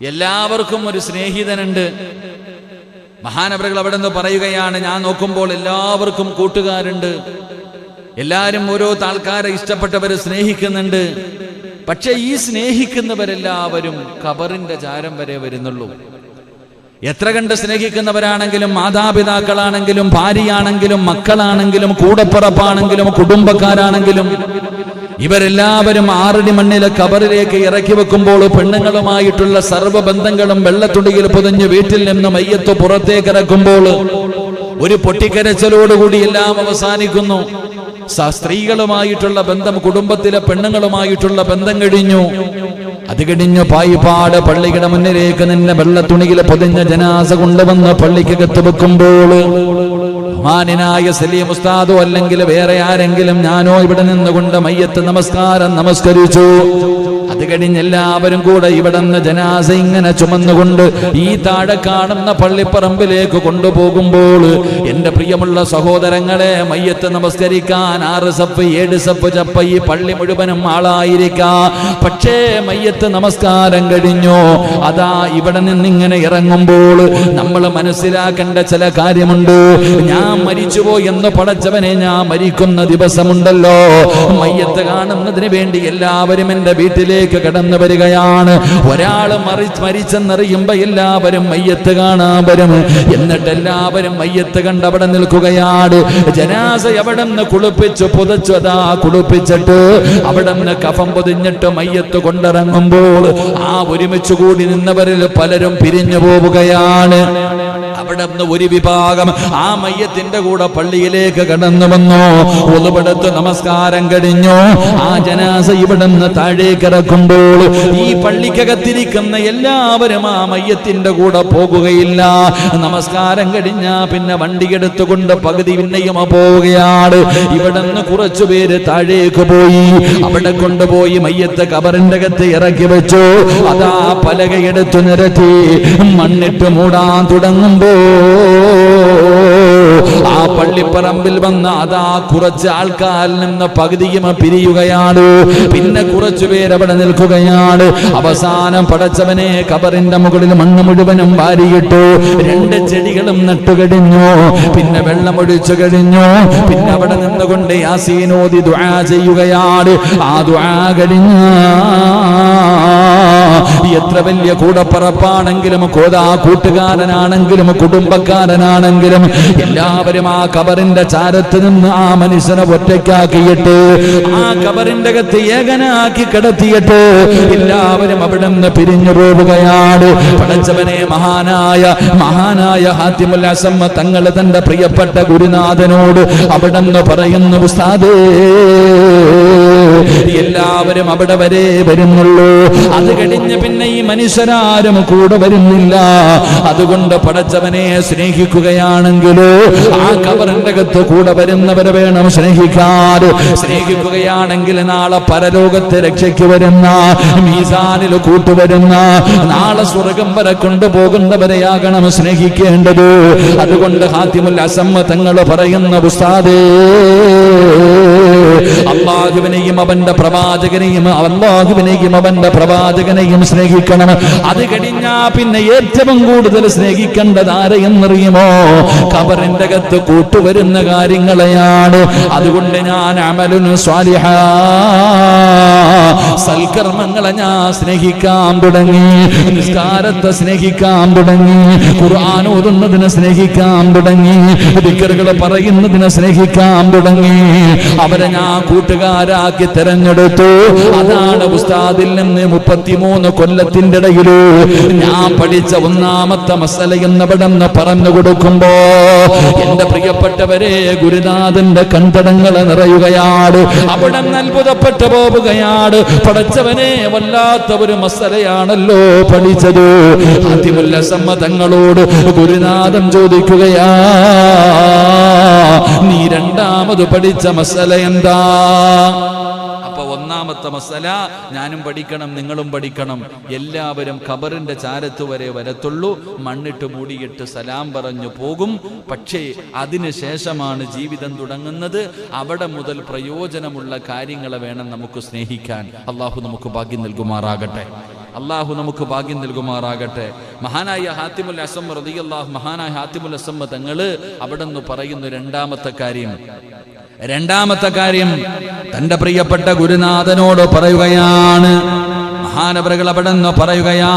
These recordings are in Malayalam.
എല്ലാവർക്കും ഒരു സ്നേഹിതനുണ്ട്. മഹാനവറുകൾ അവിടെ നിന്ന് പറയുകയാണ്, ഞാൻ നോക്കുമ്പോൾ എല്ലാവർക്കും കൂട്ടുകാരുണ്ട്, എല്ലാവരും ഓരോ ആൾക്കാരെ ഇഷ്ടപ്പെട്ടവരെ സ്നേഹിക്കുന്നുണ്ട്. പക്ഷെ ഈ സ്നേഹിക്കുന്നവരെല്ലാവരും ഖബറിന്റെ ചാരം വരെ വരുന്നുള്ളൂ. എത്ര കണ്ട് സ്നേഹിക്കുന്നവരാണെങ്കിലും, മാതാപിതാക്കളാണെങ്കിലും, ഭാര്യയാണെങ്കിലും, മക്കളാണെങ്കിലും, കൂടപ്പിറപ്പാണെങ്കിലും, കുടുംബക്കാരാണെങ്കിലും, ഇവരെല്ലാവരും 6 അടി മണ്ണിലെ ഖബറിലേക്ക് ഇറക്കി വെക്കുമ്പോൾ പെണ്ണുങ്ങളുമായിട്ടുള്ള സർവ്വബന്ധങ്ങളും വെള്ളത്തുണിയിൽ പൊതിഞ്ഞ് വീട്ടിൽ നിന്ന് മയ്യത്ത് പുറത്തേക്ക് ഇറക്കുമ്പോൾ ഒരു പൊട്ടിക്കരച്ചലോടുകൂടി എല്ലാം അവസാനിക്കുന്നു. സ്ത്രീകളുമായിട്ടുള്ള ബന്ധം, കുടുംബത്തിലെ പെണ്ണുങ്ങളുമായിട്ടുള്ള ബന്ധം കഴിഞ്ഞു. അത് കഴിഞ്ഞു പായിപ്പാട് പള്ളിയുടെ മുന്നിലേക്ക് നിന്നെ വെള്ളത്തുണിയിൽ പൊതിഞ്ഞ ജനാസ കൊണ്ടുവന്ന് പള്ളിക്കകത്ത് വെക്കുമ്പോൾ ബഹുമാനായ സലീം ഉസ്താദോ അല്ലെങ്കിൽ വേറെ ആരെങ്കിലും ഞാനോ ഇവിടെ നിന്നുകൊണ്ട് മയ്യത്ത് നമസ്കരിച്ചു. അത് കഴിഞ്ഞ് എല്ലാവരും കൂടെ ഇവിടെ നിന്ന് ജനാസ ഇങ്ങനെ ചുമന്നുകൊണ്ട് ഈ താഴെ കാണുന്ന പള്ളിപ്പറമ്പിലേക്ക് കൊണ്ടുപോകുമ്പോൾ എന്റെ പ്രിയമുള്ള സഹോദരങ്ങളെ, മയ്യത്ത് നമസ്കരിക്കാൻ 6 സഫ് 7 സഫ് ചപ്പ ഈ പള്ളി മുഴുവനും ആളായിരിക്കാം. പക്ഷേ മയ്യത്ത് നമസ്കാരം കഴിഞ്ഞു. അതാ ഇവിടെ നിന്നിങ്ങനെ ഇറങ്ങുമ്പോൾ നമ്മൾ മനസ്സിലാക്കേണ്ട ചില കാര്യമുണ്ട്. ഞാൻ മരിച്ചുപോയി എന്ന് പടച്ചവനെ, ഞാൻ മരിക്കുന്ന ദിവസമുണ്ടല്ലോ, മയ്യത്ത് കാണുന്നതിന് വേണ്ടി എല്ലാവരും എന്റെ വീട്ടിലേക്ക് കടന്നു വരികയാണ്. ഒരാൾ മരിച്ചെന്നറിയുമ്പോ എല്ലാവരും മയ്യത്ത് കാണാൻ വരും. എന്നിട്ട് എല്ലാവരും മയ്യത്ത് കണ്ട് അവിടെ നിൽക്കുകയാണ്. ജനാസ അവിടെ നിന്ന് കുളിപ്പിച്ചു പുതച്ചു, അതാ കുളിപ്പിച്ചിട്ട് അവിടെ നിന്ന് കഫം പൊതിഞ്ഞിട്ട് മയ്യത്ത് കൊണ്ടിറങ്ങുമ്പോൾ ആ ഒരുമിച്ച് കൂടി നിന്നവരിൽ പലരും പിരിഞ്ഞു പോവുകയാണ്. അവിടെ നിന്ന് ഒരു വിഭാഗം ആ മയ്യത്തിന്റെ കൂടെ പള്ളിയിലേക്ക് കടന്നു വന്നു. ഒന്നുപെടുത്ത് നമസ്കാരം കഴിഞ്ഞു. ആ ജനാസ ഇവിടെ നിന്ന് താഴേക്ക് ഇറക്കുമ്പോൾ ഈ പള്ളിക്കകത്തിരിക്കുന്ന എല്ലാവരും ആ മയ്യത്തിന്റെ കൂടെ പോകുകയില്ല. നമസ്കാരം കഴിഞ്ഞാ പിന്നെ വണ്ടി എടുത്തുകൊണ്ട് പകുതി പിന്നെയും പോവുകയാണ്. ഇവിടെ നിന്ന് കുറച്ചു പേര് താഴേക്ക് പോയി. അവിടെ കൊണ്ടുപോയി മയ്യത്ത് ഖബറിന്റെ അകത്ത് ഇറക്കി വെച്ചു. അതാ പലകയെടുത്തു നിരത്തി മണ്ണിട്ട് മൂടാൻ തുടങ്ങുമ്പോ ആ പള്ളിപ്പറമ്പിൽ വന്ന അതാ കുറച്ച് ആൾക്കാരിൽ നിന്ന് പകുതിയും പിരിയുകയാണ്. പിന്നെ കുറച്ചു പേരവിടെ നിൽക്കുകയാണ്. അവസാനം പടച്ചവനെ ഖബറിന്റെ മുകളിൽ മണ്ണ് മുഴുവനും വാരിയിട്ടു. 2 ചെടികളും നട്ടുകഴിഞ്ഞു. പിന്നെ വെള്ളമൊഴിച്ചു കഴിഞ്ഞു. പിന്നെ അവിടെ നിന്നുകൊണ്ട് യാസീൻ ഓതി ദുആ ചെയ്യുകയാണ്. ആ ദുആ കഴിഞ്ഞ എത്ര വലിയ കൂടപ്പറപ്പാണെങ്കിലും, കൂട്ടുകാരനാണെങ്കിലും, കുടുംബക്കാരനാണെങ്കിലും എല്ലാവരും ആ ഖബറിന്റെ ചാരത്ത് നിന്ന് ആ മനുഷ്യനെ ഒറ്റയ്ക്കാക്കിയിട്ട് ആ ഖബറിന്റെ അകത്ത് ഏകനാക്കി കിടത്തിയിട്ട് എല്ലാവരും അവിടെ നിന്ന് പിരിഞ്ഞു പോവുകയാണ്. പടച്ചവനെ, മഹാനായ ഹാത്തിമുൽ അസമ്മ തങ്ങൾ തന്റെ പ്രിയപ്പെട്ട ഗുരുനാഥനോട് അവിടെ നിന്ന് പറയുന്നു, ഉസ്താദേ, എല്ലാവരും അവിടെ വരെ വരുന്നുള്ളൂ. അത് കഴിഞ്ഞ് പിന്നെ ഈ മനുഷ്യരാരും കൂടെ വരുന്നില്ല. അതുകൊണ്ട് പടച്ചവനെ സ്നേഹിക്കുകയാണെങ്കിലോ ആ ഖബറിന്റെ അകത്ത് കൂടെ വരുന്നവരെ വേണം സ്നേഹിക്കാൻ. സ്നേഹിക്കുകയാണെങ്കിൽ നാളെ പരലോകത്തെ രക്ഷയ്ക്ക് വരുന്ന, മീസാനിൽ കൂട്ടുവരുന്ന, നാളെ സ്വർഗം വരെ കൊണ്ടുപോകുന്നവരെയാകണം സ്നേഹിക്കേണ്ടത്. അതുകൊണ്ട് ഹാത്തിമുൽ അസമ്മ തങ്ങൾ പറയുന്ന, ഉസ്താദേ, അല്ലാഹുവിനെയും അവന്റെ പ്രവാചകനെയും സ്നേഹിക്കണം. അത് കഴിഞ്ഞാ പിന്നെ ഏറ്റവും കൂടുതൽ സ്നേഹിക്കേണ്ടത് ആരെയെന്നറിയുമോ? ഖബറിന്റെ അകത്ത് കൂട്ടുവരുന്ന കാര്യങ്ങളെയാണ്. അതുകൊണ്ട് ഞാൻ അമലുൻ സ്വാലിഹ, സൽക്കർമ്മങ്ങളെ ഞാൻ സ്നേഹിക്കാൻ തുടങ്ങി. നിസ്കാരത്തെ സ്നേഹിക്കാൻ തുടങ്ങി. ഖുർആൻ ഓതുന്നതിനെ സ്നേഹിക്കാൻ തുടങ്ങി. ദിക്റുകൾ പറയുന്നതിനെ സ്നേഹിക്കാൻ തുടങ്ങി. അവരെ ഞാൻ കൂട്ടുകാരാക്കി തെരഞ്ഞെടുത്തു. അതാണ് ഉസ്താദിൽ നിന്ന് 33 കൊല്ലത്തിന്റെ ഇടയിൽ ഞാൻ പഠിച്ച ഒന്നാമത്തെ മസല എന്നവിടെന്ന് പറഞ്ഞു കൊടുക്കുമ്പോ എന്റെ പ്രിയപ്പെട്ടവരെ, ഗുരുനാഥന്റെ കണ്ടടങ്ങളെ നിറയുകയാണ്. അവിടെ അത്ഭുതപ്പെട്ടു പോവുകയാണ്. പടച്ചവനെ, വല്ലാത്ത ഒരു മസലയാണല്ലോ പഠിച്ചത്. ഹാത്തിമുൽ അസമ്മ തങ്ങളോട് ഗുരുനാഥൻ ചോദിക്കുകയാ, നീ രണ്ടാമത് പഠിച്ച മസല എന്താ? അപ്പൊ ഒന്നാമത്തെ മസല ഞാനും പഠിക്കണം, നിങ്ങളും പഠിക്കണം. എല്ലാവരും ഖബറിന്റെ ചാരത്ത് വരെ വരത്തുള്ളൂ. മണ്ണിട്ട് മൂടിയിട്ട് സലാം പറഞ്ഞു പോകും. പക്ഷേ അതിനുശേഷമാണ് ജീവിതം തുടങ്ങുന്നത്. അവിടെ മുതൽ പ്രയോജനമുള്ള കാര്യങ്ങളെ വേണം നമുക്ക് സ്നേഹിക്കാൻ. അള്ളാഹു നമുക്ക് ഭാഗ്യം നൽകുമാറാകട്ടെ. അള്ളാഹു നമുക്ക് ഭാഗ്യം നൽകുമാറാകട്ടെ. മഹാനായ ഹാത്തിമുൽ അസം റളിയല്ലാഹു മഹാനായ ഹാത്തിമുൽ അസം തങ്ങള് അവിടെ നിന്ന് പറയുന്നു രണ്ടാമത്തെ കാര്യം തന്റെ പ്രിയപ്പെട്ട ഗുരുനാഥനോട് പറയുകയാണ്. മഹാനവറുകൾ അവിടെ നിന്ന് പറയുകയാ,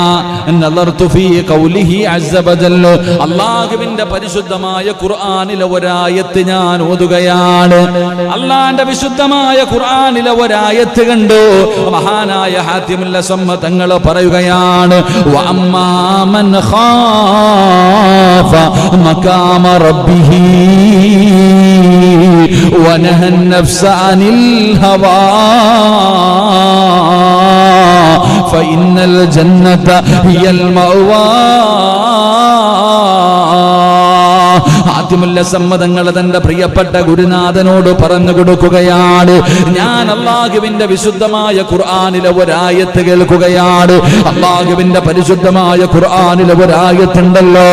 അല്ലാഹുവിന്റെ പരിശുദ്ധമായ ഖുർആനിലെ ഒരായത്ത് ഞാൻ ഓതുകയാണ്. അല്ലാഹുവിന്റെ വിശുദ്ധമായ ഖുർആനിലെ ഒരായത്ത് കണ്ടു മഹാനായ ഹാത്തിമുൽ അസം തങ്ങൾ പറയുകയാണ്, വഅമ്മാ മൻ ഖാഫ മഖാമ റബ്ബിഹി വനഹ النفس عن الهوى فإن الجنة هي المأوى. സമ്മതങ്ങൾ തന്റെ പ്രിയപ്പെട്ട ഗുരുനാഥനോട് പറഞ്ഞു കൊടുക്കുകയാണ്. ഞാൻ അല്ലാഹുവിന്റെ വിശുദ്ധമായ ഖുർആനിലെ ഒരായത്ത് കേൾക്കുകയാണ്. അല്ലാഹുവിന്റെ പരിശുദ്ധമായ ഖുർആനിലെ ഒരായത്തുണ്ടല്ലോ,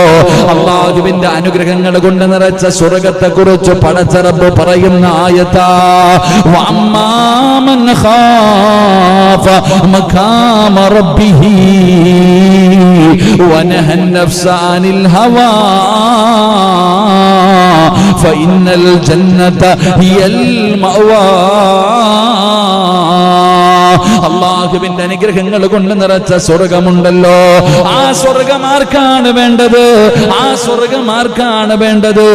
അല്ലാഹുവിന്റെ അനുഗ്രഹങ്ങൾ കൊണ്ട് നിറച്ച സ്വർഗ്ഗത്തെ കുറിച്ച് പടച്ച റബ്ബ് പറയുന്ന ആയത്താ. വഅമ്മാ മൻ ഖാഫ മഖാമ റബ്ബിഹി വനഹ النفس عن الهوى فإن الجنة هي المأوى. അല്ലാഹുവിന്റെ അനുഗ്രഹങ്ങൾ കൊണ്ട് നിറച്ച സ്വർഗമുണ്ടല്ലോ, ആ സ്വർഗമാർക്കാണ് വേണ്ടത്? ആ സ്വർഗമാർക്കാണ് വേണ്ടത്?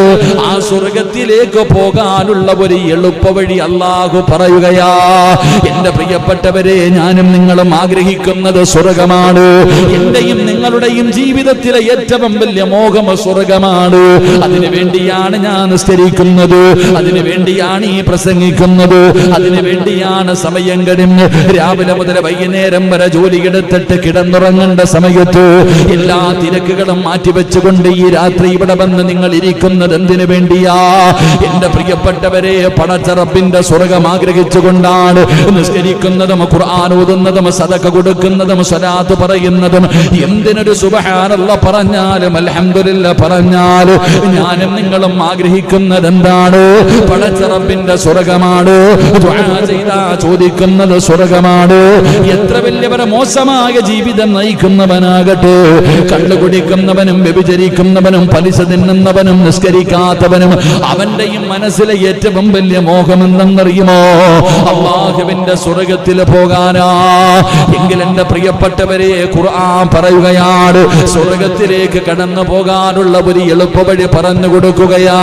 ആ സ്വർഗത്തിലേക്ക് പോകാനുള്ള ഒരു എളുപ്പവഴി അല്ലാഹു പറയുകയാ. എന്റെ പ്രിയപ്പെട്ടവരെ, ഞാനും നിങ്ങളും ആഗ്രഹിക്കുന്നത് സ്വർഗമാണ്. എന്റെയും നിങ്ങളുടെയും ജീവിതത്തിലെ ഏറ്റവും വലിയ മോഹം സ്വർഗമാണ്. അതിനു വേണ്ടിയാണ് ഞാൻ നിസ്കരിക്കുന്നത്, അതിനു വേണ്ടിയാണ് ഈ പ്രസംഗിക്കുന്നത്, അതിനു വേണ്ടിയാണ് സമയം കഴിഞ്ഞ് രാവിലെ മുതൽ വൈകുന്നേരം വരെ ജോലിയെടുത്തിട്ട് കിടന്നുറങ്ങേണ്ട സമയത്ത് എല്ലാ തിരക്കുകളും മാറ്റിവെച്ചുകൊണ്ട് ഈ രാത്രി ഇവിടെ വന്ന് നിങ്ങൾ ഇരിക്കുന്നത് എന്തിനു വേണ്ടിയാ? എന്റെ പ്രിയപ്പെട്ടവരെ, പടച്ച റബ്ബിന്റെ സ്വർഗം ആഗ്രഹിച്ചുകൊണ്ടാണ് നിസ്കരിക്കുന്നതും ഖുർആൻ ഓതുന്നതും സദഖ കൊടുക്കുന്നതും സ്വലാത്ത് പറയുന്നതും. എന്തിനൊരു സുബ്ഹാനല്ലാഹ് പറഞ്ഞാലും അൽഹംദുലില്ലാഹ് പറഞ്ഞാലും ഞാനും നിങ്ങളും ആഗ്രഹിക്കുന്നത് എന്താണ്? പടച്ച റബ്ബിന്റെ സ്വർഗമാണ്. ദുആ ചെയ്താ ചോദിക്കുന്നത് സ്വർഗമാണ്. എത്ര വലിയവരെ മോശമായ ജീവിതം നയിക്കുന്നവനാകട്ടെ, കള്ളുകുടിക്കുന്നവനും വ്യഭിചരിക്കുന്നവനും പലിശ തിന്നുന്നവനും നിസ്കരിക്കാത്തവനും അവന്റെയും മനസ്സിലെ ഏറ്റവും വലിയ മോഹം എന്തെന്നറിയുമോ? അല്ലാഹുവിന്റെ സ്വർഗത്തിൽ പോകാനാ. എങ്കിൽ എന്റെ പ്രിയപ്പെട്ടവരെ, ഖുർആൻ പറയുകയാണ്, സ്വർഗത്തിലേക്ക് കടന്നു പോകാനുള്ള ഒരു എളുപ്പവഴി പറഞ്ഞു കൊടുക്കുകയാ.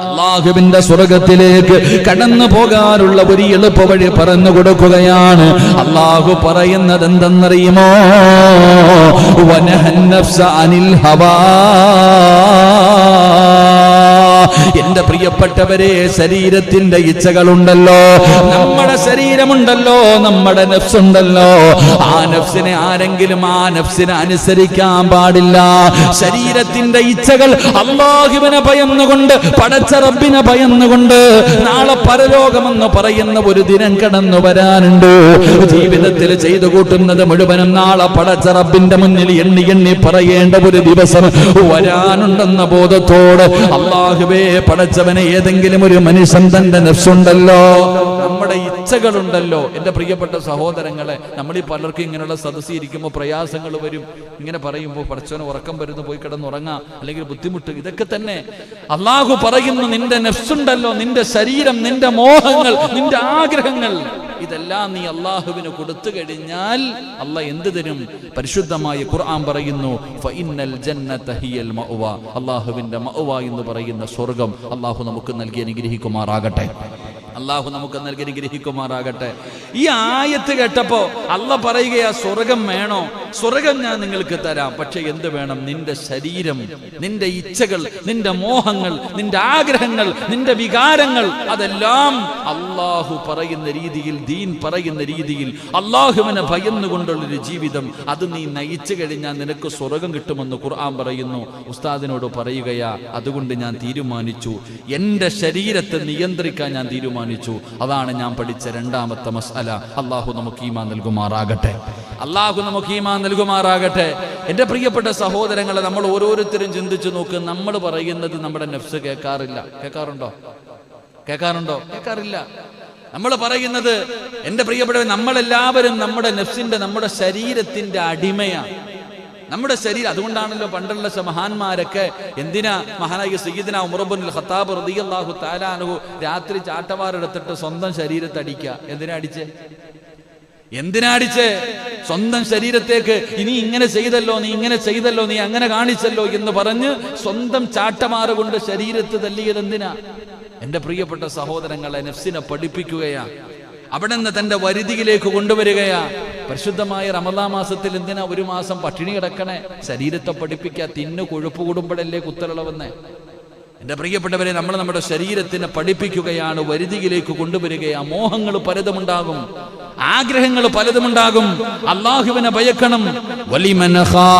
അല്ലാഹുവിന്റെ സ്വർഗത്തിലേക്ക് കടന്നു പോകാനുള്ള ഒരു എളുപ്പവഴി പറഞ്ഞു കൊടുക്കുകയാണ്. അല്ലാഹു പറയുന്നത് എന്തെന്നറിയുമോ? വനഹൻ നഫ്സ അനിൽ ഹവാ. എന്റെ പ്രിയപ്പെട്ടവരെ, ശരീരത്തിന്റെ ഇച്ഛകളുണ്ടല്ലോ, നമ്മുടെ ശരീരമുണ്ടല്ലോ, നമ്മുടെ നഫ്സുണ്ടല്ലോ. ആ നഫ്സിനെ ആരെങ്കിലും ആ നഫ്സിനെ അനുസരിക്കാൻ പാടില്ല. ശരീരത്തിന്റെ ഇച്ഛകൾ അല്ലാഹുവിനെ ഭയന്നുകൊണ്ട്, പടച്ച റബ്ബിനെ ഭയന്നുകൊണ്ട് നാളെ പരലോകമെന്ന് പറയുന്ന ഒരു ദിനം കടന്നു വരാനുണ്ട്. ജീവിതത്തിൽ ചെയ്തു കൂട്ടുന്നത് മുഴുവനും നാളെ പടച്ച റബ്ബിന്റെ മുന്നിൽ എണ്ണി എണ്ണി പറയേണ്ട ഒരു ദിവസം വരാനുണ്ടെന്ന ബോധത്തോട് അല്ലാഹുവേ പടച്ചവനെ, ഏതെങ്കിലും ഒരു മനുഷ്യൻ തന്റെ നഫ്സുണ്ടല്ലോ, നമ്മുടെ ഇച്ഛകളുണ്ടല്ലോ. എന്റെ പ്രിയപ്പെട്ട സഹോദരങ്ങളെ, നമ്മൾ ഈ പലർക്കും ഇങ്ങനെയുള്ള സദസ്സിൽ ഇരിക്കുമ്പോൾ പ്രയാസങ്ങൾ വരും. ഇങ്ങനെ പറയുമ്പോൾ പടച്ചവന് ഉറക്കം വരുന്നു, പോയി കിടന്നുറങ്ങാം, അല്ലെങ്കിൽ ബുദ്ധിമുട്ട്. ഇതൊക്കെ തന്നെ അല്ലാഹു പറയുന്നു, നിന്റെ നഫ്സുണ്ടല്ലോ, നിന്റെ ശരീരം, നിന്റെ മോഹങ്ങൾ, നിന്റെ ആഗ്രഹങ്ങൾ, ഇതെല്ലാം നീ അല്ലാഹുവിന് കൊടുത്തു കഴിഞ്ഞാൽ അല്ലാഹ് എന്ത് തരും? പരിശുദ്ധമായ ഖുർആൻ പറയുന്നു, ഫഇന്നൽ ജന്നത ഹിയൽ മഅവ. അല്ലാഹുവിന്റെ മഅവ എന്ന് പറയുന്ന സ്വർഗ്ഗം അല്ലാഹു നമുക്ക് നൽകി അനുഗ്രഹിക്കുമാറാകട്ടെ. അല്ലാഹു നമുക്ക് നൽകി അനുഗ്രഹിക്കുമാറാകട്ടെ. ഈ ആയത്ത് കേട്ടപ്പോ അല്ലാഹ് പറയുകയാ, സ്വർഗം വേണോ? സ്വർഗം ഞാൻ നിങ്ങൾക്ക് തരാം. പക്ഷെ എന്ത് വേണം? നിന്റെ ശരീരം, നിന്റെ ഇച്ഛകൾ, നിന്റെ മോഹങ്ങൾ, നിന്റെ ആഗ്രഹങ്ങൾ, നിന്റെ വികാരങ്ങൾ, അതെല്ലാം അല്ലാഹു പറയുന്ന രീതിയിൽ, ദീൻ പറയുന്ന രീതിയിൽ, അല്ലാഹുവിനെ ഭയന്നുകൊണ്ടുള്ളൊരു ജീവിതം, അത് നീ നയിച്ചു കഴിഞ്ഞാൽ നിനക്ക് സ്വർഗം കിട്ടുമെന്ന് ഖുർആൻ പറയുന്നു. ഉസ്താദിനോട് പറയുകയാ, അതുകൊണ്ട് ഞാൻ തീരുമാനിച്ചു, എന്റെ ശരീരത്തെ നിയന്ത്രിക്കാൻ ഞാൻ തീരുമാനിച്ചു. അതാണ് ഞാൻ പഠിച്ച രണ്ടാമത്തെ മസ്അല. അല്ലാഹു നമുക്ക് ഈമാൻ നൽകുമാറാകട്ടെ. അല്ലാഹു നമുക്ക് ഈമാൻ നൽകുമാറാകട്ടെ. എന്റെ പ്രിയപ്പെട്ട സഹോദരങ്ങളെ, നമ്മൾ ഓരോരുത്തരും ചിന്തിച്ചു നോക്ക്. നമ്മൾ പറയുന്നത് നമ്മുടെ നഫ്സ് കേൾക്കാറില്ല. കേൾക്കാറുണ്ടോ? കേൾക്കാറില്ല. നമ്മൾ പറയുന്നത് എന്റെ പ്രിയപ്പെട്ടവർ, നമ്മളെല്ലാവരും നമ്മുടെ നഫ്സിന്റെ, നമ്മുടെ ശരീരത്തിന്റെ അടിമയാണ്. നമ്മുടെ ശരീരം. അതുകൊണ്ടാണല്ലോ പണ്ടുള്ള മഹാന്മാരൊക്കെ എന്തിനാ മഹാനായ സയ്യിദുനാ ഉമർ ഇബ്നുൽ ഖത്താബ് റളിയല്ലാഹു തആല അൻഹു രാത്രി ചാട്ടവാറെടുത്തിട്ട് സ്വന്തം ശരീരത്തെ അടിക്കുക. എന്തിനാ അടിച്ചേ? സ്വന്തം ശരീരത്തേക്ക് നീ ഇങ്ങനെ ചെയ്തല്ലോ, നീ ഇങ്ങനെ ചെയ്തല്ലോ, നീ അങ്ങനെ കാണിച്ചല്ലോ എന്ന് പറഞ്ഞ് സ്വന്തം ചാട്ടമാറ് കൊണ്ട് ശരീരത്ത് തല്ലിയത് എന്തിനാ? എന്റെ പ്രിയപ്പെട്ട സഹോദരങ്ങളെ, നഫ്സിനെ പഠിപ്പിക്കുകയാ, അവിടെ നിന്ന് തന്റെ വരുതിയിലേക്ക് കൊണ്ടുവരികയാ. പരിശുദ്ധമായ റമദാൻ മാസത്തിൽ എന്തിനാ ഒരു മാസം പട്ടിണി കിടക്കണേ? ശരീരത്തെ പഠിപ്പിക്കുക. തിന്നു കൊഴുപ്പ് കൂടുമ്പോഴല്ലേ കുത്തലുള്ളവെന്നേ. എന്റെ പ്രിയപ്പെട്ടവരെ, നമ്മൾ നമ്മുടെ ശരീരത്തിനെ പഠിപ്പിക്കുകയാണ്, വരുതിയിലേക്ക് കൊണ്ടുവരികയാ. മോഹങ്ങൾ പലതുമുണ്ടാകും, ആഗ്രഹങ്ങൾ പലതുമുണ്ടാകും. അല്ലാഹുവിനെ ഭയക്കണം. വലിമൻ ഖാഫ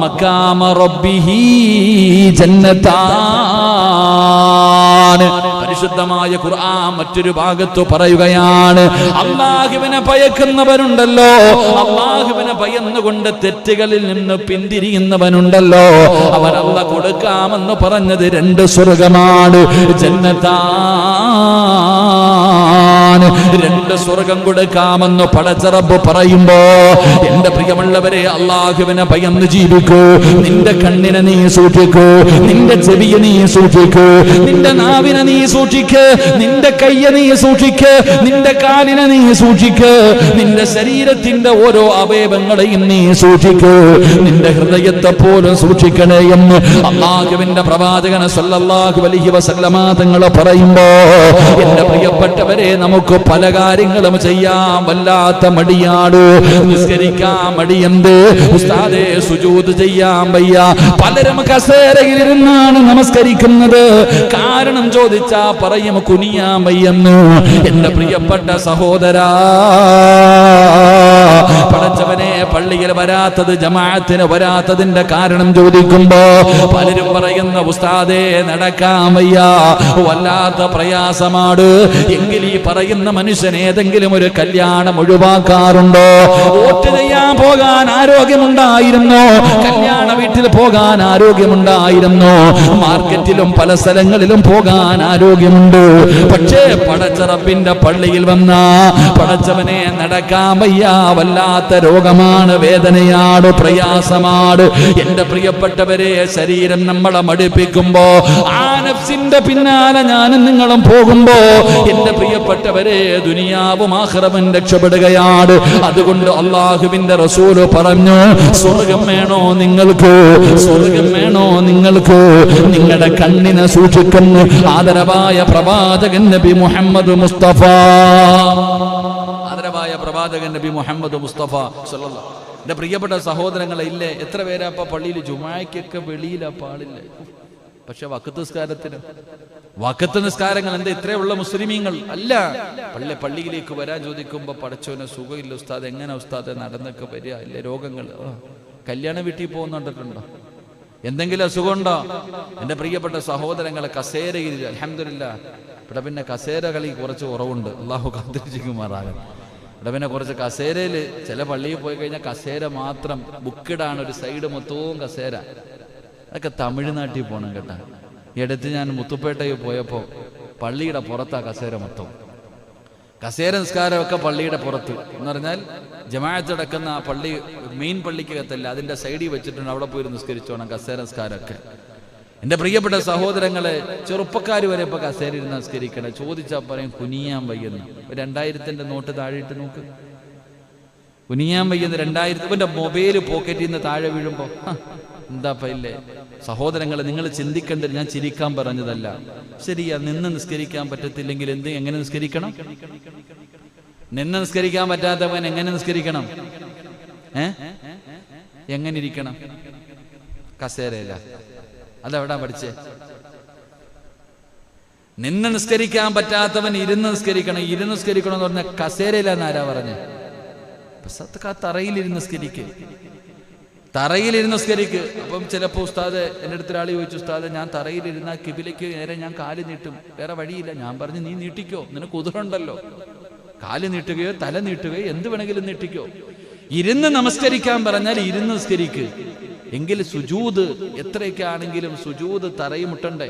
മഖാമ റബ്ബിഹി ജന്നതാൻ. പരിശുദ്ധമായ ഖുർആൻ മറ്റൊരു ഭാഗത്ത് പറയുകയാണ്, അല്ലാഹുവിനെ ഭയക്കുന്നവനുണ്ടല്ലോ, അല്ലാഹുവിനെ ഭയന്നുകൊണ്ട് തെറ്റുകളിൽ നിന്ന് പിന്തിരിയുന്നവനുണ്ടല്ലോ, അവൻ അല്ലാഹ് കൊടുക്കാമെന്ന് പറഞ്ഞത് 2 സ്വർഗമാണ്, ജന്നതാൻ. 2 സ്വർഗം കൊടുക്കാമെന്ന് പടച്ച റബ്ബ് പറയുമ്പോ, എന്റെ പ്രിയമുള്ളവരെ, അല്ലാഹുവിനെ ഭയന്ന് ജീവിക്കൂ. നിന്റെ കണ്ണിനെ നീ സൂക്ഷിക്കൂ, നിന്റെ ചെവിയെ നീ സൂക്ഷിക്കൂ, നിന്റെ നാവിനെ നീ സൂക്ഷിക്ക്, നിന്റെ കയ്യെ നീ സൂക്ഷിക്ക്, നിന്റെ കാലിനെ നീ സൂക്ഷിക്ക്, നിന്റെ ശരീരത്തിന്റെ ഓരോ അവയവങ്ങളെയും നീ സൂക്ഷിക്കൂ, നിന്റെ ഹൃദയത്തെ പോലും സൂക്ഷിക്കണേ എന്ന് അല്ലാഹുവിന്റെ പ്രവാചകൻ സല്ലല്ലാഹു അലൈഹി വസല്ലമ തങ്ങൾ പറയുമ്പോ, എന്റെ പ്രിയപ്പെട്ടവരെ, നമുക്ക് പല കാര്യങ്ങളും ചെയ്യാൻ വല്ലാത്ത മടിയാണ്. നിസ്കരിക്കാൻ മടിയുണ്ട് ഉസ്താദേ, സുജൂദ് ചെയ്യാൻ വയ്യ. പലരും കസേരയിലിരുന്നാണ് നമസ്കരിക്കുന്നത്. കാരണം ചോദിച്ചാ പറയും കുനിയാൻ വയ്യെന്ന്. എന്റെ പ്രിയപ്പെട്ട സഹോദരാ, പടച്ചവനെ, പള്ളിയിൽ വരാത്തത്, ജമാഅത്തിന് വരാത്തതിന്റെ കാരണം ചോദിക്കുമ്പോ പലരും പറയുന്ന, ഉസ്താദേ നടക്കാൻ വയ്യ, വല്ലാത്ത പ്രയാസമാണ്. എങ്കിൽ ഈ പറയുന്ന മനുഷ്യൻ ഏതെങ്കിലും ഒരു കല്യാണം ഒഴിവാക്കാറുണ്ടോ? വോട്ട് ചെയ്യാൻ പോകാൻ ആരോഗ്യമുണ്ടായിരുന്നു, കല്യാണ വീട്ടിൽ പോകാൻ ആരോഗ്യമുണ്ടായിരുന്നു, മാർക്കറ്റിലും പല സ്ഥലങ്ങളിലും പോകാൻ ആരോഗ്യമുണ്ട്. പക്ഷേ പടച്ച റബ്ബിന്റെ പള്ളിയിൽ വന്ന പടച്ചവനെ നടക്കാൻ വയ്യ, വല്ലാത്ത രോഗമാണ്, വേദനയാണ്, പ്രയാസമാണ്. എന്റെ പ്രിയപ്പെട്ടവരെ, ശരീരം നമ്മളെ മടുപ്പിക്കുമ്പോ, ആ നഫ്സിന്റെ പിന്നാലെ ഞാനും നിങ്ങളും പോകുമ്പോ, എന്റെ പ്രിയപ്പെട്ടവരെ, ദുനിയാവും ആഖിറവും രക്ഷപ്പെടുകയാണ്. അതുകൊണ്ട് അല്ലാഹുവിന്റെ റസൂൽ പറഞ്ഞു, സ്വർഗം വേണോ നിങ്ങൾക്ക്? സ്വർഗം വേണോ നിങ്ങൾക്ക്? നിങ്ങളുടെ കണ്ണിനെ സൂക്ഷിക്കുന്നു ആദരവായ പ്രവാചകൻ നബി മുഹമ്മദ് മുസ്തഫ. ആദരവായ പ്രവാചകൻ നബി മുഹമ്മദ് മുസ്തഫ സല്ലല്ലാഹു. എന്റെ പ്രിയപ്പെട്ട സഹോദരങ്ങളെ, ഇല്ലേ, എത്ര പേരാ ഇപ്പൊ പള്ളിയിൽ ജുമായ്ക്കൊക്കെ വെളിയിലാ പാടില്ല. പക്ഷെ വഖത്ത് നിസ്കാരത്തിന്, വഖത്ത് നിസ്കാരങ്ങൾ എന്താ ഇത്രയുള്ള മുസ്ലിമീങ്ങൾ അല്ല. പള്ളിയിലേക്ക് വരാൻ ചോദിക്കുമ്പോ, പടച്ചോനെ സുഖമില്ല ഉസ്താദ്, എങ്ങനെ ഉസ്താദ് നടന്നൊക്കെ വരിക, ഇല്ലേ, രോഗങ്ങൾ. കല്യാണ വീട്ടിൽ പോകുന്നുണ്ടോ? എന്തെങ്കിലും അസുഖമുണ്ടോ? എന്റെ പ്രിയപ്പെട്ട സഹോദരങ്ങളെ, കസേരയിൽ അൽഹംദുലില്ലാഹ് ഇവിടെ പിന്നെ കസേര കളി കുറച്ച് കുറവുണ്ട്, അല്ലാഹു കാത്തിരിക്കുമാറാകട്ടെ. ഇവിടെ പിന്നെ കുറച്ച് കസേരയിൽ, ചില പള്ളിയിൽ പോയി കഴിഞ്ഞാൽ കസേര മാത്രം ബുക്കിടാണ്, ഒരു സൈഡ് മൊത്തവും കസേര. അതൊക്കെ തമിഴ്നാട്ടിൽ പോകണം കേട്ടാ. ഈ അടുത്ത് ഞാൻ മുത്തുപ്പേട്ടയിൽ പോയപ്പോൾ പള്ളിയുടെ പുറത്താ കസേര മൊത്തം. കസേര നിസ്കാരമൊക്കെ പള്ളിയുടെ പുറത്ത് എന്ന് പറഞ്ഞാൽ ജമാഅത്ത് നടക്കുന്ന ആ പള്ളി, മെയിൻ പള്ളിക്കകത്തല്ല, അതിന്റെ സൈഡിൽ വെച്ചിട്ടുണ്ട്, അവിടെ പോയി നിസ്കരിച്ചോണം കസേര നിസ്കാരമൊക്കെ. എന്റെ പ്രിയപ്പെട്ട സഹോദരങ്ങളെ, ചെറുപ്പക്കാർ വരെ ഇപ്പൊ കസേര ഇരുന്ന് നിസ്കരിക്കണേ. ചോദിച്ചാൽ പറയും കുനിയാൻ വയ്യെന്ന്. 2000-ന്റെ നോട്ട് താഴെ ഇട്ട് നോക്ക്, കുനിയാൻ വയ്യെന്ന്. 2000 മൊബൈൽ പോക്കറ്റിൽ നിന്ന് താഴെ വീഴുമ്പോ എന്താ ഇല്ലേ? സഹോദരങ്ങളെ, നിങ്ങൾ ചിന്തിക്കേണ്ടത്, ഞാൻ ചിരിക്കാൻ പറഞ്ഞതല്ല. ശരിയാ, നിന്ന് നിസ്കരിക്കാൻ പറ്റത്തില്ലെങ്കിൽ എങ്ങനെ നിസ്കരിക്കണം? നിന്ന് നിസ്കരിക്കാൻ പറ്റാത്തവൻ എങ്ങനെ നിസ്കരിക്കണം? എങ്ങനെ ഇരിക്കണം? കസേരയില്ല. അതെവിടാ പഠിച്ചേ? നിന്ന് നിസ്കരിക്കാൻ പറ്റാത്തവൻ ഇരുന്ന് നിസ്കരിക്കണം. ഇരുന്ന് നിസ്കരിക്കണം എന്ന് പറഞ്ഞാൽ കസേരയില്ലെന്ന് ആരാ പറഞ്ഞേ? തറയിലിരുന്ന് നിസ്കരിക്കുക, തറയിലിരുന്ന് നിസ്കരിക്കുക. അപ്പം ചിലപ്പോൾ ഉസ്താദ്, എൻ്റെ അടുത്ത് ഒരാൾ ചോദിച്ചു, ഉസ്താദ് ഞാൻ തറയിലിരുന്ന കിബിലേക്ക് നേരെ ഞാൻ കാല് നീട്ടും, വേറെ വഴിയില്ല. ഞാൻ പറഞ്ഞു, നീ നീട്ടിക്കോ, നിനക്ക് ഉദറുണ്ടല്ലോ. കാല് നീട്ടുകയോ തല നീട്ടുകയോ എന്ത് വേണമെങ്കിലും നീട്ടിക്കോ. ഇരുന്ന് നമസ്കരിക്കാൻ പറഞ്ഞാൽ ഇരുന്ന് നിസ്കരിക്കുക. എങ്കിൽ സുജൂദ് എത്രയൊക്കെ ആണെങ്കിലും സുജൂദ് തറയിൽ മുട്ടണ്ടേ?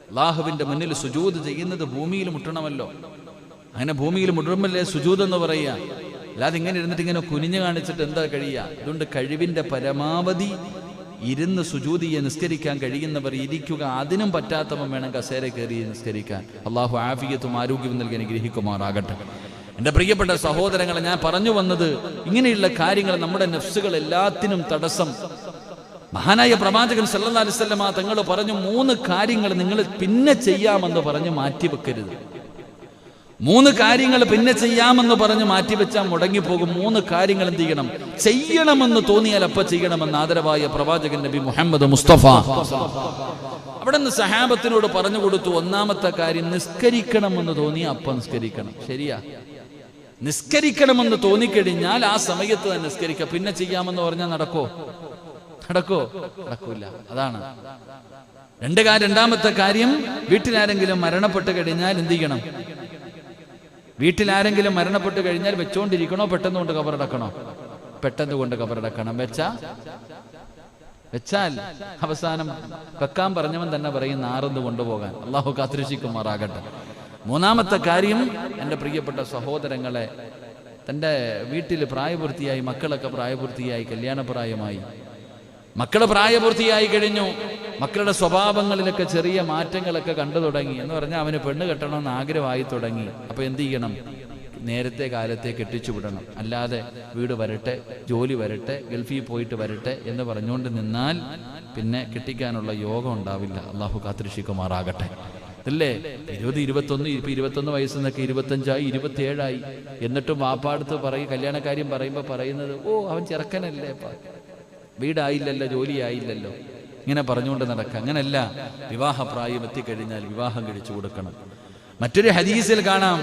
അള്ളാഹുവിന്റെ മുന്നിൽ സുജൂദ് ചെയ്യുന്നത് ഭൂമിയിൽ മുട്ടണമല്ലോ. അങ്ങനെ ഭൂമിയിൽ മുട്ടുമ്പല്ലേ സുജൂദ് എന്ന് പറയുക. അല്ലാതെ ഇങ്ങനെ ഇരുന്നിട്ട് ഇങ്ങനെ കുനിഞ്ഞു കാണിച്ചിട്ട് എന്താ കഴിയുക? അതുകൊണ്ട് കഴിവിന്റെ പരമാവധി ഇരുന്ന് സുജൂദ് ചെയ്യാൻ നിസ്കരിക്കാൻ കഴിയുന്നവർ ഇരിക്കുക. അതിനും പറ്റാത്തവൻ വേണം കസേര കയറി നിസ്കരിക്കാൻ. അള്ളാഹു ആഫിയത്തും ആരോഗ്യവും നൽകി അനുഗ്രഹിക്കുമാറാകട്ടെ. എൻ്റെ പ്രിയപ്പെട്ട സഹോദരങ്ങളെ, ഞാൻ പറഞ്ഞു വന്നത് ഇങ്ങനെയുള്ള കാര്യങ്ങൾ നമ്മുടെ നഫ്സുകൾ എല്ലാത്തിനും തടസ്സം. മഹാനായ പ്രവാചകൻ സല്ലല്ലാഹു അലൈഹി വസല്ലം തങ്ങൾ പറഞ്ഞു, 3 കാര്യങ്ങൾ നിങ്ങൾ പിന്നെ ചെയ്യാമെന്ന് പറഞ്ഞ് മാറ്റിവെക്കരുത്. 3 കാര്യങ്ങൾ പിന്നെ ചെയ്യാമെന്ന് പറഞ്ഞ് മാറ്റിവെച്ചാൽ മുടങ്ങിപ്പോകും. 3 കാര്യങ്ങൾ എന്ത് ചെയ്യണം? ചെയ്യണമെന്ന് തോന്നിയാൽ അപ്പ ചെയ്യണമെന്ന് ആദരവായ പ്രവാചകൻ നബി മുഹമ്മദ് മുസ്തഫ അവിടെ നിന്ന് സഹാബത്തിനോട് പറഞ്ഞു കൊടുത്തു. 1ാമത്തെ കാര്യം, നിസ്കരിക്കണമെന്ന് തോന്നിയാൽ അപ്പം നിസ്കരിക്കണം. ശരിയാ, നിസ്കരിക്കണമെന്ന് തോന്നിക്കഴിഞ്ഞാൽ ആ സമയത്ത് തന്നെ നിസ്കരിക്കുക. പിന്നെ ചെയ്യാമെന്ന് പറഞ്ഞാൽ നടക്കോ? നടക്കൂല. അതാണ് 2ാമത്തെ കാര്യം, വീട്ടിലാരെങ്കിലും മരണപ്പെട്ട് കഴിഞ്ഞാൽ എന്ത് ചെയ്യണം? വീട്ടിലാരെങ്കിലും മരണപ്പെട്ട് കഴിഞ്ഞാൽ വെച്ചോണ്ടിരിക്കണോ പെട്ടെന്ന് കൊണ്ട് കബറടക്കണോ? പെട്ടെന്ന് കൊണ്ട് കബറടക്കണം. വെച്ചാൽ അവസാനം വെക്കാൻ പറഞ്ഞവൻ തന്നെ പറയും നാറന്ന് കൊണ്ടുപോകാൻ. അള്ളാഹു കാത്തുരക്ഷിക്കുമാറാകട്ടെ. 3ാമത്തെ കാര്യം, എൻ്റെ പ്രിയപ്പെട്ട സഹോദരങ്ങളെ, തൻ്റെ വീട്ടിൽ പ്രായപൂർത്തിയായി, മക്കളൊക്കെ പ്രായപൂർത്തിയായി, കല്യാണപ്രായമായി, മക്കള് പ്രായപൂർത്തിയായി കഴിഞ്ഞു, മക്കളുടെ സ്വഭാവങ്ങളിലൊക്കെ ചെറിയ മാറ്റങ്ങളൊക്കെ കണ്ടു തുടങ്ങി എന്ന് പറഞ്ഞാൽ അവന് പെണ്ണ് കെട്ടണമെന്ന് ആഗ്രഹമായി തുടങ്ങി. അപ്പൊ എന്ത് ചെയ്യണം? നേരത്തെ കാലത്തെ കെട്ടിച്ചു വിടണം. അല്ലാതെ വീട് വരട്ടെ, ജോലി വരട്ടെ, ഗൾഫിൽ പോയിട്ട് വരട്ടെ എന്ന് പറഞ്ഞുകൊണ്ട് നിന്നാൽ പിന്നെ കെട്ടിക്കാനുള്ള യോഗം ഉണ്ടാവില്ല. അള്ളാഹു കാത്തുരക്ഷിക്കുമാറാകട്ടെ. അല്ലേ? 20, 21, ഇപ്പൊ 21 വയസ്സിൽ നിന്നൊക്കെ 25 ആയി, 27 ആയി. എന്നിട്ടും വാപ്പാടുത്ത് കല്യാണക്കാര്യം പറയുമ്പോൾ പറയുന്നത്, ഓ അവൻ ചെറുക്കനല്ലേ, വീടായില്ലല്ലോ, ജോലിയായില്ലല്ലോ, ഇങ്ങനെ പറഞ്ഞുകൊണ്ട് നടക്കുക. അങ്ങനല്ല. വിവാഹപ്രായം എത്തിക്കഴിഞ്ഞാൽ വിവാഹം കഴിച്ചു കൊടുക്കണം. മറ്റൊരു ഹദീസിൽ കാണാം,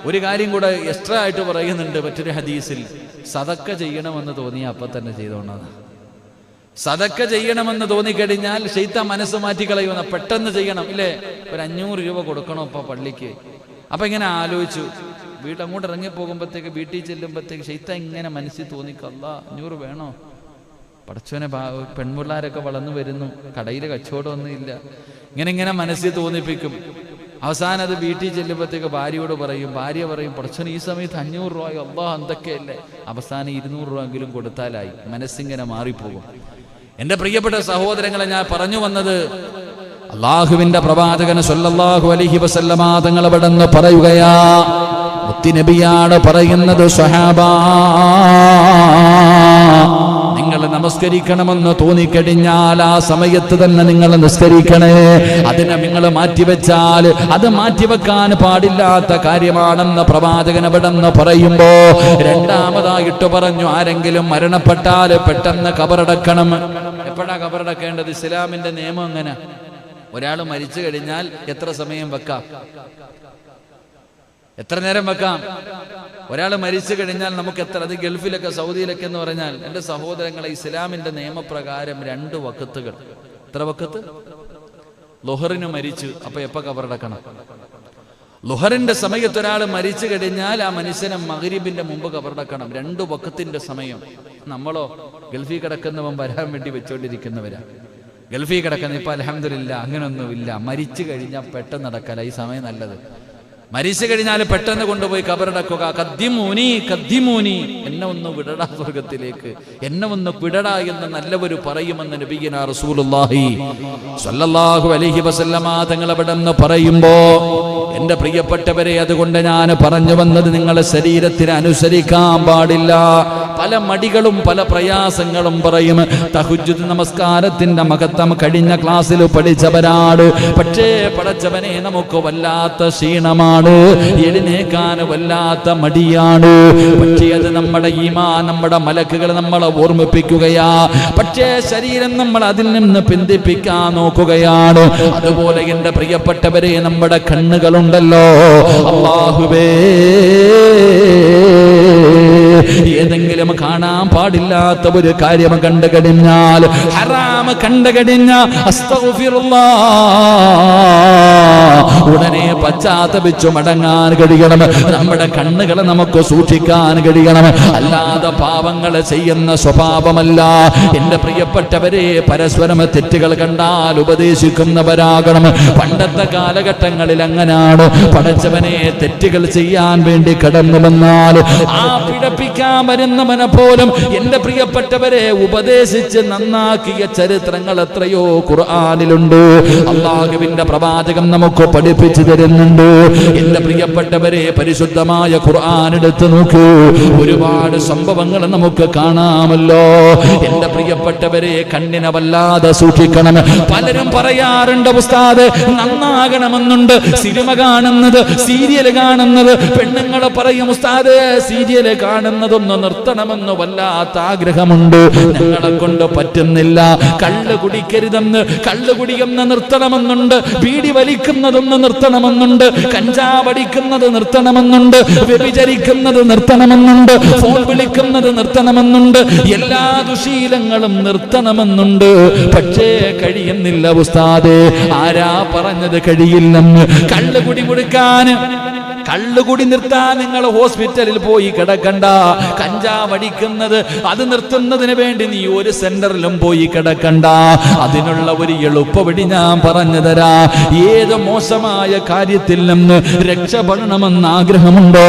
ഒരു കാര്യം കൂടെ എക്സ്ട്രാ ആയിട്ട് പറയുന്നുണ്ട്. മറ്റൊരു ഹദീസിൽ, സദക്ക ചെയ്യണമെന്ന് തോന്നിയാൽ അപ്പം തന്നെ ചെയ്തോണ്ടാണ്. സദക്ക ചെയ്യണമെന്ന് തോന്നിക്കഴിഞ്ഞാൽ ശൈത്താൻ മനസ്സ് മാറ്റിക്കളയുന്ന, പെട്ടെന്ന് ചെയ്യണം. ഇല്ലേ? ഒരു 500 രൂപ കൊടുക്കണോ ഇപ്പൊ പള്ളിക്ക്? അപ്പൊ ഇങ്ങനെ ആലോചിച്ചു, അങ്ങോട്ട് ഇറങ്ങിപ്പോകുമ്പോഴത്തേക്ക്, വീട്ടിൽ ചെല്ലുമ്പോഴത്തേക്ക് ശൈത്താൻ ഇങ്ങനെ മനസ്സിൽ തോന്നിക്കല്ല, 500 വേണോ? പടച്ചോനെ, പെൺപിള്ളാരൊക്കെ വളർന്നു വരുന്നു, കടയിൽ കച്ചവടമൊന്നും ഇല്ല, ഇങ്ങനെ മനസ്സിൽ തോന്നിപ്പിക്കും. അവസാനം അത് വീട്ടിൽ ചെല്ലുമ്പോഴത്തേക്ക് ഭാര്യയോട് പറയും. ഭാര്യ പറയും, പടച്ചോനെ ഈ സമയത്ത് 500 രൂപയോ, അല്ലാഹ് എന്തൊക്കെയല്ലേ. അവസാനം 200 രൂപ എങ്കിലും കൊടുത്താലായി. മനസ്സിങ്ങനെ മാറിപ്പോകും. എൻ്റെ പ്രിയപ്പെട്ട സഹോദരങ്ങളെ, ഞാൻ പറഞ്ഞു വന്നത്, അള്ളാഹുവിന്റെ പ്രവാചകൻ സല്ലല്ലാഹു അലൈഹി വസല്ലമ തങ്ങൾ അവിടെ നിന്ന് പറയുകയാ, മുത്തുനബിയാണ് പറയുന്നത്, സ്വഹാബാ, നിങ്ങൾ നമസ്കരിക്കണമെന്ന് തോന്നിക്കഴിഞ്ഞാൽ ആ സമയത്ത് തന്നെ നിങ്ങൾ നിസ്കരിക്കണേ. അതിനെ നിങ്ങൾ മാറ്റിവെച്ചാൽ അത് മാറ്റിവെക്കാൻ പാടില്ലാത്ത കാര്യമാണെന്ന് പ്രവാചകൻ അവിടെ നിന്ന് പറയുമ്പോ 2ാമതായിട്ട് പറഞ്ഞു, ആരെങ്കിലും മരണപ്പെട്ടാൽ പെട്ടെന്ന് കബറടക്കണം. എപ്പോഴാ കബറടക്കേണ്ടത്? ഇസ്ലാമിന്റെ നിയമം എങ്ങനെ? ഒരാൾ മരിച്ചു കഴിഞ്ഞാൽ എത്ര സമയം വെക്കാം? എത്ര നേരം വെക്കാം? ഒരാൾ മരിച്ചു കഴിഞ്ഞാൽ നമുക്ക് എത്ര? അത് ഗൾഫിലൊക്കെ, സൗദിയിലൊക്കെ എന്ന് പറഞ്ഞാൽ, എൻ്റെ സഹോദരങ്ങളെ, ഇസ്ലാമിന്റെ നിയമപ്രകാരം 2 വഖത്തുകൾ. എത്ര വഖത്ത്? ളുഹറിന് മരിച്ചു, അപ്പൊ എപ്പോ കബറടക്കണം? ളുഹറിന്റെ സമയത്ത് ഒരാൾ മരിച്ചു കഴിഞ്ഞാൽ ആ മനുഷ്യനെ മഗ്രിബിന്റെ മുമ്പ് കബറടക്കണം. 2 വഖത്തിന്റെ സമയം. നമ്മളോ ഗൾഫിൽ കിടക്കുന്നവൻ വരാൻ വേണ്ടി വെച്ചോണ്ടിരിക്കുന്നവരാ. ഗൾഫിൽ കിടക്കുന്ന ഇപ്പൊ അൽഹംദുലില്ലാ അങ്ങനൊന്നുമില്ല. മരിച്ചു കഴിഞ്ഞാൽ പെട്ടെന്ന് നടക്കല ഈ സമയം നല്ലത്. മരിച്ചു കഴിഞ്ഞാൽ പെട്ടെന്ന് കൊണ്ടുപോയി കബറടക്കുക. കദ്ദിമൂനി കദ്ദിമൂനി, എന്നെ ഒന്ന് വിടടാ സ്വർഗത്തിലേക്ക്, എന്നെ ഒന്ന് വിടടാ എന്ന് നല്ലവര് പറയുമെന്ന് നബിയുനാ റസൂലുള്ളാഹി സ്വല്ലല്ലാഹു അലൈഹി വസല്ലമ തങ്ങൾ അവിടെ നിന്ന് പറയുമ്പോ, എന്റെ പ്രിയപ്പെട്ടവരെ, അതുകൊണ്ട് ഞാൻ പറഞ്ഞു വന്നത്, നിങ്ങളെ ശരീരത്തിന് അനുസരിക്കാൻ പാടില്ല. പല മടികളും പല പ്രയാസങ്ങളും പറയും. തഹജ്ജുദ് നമസ്കാരത്തിന്റെ മഹത്വം കഴിഞ്ഞ ക്ലാസ്സിൽ പഠിച്ചവരാണ്. പക്ഷേ പടച്ചവനെ, നമുക്ക് വല്ലാത്ത ക്ഷീണമാണ്, എഴുന്നേക്കാൻ വല്ലാത്ത മടിയാണ്. പക്ഷേ അത് നമ്മുടെ ഈമാൻ, നമ്മുടെ മലക്കുകൾ നമ്മളെ ഓർമ്മിപ്പിക്കുകയാ. പക്ഷേ ശരീരം നമ്മൾ അതിൽ നിന്ന് പിന്തിപ്പിക്കാൻ നോക്കുകയാണ്. അതുപോലെ എന്റെ പ്രിയപ്പെട്ടവരെ, നമ്മുടെ കണ്ണുകളുണ്ടല്ലോ, അല്ലാഹുവേ, ഏതെങ്കിലും കാണാൻ പാടില്ലാത്ത ഒരു കാര്യം കണ്ടു കഴിഞ്ഞാൽ, ഹറാം കണ്ടു കഴിഞ്ഞാൽ ഉടനെ പശ്ചാത്തപിച്ചു മടങ്ങാൻ കഴിയണം. നമ്മുടെ കണ്ണുകളെ നമുക്ക് സൂക്ഷിക്കാൻ കഴിയണം. അല്ലാതെ പാപങ്ങൾ ചെയ്യുന്ന സ്വഭാവമല്ല. എന്റെ പ്രിയപ്പെട്ടവരെ, പരസ്പരം തെറ്റുകൾ കണ്ടാൽ ഉപദേശിക്കുന്നവരാകണം. പണ്ടത്തെ കാലഘട്ടങ്ങളിൽ അങ്ങനാണ്. പടച്ചവനെ തെറ്റുകൾ ചെയ്യാൻ വേണ്ടി കടന്നു വന്നാൽ ആ പിഴപ്പിക്കാൻ വരുന്നവനെ പോലും എന്റെ പ്രിയപ്പെട്ടവരെ ഉപദേശിച്ച് നന്നാക്കിയ ചരിത്രങ്ങൾ എത്രയോ ഖുർആനിലുണ്ട്. അല്ലാഹുവിന്റെ പ്രവാചകൻ നമുക്ക് പഠിപ്പിച്ചു തരുന്നുണ്ട്. എന്റെ പ്രിയപ്പെട്ടവരെ, പരിശുദ്ധമായ ഖുർആൻ എടുത്ത് നോക്കൂ. ഒരുപാട് സംഭവങ്ങൾ നമുക്ക് കാണാമല്ലോ. എന്റെ പ്രിയപ്പെട്ടവരെ, കണ്ണിനെ വല്ലാതെ സൂക്ഷിക്കണം. പലരും പറയാറുണ്ട്, ഉസ്താദ് നന്നാകണമെന്നുണ്ട്. സിനിമ കാണുന്നത്, സീരിയൽ കാണുന്നത്, പെണ്ണുങ്ങളെ പറയും ഉസ്താദ് സീരിയൽ കാണുന്നതൊന്ന് നിർത്തണമെന്ന് വല്ലാത്ത ആഗ്രഹമുണ്ട്. ഞങ്ങളെ കൊണ്ട് പറ്റുന്നില്ല. കള്ള് കുടിക്കരുതെന്ന്, കള്ള് കുടിയെന്ന് നിർത്തണമെന്നുണ്ട്. ബീഡി വലിക്കുന്നതൊന്ന് നിർത്തണമെന്നുണ്ട്. കഞ്ചാവടിക്കുന്നത് നിർത്തണമെന്നുണ്ട്. വ്യഭിചരിക്കുന്നത് നിർത്തണമെന്നുണ്ട്. ഫോൺ വിളിക്കുന്നത് നിർത്തണമെന്നുണ്ട്. എല്ലാ ദുശീലങ്ങളും നിർത്തണമെന്നുണ്ട്. പക്ഷേ കഴിയുന്നില്ല ഉസ്താദേ. ആരാ പറഞ്ഞത് കഴിയില്ലെന്ന്? കള്ളുകുടി കൊടുക്കാൻ, കള്ളുകുടി നിർത്താൻ നിങ്ങൾ ഹോസ്പിറ്റലിൽ പോയി കിടക്കണ്ട. കഞ്ചാവടിക്കുന്നത് അത് നിർത്തുന്നതിന് വേണ്ടി നീ ഒരു സെന്ററിലും പോയി കിടക്കണ്ട. അതിനുള്ള ഒരു എളുപ്പവഴി ഞാൻ പറഞ്ഞു തരാ. ഏത് മോശമായ കാര്യത്തിൽ നിന്ന് രക്ഷപ്പെടണമെന്ന് ആഗ്രഹമുണ്ടോ,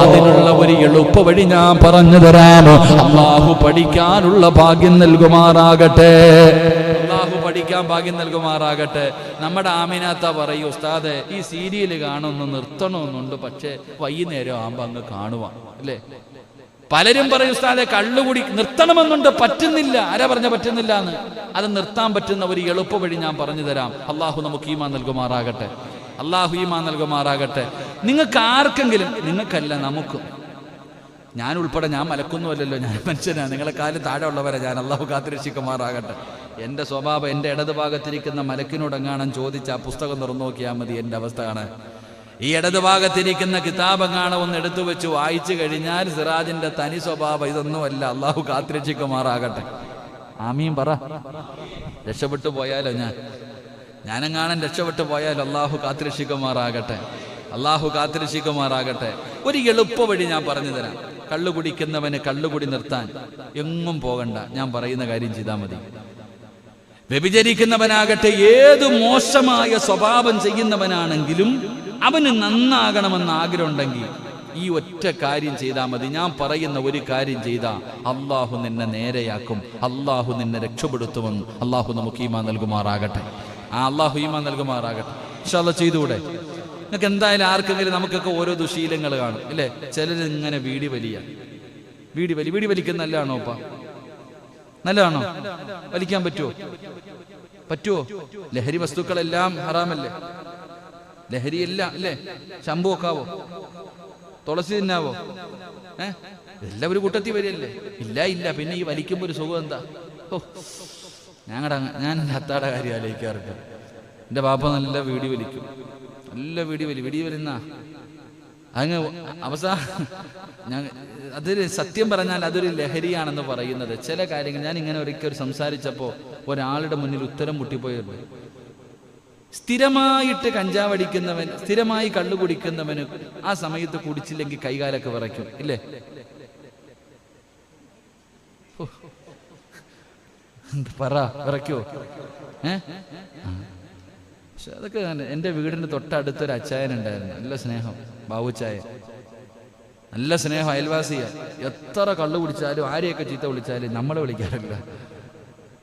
അതിനുള്ള ഒരു എളുപ്പവഴി ഞാൻ പറഞ്ഞു തരാമോ? അല്ലാഹു പഠിക്കാനുള്ള ഭാഗ്യം നൽകുമാറാകട്ടെ. അല്ലാഹു പഠിക്കാൻ ഭാഗ്യം നൽകുമാറാകട്ടെ. നമ്മുടെ ആമിനാത്ത പറയൂ, ഉസ്താദെ ഈ സീരിയൽ കാണുന്നു നിർത്തണമെന്നുണ്ട്, പക്ഷേ വൈകുന്നേരം ആകുമ്പോ അങ്ങ് കാണുവാ അല്ലേ. പലരും പറയും ഉസ്താദെ കള്ളുകൂടി നിർത്തണമെന്നുണ്ട്, പറ്റുന്നില്ല. ആരാ പറഞ്ഞ പറ്റുന്നില്ല എന്ന്? അത് നിർത്താൻ പറ്റുന്ന ഒരു എളുപ്പ വഴി ഞാൻ പറഞ്ഞു തരാം. അള്ളാഹു നമുക്ക് ഈമാൻ നൽകുമാറാകട്ടെ. അള്ളാഹു ഈമാൻ നൽകുമാറാകട്ടെ. നിങ്ങൾക്ക് ആർക്കെങ്കിലും, നിങ്ങൾക്കല്ല നമുക്കും, ഞാൻ ഉൾപ്പെടെ, ഞാൻ മലക്കൊന്നുമല്ലല്ലോ, ഞാൻ മനുഷ്യനാണ്. നിങ്ങളെ കാലം താഴെ ഉള്ളവരെ ഞാൻ. അള്ളാഹു കാത്തിരക്ഷിക്കുമാറാകട്ടെ. എൻ്റെ സ്വഭാവം എൻ്റെ ഇടത് ഭാഗത്തിരിക്കുന്ന മലക്കിനോടെങ്ങാനും ചോദിച്ച് ആ പുസ്തകം തുറന്നു നോക്കിയാൽ മതി എൻ്റെ അവസ്ഥ കാണാൻ. ഈ ഇടത് ഭാഗത്തിരിക്കുന്ന കിതാബെങ്ങാനും ഒന്ന് എടുത്തു വെച്ച് വായിച്ചു കഴിഞ്ഞാൽ സിറാജിന്റെ തനി സ്വഭാവം ഇതൊന്നുമല്ല. അള്ളാഹു കാത്തിരക്ഷിക്കുമാറാകട്ടെ. ആമീൻ പറ. രക്ഷപ്പെട്ടു പോയാലോ ഞാനെങ്ങാനും രക്ഷപ്പെട്ടു പോയാലോ? അള്ളാഹു കാത്തിരക്ഷിക്കുമാറാകട്ടെ. അള്ളാഹു കാത്തിരക്ഷിക്കുമാറാകട്ടെ. ഒരു എളുപ്പ വഴി ഞാൻ പറഞ്ഞു തരാം. കള്ളു കുടിക്കുന്നവന് കള്ളുകുടി നിർത്താൻ എങ്ങും പോകണ്ട. ഞാൻ പറയുന്ന കാര്യം ചെയ്താൽ മതി. വ്യഭിചരിക്കുന്നവനാകട്ടെ, ഏത് മോശമായ സ്വഭാവം ചെയ്യുന്നവനാണെങ്കിലും അവന് നന്നാകണമെന്ന് ആഗ്രഹമുണ്ടെങ്കിൽ ഈ ഒറ്റ കാര്യം ചെയ്താൽ മതി. ഞാൻ പറയുന്ന ഒരു കാര്യം ചെയ്താൽ അള്ളാഹു നിന്നെ നേരെയാക്കും. അള്ളാഹു നിന്നെ രക്ഷപ്പെടുത്തുമെന്ന് അള്ളാഹു നമുക്ക് ഈമാൻ നൽകുമാറാകട്ടെ. അള്ളാഹു ഈമാൻ നൽകുമാറാകട്ടെ. ഇൻഷാ അല്ലാഹ് ചെയ്തുകൂടെ? നിങ്ങൾക്ക് എന്തായാലും ആർക്കെങ്കിലും, നമുക്കൊക്കെ ഓരോ ദുശീലങ്ങൾ കാണും അല്ലേ. ചിലരിങ്ങനെ വീടി വലിക്കുന്ന നല്ലതാണോ? നല്ലതാണോ? വലിക്കാൻ പറ്റുമോ? ലഹരി വസ്തുക്കളെല്ലാം ഹറാമല്ലേ? ലഹരിയല്ല അല്ലേ? ശംഭു വെക്കാവോ? തുളസി തിന്നാവോ? എല്ലാവരും കൂട്ടത്തിൽ വരികയല്ലേ? ഇല്ല. പിന്നെ ഈ വലിക്കുമ്പോൾ ഒരു സുഖം എന്താ? ഞാൻ അത്താടെ കാര്യം ആലോചിക്കാറുണ്ട്. എൻ്റെ പാപ്പ നല്ല വീടി വലിക്കും. നല്ല വീടി വലിക്കുന്ന അങ്ങ് ഞാൻ അതൊരു സത്യം പറഞ്ഞാൽ അതൊരു ലഹരിയാണെന്ന് പറയുന്നത്. ചില കാര്യങ്ങൾ ഞാൻ ഇങ്ങനെ ഒരിക്കൽ സംസാരിച്ചപ്പോൾ ഒരാളുടെ മുന്നിൽ ഉത്തരം മുട്ടിപ്പോയത്, സ്ഥിരമായിട്ട് കഞ്ചാവടിക്കുന്നവൻ, സ്ഥിരമായി കള്ളു കുടിക്കുന്നവന് ആ സമയത്ത് കുടിച്ചില്ലെങ്കിൽ കൈകാലൊക്കെ വിറയ്ക്കും ഇല്ലേ? പറ, വിറയ്ക്കോ? പക്ഷെ അതൊക്കെ എൻ്റെ വീടിൻ്റെ തൊട്ടടുത്തൊരു അച്ചായനുണ്ടായിരുന്നു. നല്ല സ്നേഹം, ബാബുച്ചായ. നല്ല സ്നേഹം, അയൽവാസിയ. എത്ര കള്ളു കുടിച്ചാലും ആരെയൊക്കെ ചീത്ത വിളിച്ചാലും നമ്മളെ വിളിക്കാറില്ല.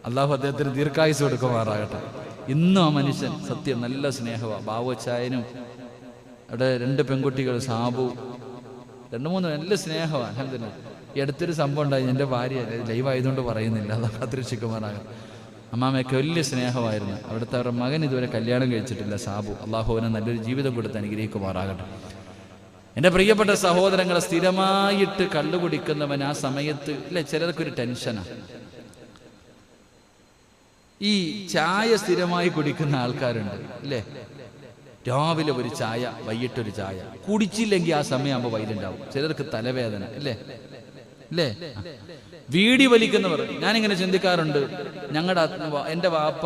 അള്ളാഹു അദ്ദേഹത്തിന് ദീർഘായുസ് കൊടുക്കുമാറാകട്ടെ. ഇന്നും ആ മനുഷ്യൻ സത്യം നല്ല സ്നേഹമാണ്. ബാബുച്ചായനും അവിടെ 2 പെൺകുട്ടികൾ, സാബു, 2-3 നല്ല സ്നേഹമാണ്. അൽഹംദുലില്ലാഹ്. ഈ അടുത്തൊരു സംഭവം ഉണ്ടായി. എൻ്റെ ഭാര്യ ലൈവായതുകൊണ്ട് പറയുന്നില്ല, അത് കാത്തിരക്ഷിക്കുമാറാകട്ടെ. അമ്മാമയൊക്കെ വലിയ സ്നേഹമായിരുന്നു. അവിടുത്തെ അവരുടെ മകൻ ഇതുവരെ കല്യാണം കഴിച്ചിട്ടില്ല, സാബു. അള്ളാഹു അവനെ നല്ലൊരു ജീവിതം കൊടുത്ത് അനുഗ്രഹിക്കുമാറാകട്ടെ. എൻ്റെ പ്രിയപ്പെട്ട സഹോദരങ്ങളെ, സ്ഥിരമായിട്ട് കള്ളുകുടിക്കുന്നവൻ ആ സമയത്ത് ഇല്ലേ, ചിലർക്കൊരു ടെൻഷനാണ്. ഈ ചായ സ്ഥിരമായി കുടിക്കുന്ന ആൾക്കാരുണ്ട് അല്ലേ? രാവിലെ ഒരു ചായ, വൈകിട്ടൊരു ചായ. കുടിച്ചില്ലെങ്കിൽ ആ സമയമാകുമ്പോൾ വൈലുണ്ടാവും. ചിലർക്ക് തലവേദന അല്ലേ? അല്ലേ? വീടി വലിക്കുന്നവർ. ഞാനിങ്ങനെ ചിന്തിക്കാറുണ്ട്, എൻ്റെ വാപ്പ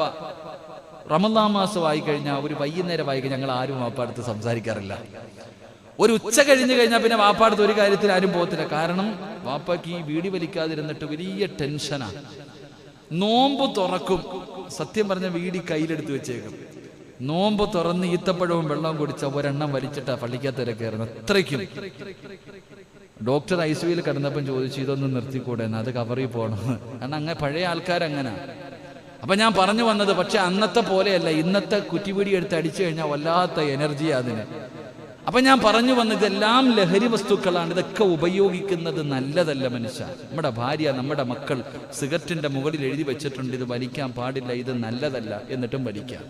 റമദാൻ മാസം ആയിക്കഴിഞ്ഞാൽ ഒരു വൈകുന്നേരം വായിക്കഴിഞ്ഞാൽ ഞങ്ങൾ ആരും വാപ്പാടുത്ത് സംസാരിക്കാറില്ല. ഒരു ഉച്ച കഴിഞ്ഞു കഴിഞ്ഞാൽ പിന്നെ വാപ്പാടുത്ത് ഒരു കാര്യത്തിൽ ആരും പോകത്തില്ല. കാരണം വാപ്പയ്ക്ക് ഈ വീടി വലിക്കാതിരുന്നിട്ട് വലിയ ടെൻഷനാണ്. നോമ്പ് തുറക്കും, സത്യം പറഞ്ഞ വീടി കയ്യിലെടുത്ത് വെച്ചേക്കും. നോമ്പ് തുറന്ന് ഈത്തപ്പഴവും വെള്ളവും കുടിച്ച ഒരെണ്ണം വലിച്ചിട്ടാ പള്ളിക്കകത്തേരെ കയറുന്നത്. അത്രയ്ക്കും. ഡോക്ടർ ICUവിൽ കിടന്നപ്പം ചോദിച്ചു, ഇതൊന്നും നിർത്തിക്കൂടെ, അത് കവറിൽ പോകണമെന്ന്. കാരണം അങ്ങനെ പഴയ ആൾക്കാരങ്ങനെ. അപ്പൊ ഞാൻ പറഞ്ഞു വന്നത്, പക്ഷെ അന്നത്തെ പോലെയല്ല. ഇന്നത്തെ കുറ്റിപിടി എടുത്ത് അടിച്ചു കഴിഞ്ഞാൽ വല്ലാത്ത എനർജിയാ അതിന്. അപ്പൊ ഞാൻ പറഞ്ഞു വന്നത്, ഇതെല്ലാം ലഹരി വസ്തുക്കളാണ്. ഇതൊക്കെ ഉപയോഗിക്കുന്നത് നല്ലതല്ല മനുഷ്യ. നമ്മുടെ ഭാര്യ, നമ്മുടെ മക്കൾ സിഗരറ്റിന്റെ മുകളിൽ എഴുതി വെച്ചിട്ടുണ്ട്, ഇത് വലിക്കാൻ പാടില്ല, ഇത് നല്ലതല്ല, എന്നിട്ടും വലിക്കാം.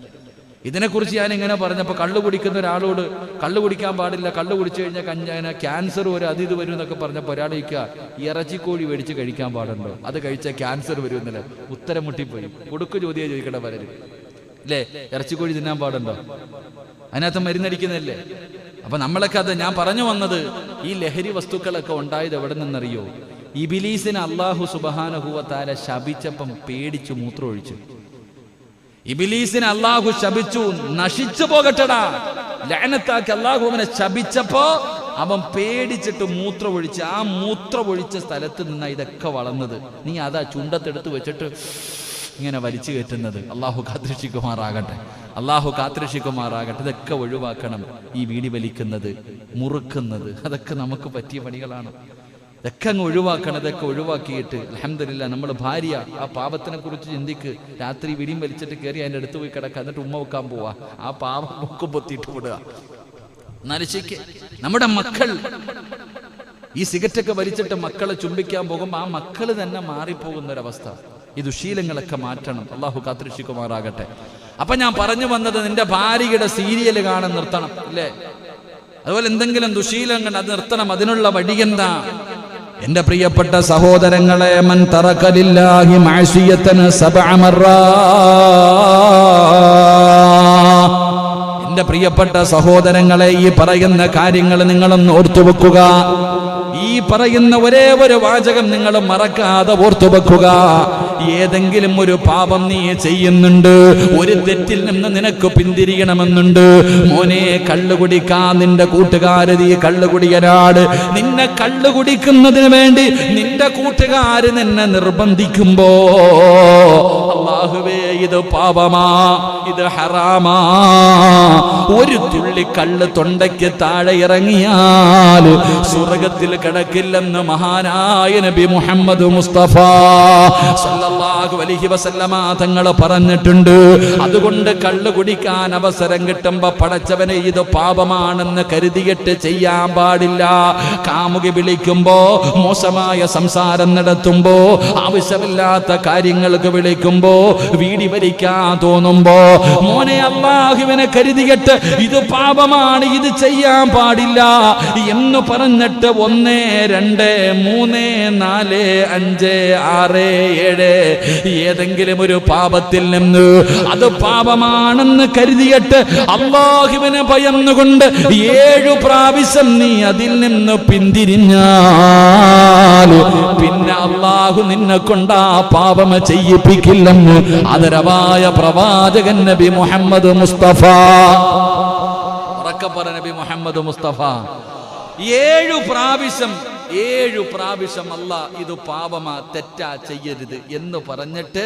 ഇതിനെക്കുറിച്ച് ഞാൻ ഇങ്ങനെ പറഞ്ഞപ്പോൾ കള്ളു കുടിക്കുന്ന ഒരാളോട് കള്ളു കുടിക്കാൻ പാടില്ല, കള്ളു കുടിച്ചു കഴിഞ്ഞാൽ ക്യാൻസർ വരും, അത് ഇത് വരും എന്നൊക്കെ പറഞ്ഞപ്പോൾ ഒരാൾ ചോദിക്കുക, ഇറച്ചിക്കോഴി മേടിച്ച് കഴിക്കാൻ പാടുണ്ടോ, അത് കഴിച്ചാൽ ക്യാൻസർ വരുമെന്നല്ലേ. ഉത്തരം മുട്ടിപ്പോയി. കൊടുക്കു ചോദ്യം ചോദിക്കട്ടെ പലരും, അല്ലേ? ഇറച്ചിക്കോഴി തിന്നാൻ പാടുണ്ടോ? അതിനകത്ത് മരുന്നടിക്കുന്നതല്ലേ. അപ്പൊ നമ്മളൊക്കെ അത് ഞാൻ പറഞ്ഞു വന്നത്, ഈ ലഹരി വസ്തുക്കളൊക്കെ ഉണ്ടായത് എവിടെ നിന്നറിയോ? ഇബിലീസിനെ അല്ലാഹു സുബ്ഹാനഹു വ തആല ശപിച്ചപ്പം പേടിച്ചു മൂത്രമൊഴിച്ചു. ഇബിലീസിനെ അല്ലാഹു ശപിച്ചു, നശിച്ചു പോകട്ടടാ, ലഅനത്താക്കി അല്ലാഹു അവനെ ശപിച്ചപ്പോ അവൻ പേടിച്ചിട്ട് മൂത്രമൊഴിച്ച്. ആ മൂത്രമൊഴിച്ച സ്ഥലത്ത് നിന്നാ ഇതൊക്കെ വളർന്നത്. നീ അതാ ചുണ്ടത്തെടുത്ത് വെച്ചിട്ട് ഇങ്ങനെ വലിച്ചു കയറ്റുന്നത്. അല്ലാഹു കാത്തുരക്ഷിക്കുമാറാകട്ടെ, അല്ലാഹു കാത്തുരക്ഷിക്കുമാറാകട്ടെ. ഇതൊക്കെ ഒഴിവാക്കണം. ഈ വീടി വലിക്കുന്നത്, മുറുക്കുന്നത്, അതൊക്കെ നമുക്ക് പറ്റിയ പണികളാണ്. ഇതൊക്കെ അങ്ങ് ഒഴിവാക്കണം. ഇതൊക്കെ ഒഴിവാക്കിയിട്ട് അൽഹംദുലില്ലാ നമ്മുടെ ഭാര്യ ആ പാപത്തിനെ കുറിച്ച് ചിന്തിക്ക്. രാത്രി വിടിയും വലിച്ചിട്ട് കയറി അതിൻ്റെ അടുത്ത് പോയി കിടക്കുക, എന്നിട്ട് ഉമ്മ വെക്കാൻ പോവാ. ആ പാപം മുക്ക് പൊത്തിയിട്ട് വിടുക. നരശിക്ക് നമ്മുടെ മക്കൾ ഈ സിഗരറ്റൊക്കെ വലിച്ചിട്ട് മക്കളെ ചുംബിക്കാൻ പോകുമ്പോൾ ആ മക്കള് തന്നെ മാറിപ്പോകുന്നൊരവസ്ഥ. ഈ ദുശീലങ്ങളൊക്കെ മാറ്റണം. അല്ലാഹു കാത്തുരക്ഷിക്കുമാറാകട്ടെ. അപ്പൊ ഞാൻ പറഞ്ഞു വന്നത്, നിന്റെ ഭാര്യയുടെ സീരിയൽ കാണാൻ നിർത്തണം, അല്ലേ? അതുപോലെ എന്തെങ്കിലും ദുശീലങ്ങൾ അത് നിർത്തണം. അതിനുള്ള വഴി എന്താ? എന്റെ പ്രിയപ്പെട്ട സഹോദരങ്ങളെ, മൻ തറക ലില്ലാഹി മഅസിയതൻ സബഅ മറാ. എന്റെ പ്രിയപ്പെട്ട സഹോദരങ്ങളെ, ഈ പറയുന്ന കാര്യങ്ങൾ നിങ്ങളൊന്ന് ഓർത്തുവെക്കുക. ഈ പറയുന്ന ഒരേ ഒരു വാചകം നിങ്ങൾ മറക്കാതെ ഓർത്തുവെക്കുക. ഏതെങ്കിലും ഒരു പാപം നീ ചെയ്യുന്നുണ്ട്, ഒരു തെറ്റിൽ നിന്ന് നിനക്ക് പിന്തിരിയണമെന്നുണ്ട്. മോനെ, കള്ളു കുടിക്കാൻ നിന്റെ കൂട്ടുകാരതി കള്ളുകുടിയനാട്. നിന്നെ കള്ളു കുടിക്കുന്നതിന് വേണ്ടി നിന്റെ കൂട്ടുകാര് നിന്നെ നിർബന്ധിക്കുമ്പോ, അല്ലാഹുവേ, ഇത് പാപമാ, ഇത് ഹറാമാ. ഒരു തുള്ളി കള്ള് തൊണ്ടയ്ക്ക് താഴെ ഇറങ്ങിയാൽ സ്വർഗത്തിൽ കിടക്കില്ലെന്ന് മഹാനായ നബി മുഹമ്മദ് മുസ്തഫ സല്ലല്ലാഹു അലൈഹി വസല്ലമ തങ്ങൾ പറഞ്ഞിട്ടുണ്ട്. അതുകൊണ്ട് കള്ളു കുടിക്കാൻ അവസരം കിട്ടുമ്പോ പടച്ചവനെ ഇത് പാപമാണെന്ന് കരുതിയിട്ട് ചെയ്യാൻ പാടില്ല. കാമുകി വിളിക്കുമ്പോ, മോശമായ സംസാരം നടത്തുമ്പോ, ആവശ്യമില്ലാത്ത കാര്യങ്ങൾക്ക് വിളിക്കുമ്പോ, വീടി വലിക്കാൻ തോന്നുമ്പോ, മോനെ, അല്ലാഹുവിനെ കരുതിയിട്ട് ഇത് പാപമാണ്, ഇത് ചെയ്യാൻ പാടില്ല എന്ന് പറഞ്ഞിട്ട് 1, 2, 3, 4, 5, 6, 7 ഏതെങ്കിലും ഒരു പാപത്തിൽ നിന്ന് അത് പാപമാണെന്ന് കരുതിയിട്ട് അല്ലാഹുവിനെ ഭയന്നുകൊണ്ട് 7 പ്രാവശ്യം നീ അതിൽ നിന്ന് പിന്തിരിഞ്ഞാൽ പിന്നെ അല്ലാഹു നിന്നെ കൊണ്ട് ആ പാപം ചെയ്യിപ്പിക്കില്ലെന്ന് ആദരവായ പ്രവാചകൻ നബി മുഹമ്മദ് മുസ്തഫ. നബി മുഹമ്മദ് മുസ്തഫ 7 പ്രാവശ്യം അല്ലാഹ് ഇത് പാപമാ, തെറ്റാ, ചെയ്യരുത് എന്ന് പറഞ്ഞിട്ട്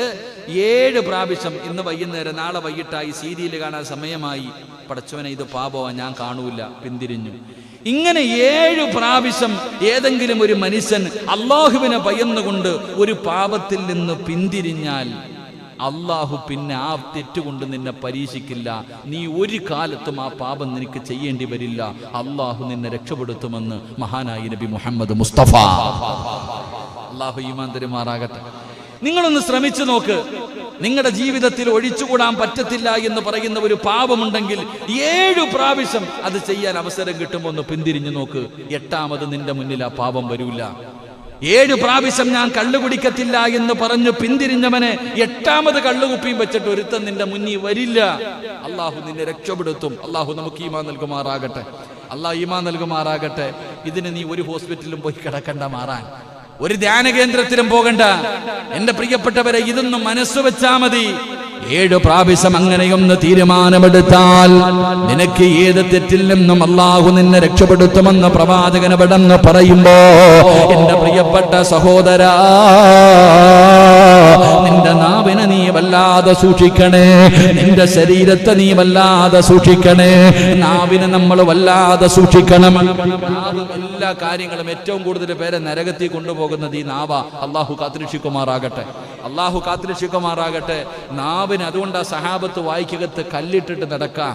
7 പ്രാവശ്യം. ഇന്ന് വൈകുന്നേരം, നാളെ വൈകിട്ടായി, സീരിയൽ കാണാൻ സമയമായി, പടച്ചവനെ ഇത് പാപമാ, ഞാൻ കാണൂല, പിന്തിരിഞ്ഞു. ഇങ്ങനെ 7 പ്രാവശ്യം ഏതെങ്കിലും ഒരു മനുഷ്യൻ അല്ലാഹുവിനെ ഭയന്നുകൊണ്ട് ഒരു പാപത്തിൽ നിന്ന് പിന്തിരിഞ്ഞാൽ അല്ലാഹു പിന്നെ ആ തെറ്റുകൊണ്ട് നിന്നെ പരീക്ഷിക്കില്ല. നീ ഒരു കാലത്തും ആ പാപം നിനക്ക് ചെയ്യേണ്ടി വരില്ല. അല്ലാഹു നിന്നെ രക്ഷപ്പെടുത്തുമെന്ന് മഹാനായ നബി മുഹമ്മദ് മുസ്തഫ. അല്ലാഹു ഈമാൻ തരുമാറാകട്ടെ. നിങ്ങളൊന്ന് ശ്രമിച്ചു നോക്ക്. നിങ്ങളുടെ ജീവിതത്തിൽ ഒഴിച്ചുകൂടാൻ പറ്റത്തില്ല എന്ന് പറയുന്ന ഒരു പാപമുണ്ടെങ്കിൽ 7 പ്രാവശ്യം അത് ചെയ്യാൻ അവസരം കിട്ടുമ്പോൾ ഒന്ന് പിന്തിരിഞ്ഞു നോക്ക്. 8ാമത് നിന്റെ മുന്നിൽ ആ പാപം വരൂല. 7 പ്രാവശ്യം ഞാൻ കള്ളു കുടിക്കത്തില്ല എന്ന് പറഞ്ഞു പിന്തിരിഞ്ഞവനെ 8ാമത് കള്ളുകുപ്പിയും വെച്ചിട്ട് ഒരുത്തൻ നിന്റെ മുന്നിൽ വരില്ല. അല്ലാഹു നിന്നെ രക്ഷപ്പെടുത്തും. അല്ലാഹു നമുക്ക് ഈമാൻ നൽകുമാറാകട്ടെ. അല്ലാഹു ഈമാൻ നൽകുമാറാകട്ടെ. ഇതിന് നീ ഒരു ഹോസ്പിറ്റലിലും പോയി കിടക്കണ്ട മാറാൻ. ഒരു ധ്യാന കേന്ദ്രത്തിലും പോകണ്ട. എന്റെ പ്രിയപ്പെട്ടവരെ, ഇതൊന്നും മനസ്സ് വെച്ചാ മതി. 7 പ്രാവശ്യം അങ്ങനെയൊന്ന് തീരുമാനമെടുത്താൽ നിനക്ക് ഏത് തെറ്റിൽ നിന്നും അല്ലാഹു നിന്നെ രക്ഷപ്പെടുത്തുമെന്ന് പ്രവാചകൻ അവിടെന്ന് പറയുമ്പോ, എന്റെ പ്രിയപ്പെട്ട സഹോദരാ, നിന്റെ നാവിനെ നീ വല്ലാതെ സൂക്ഷിക്കണേ, നിന്റെ ശരീരത്തെ നീ വല്ലാതെ സൂക്ഷിക്കണേ. നാവിനെ നമ്മൾ വല്ലാതെ സൂക്ഷിക്കണം. എല്ലാ കാര്യങ്ങളും ഏറ്റവും കൂടുതൽ പേരെ നരകത്തിൽ കൊണ്ടുപോകുന്നത് ഈ നാവ. അള്ളാഹു കാത്തുരക്ഷിക്കുമാറാകട്ടെ, അള്ളാഹു കാത്തുരക്ഷിക്കുമാറാകട്ടെ. നാവിന് അതുകൊണ്ട് ആ സഹാബത്ത് വായിക്കകത്ത് കല്ലിട്ടിട്ട് നടക്കാം.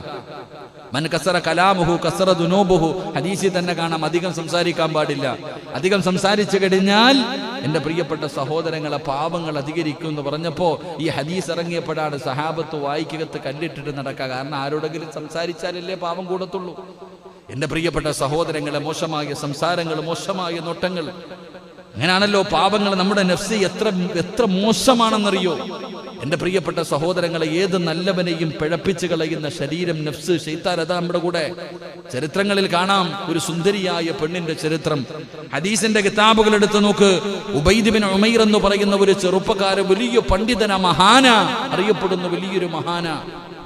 മൻ കസറ കലാമുഹു കസറ ദുനൂബുഹു. ഹദീസിൽ തന്നെ കാണാം, അധികം സംസാരിക്കാൻ പാടില്ല. അധികം സംസാരിച്ചു കഴിഞ്ഞാൽ എന്റെ പ്രിയപ്പെട്ട സഹോദരങ്ങളെ പാപങ്ങൾ അധികരിക്കും എന്ന് പറഞ്ഞപ്പോ ഈ ഹദീസ് ഇറങ്ങിയപ്പോഴാണ് സഹാബത്ത് വായിക്കകത്ത് കല്ലിട്ടിട്ട് നടക്കുക. കാരണം ആരോടെങ്കിലും സംസാരിച്ചാലല്ലേ പാപം കൂടത്തുള്ളൂ. എന്റെ പ്രിയപ്പെട്ട സഹോദരങ്ങളെ, മോശമായ സംസാരങ്ങൾ, മോശമായ നോട്ടങ്ങൾ, അങ്ങനെയാണല്ലോ പാപങ്ങൾ. നമ്മുടെ നഫ്സ് എത്ര മോശമാണെന്നറിയോ എന്റെ പ്രിയപ്പെട്ട സഹോദരങ്ങളെ. ഏത് നല്ലവനെയും പിഴപ്പിച്ച് കളയുന്ന ശരീരം, നഫ്സ്, ശൈത്താൻ, അതാ നമ്മുടെ കൂടെ. ചരിത്രങ്ങളിൽ കാണാം ഒരു സുന്ദരിയായ പെണ്ണിന്റെ ചരിത്രം. ഹദീസിന്റെ കിതാബുകൾ എടുത്ത് നോക്ക്. ഉബൈദ് ബിൻ ഉമൈർ എന്ന് പറയുന്ന ഒരു ചെറുപ്പക്കാരൻ, വലിയ പണ്ഡിതന, മഹാന, അറിയപ്പെടുന്ന വലിയൊരു മഹാന.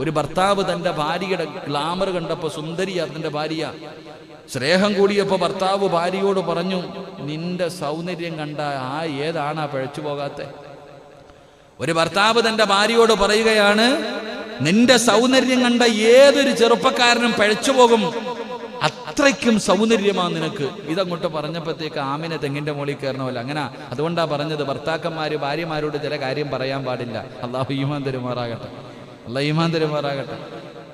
ഒരു ഭർത്താവ് തന്റെ ഭാര്യയുടെ ഗ്ലാമർ കണ്ടപ്പോ, സുന്ദരിയാ തന്റെ ഭാര്യ, സ്നേഹം കൂടിയപ്പോ ഭർത്താവ് ഭാര്യയോട് പറഞ്ഞു, നിന്റെ സൗന്ദര്യം കണ്ട ഏതാണാ പിഴച്ചു പോകാത്തെ? ഒരു ഭർത്താവ് തന്റെ ഭാര്യയോട് പറയുകയാണ്, നിന്റെ സൗന്ദര്യം കണ്ട ഏതൊരു ചെറുപ്പക്കാരനും പിഴച്ചു പോകും, അത്രയ്ക്കും സൗന്ദര്യമാ നിനക്ക്. ഇതങ്ങോട്ട് പറഞ്ഞപ്പോഴത്തേക്ക് ആമിനെ തെങ്ങിന്റെ മുകളിൽ കയറണമല്ല. അങ്ങനെ അതുകൊണ്ടാ പറഞ്ഞത്, ഭർത്താക്കന്മാര് ഭാര്യമാരോട് ചില കാര്യം പറയാൻ പാടില്ല. അള്ളാഹു ഈമാൻ തരുമാറാകട്ടെ, അള്ളാഹു ഈമാൻ തരുമാറാകട്ടെ.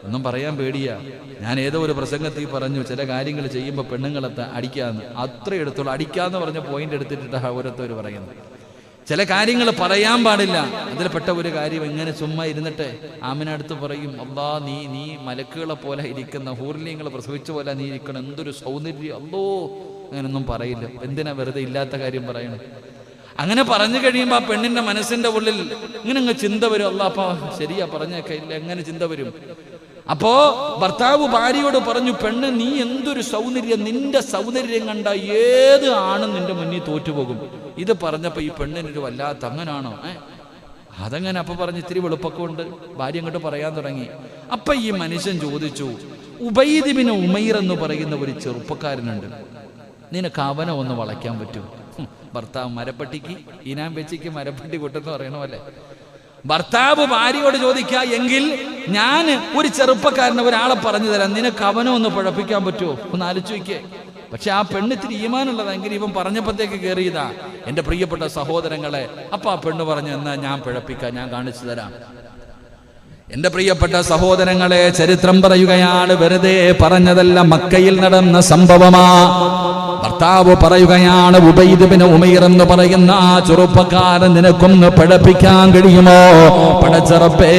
ഒന്നും പറയാൻ പേടിയാ. ഞാൻ ഏതോ ഒരു പ്രസംഗത്തിൽ പറഞ്ഞു, ചില കാര്യങ്ങൾ ചെയ്യുമ്പോൾ പെണ്ണുങ്ങളെ അടിക്കാന്ന്. അത്ര എടുത്തോളൂ. അടിക്കാന്ന് പറഞ്ഞ പോയിന്റ് എടുത്തിട്ടാണ് ഓരോരുത്തർ പറയുന്നത്. ചില കാര്യങ്ങൾ പറയാൻ പാടില്ല. അതിൽപ്പെട്ട ഒരു കാര്യം, എങ്ങനെ ചുമ്മാ ഇരുന്നിട്ട് ആമിനടുത്ത് പറയും, അല്ലാ നീ മലക്കുകളെ പോലെ ഇരിക്കുന്ന, ഹൂർലിങ്ങളെ പ്രസവിച്ച പോലെ നീ ഇരിക്കണം, എന്തൊരു സൗന്ദര്യം, അല്ലോ. അങ്ങനൊന്നും പറയില്ല. എന്തിനാ വെറുതെ ഇല്ലാത്ത കാര്യം പറയണം? അങ്ങനെ പറഞ്ഞു കഴിയുമ്പോൾ ആ പെണ്ണിന്റെ മനസ്സിന്റെ ഉള്ളിൽ ഇങ്ങനെ അങ്ങ് ചിന്ത വരും, അല്ലാ അപ്പാ ശരിയാ പറഞ്ഞേക്ക, ഇല്ല എങ്ങനെ ചിന്ത വരും. അപ്പോ ഭർത്താവ് ഭാര്യയോട് പറഞ്ഞു, പെണ്ണ് നീ എന്തൊരു സൗന്ദര്യം, നിന്റെ സൗന്ദര്യം കണ്ട ഏത് ആണും നിന്റെ മുന്നിൽ തോറ്റുപോകും. ഇത് പറഞ്ഞപ്പോ ഈ പെണ്ണിനൊരു വല്ലാത്ത, അങ്ങനാണോ അതങ്ങനെ. അപ്പൊ പറഞ്ഞ് ഇത്തിരി വെളുപ്പൊക്കെ ഉണ്ട്. ഭാര്യ അങ്ങോട്ട് പറയാൻ തുടങ്ങി. അപ്പൊ ഈ മനുഷ്യൻ ചോദിച്ചു, ഉബൈദ് ബിൻ ഉമൈർ എന്ന് പറയുന്ന ഒരു ചെറുപ്പക്കാരനുണ്ട്, നിനക്ക് അവനെ ഒന്ന് വളയ്ക്കാൻ പറ്റും? ഭർത്താവ് മരപ്പട്ടിക്ക് ഈനാൻ വെച്ചിക്ക് മരപ്പട്ടി കൊട്ടെന്ന് പറയണമല്ലേ. ഭർത്താവ് ഭാര്യയോട് ചോദിക്കുക, എങ്കിൽ ഞാൻ ഒരു ചെറുപ്പക്കാരനെ ഒരാളെ പറഞ്ഞു തരാം, നിനക്ക് അവനെ ഒന്ന് പഴപ്പിക്കാൻ പറ്റുമോ? ഒന്ന് ആലോചിക്കേ. പക്ഷെ ആ പെണ്ണ് ഇത്തിരി ഈമാനുള്ളതെങ്കിൽ ഇവൻ പറഞ്ഞപ്പോഴത്തേക്ക് കയറിയതാ. എന്റെ പ്രിയപ്പെട്ട സഹോദരങ്ങളെ, അപ്പൊ ആ പെണ്ണ് പറഞ്ഞു, എന്നാ ഞാൻ പിഴപ്പിക്കാം, ഞാൻ കാണിച്ചു തരാം. എന്റെ പ്രിയപ്പെട്ട സഹോദരങ്ങളെ, ചരിത്രം പറയുകയാണ്, വെറുതെ പറഞ്ഞതല്ല, മക്കയിൽ നടന്ന സംഭവമാ. ഭർത്താവ് പറയുകയാണ്, ഉബൈദ് ബിൻ ഉമൈർ എന്ന് പറയുന്ന ആ ചെറുപ്പക്കാരൻ നിനക്കൊന്ന് പിഴപ്പിക്കാൻ കഴിയുമോ? പടച്ചറപ്പേ.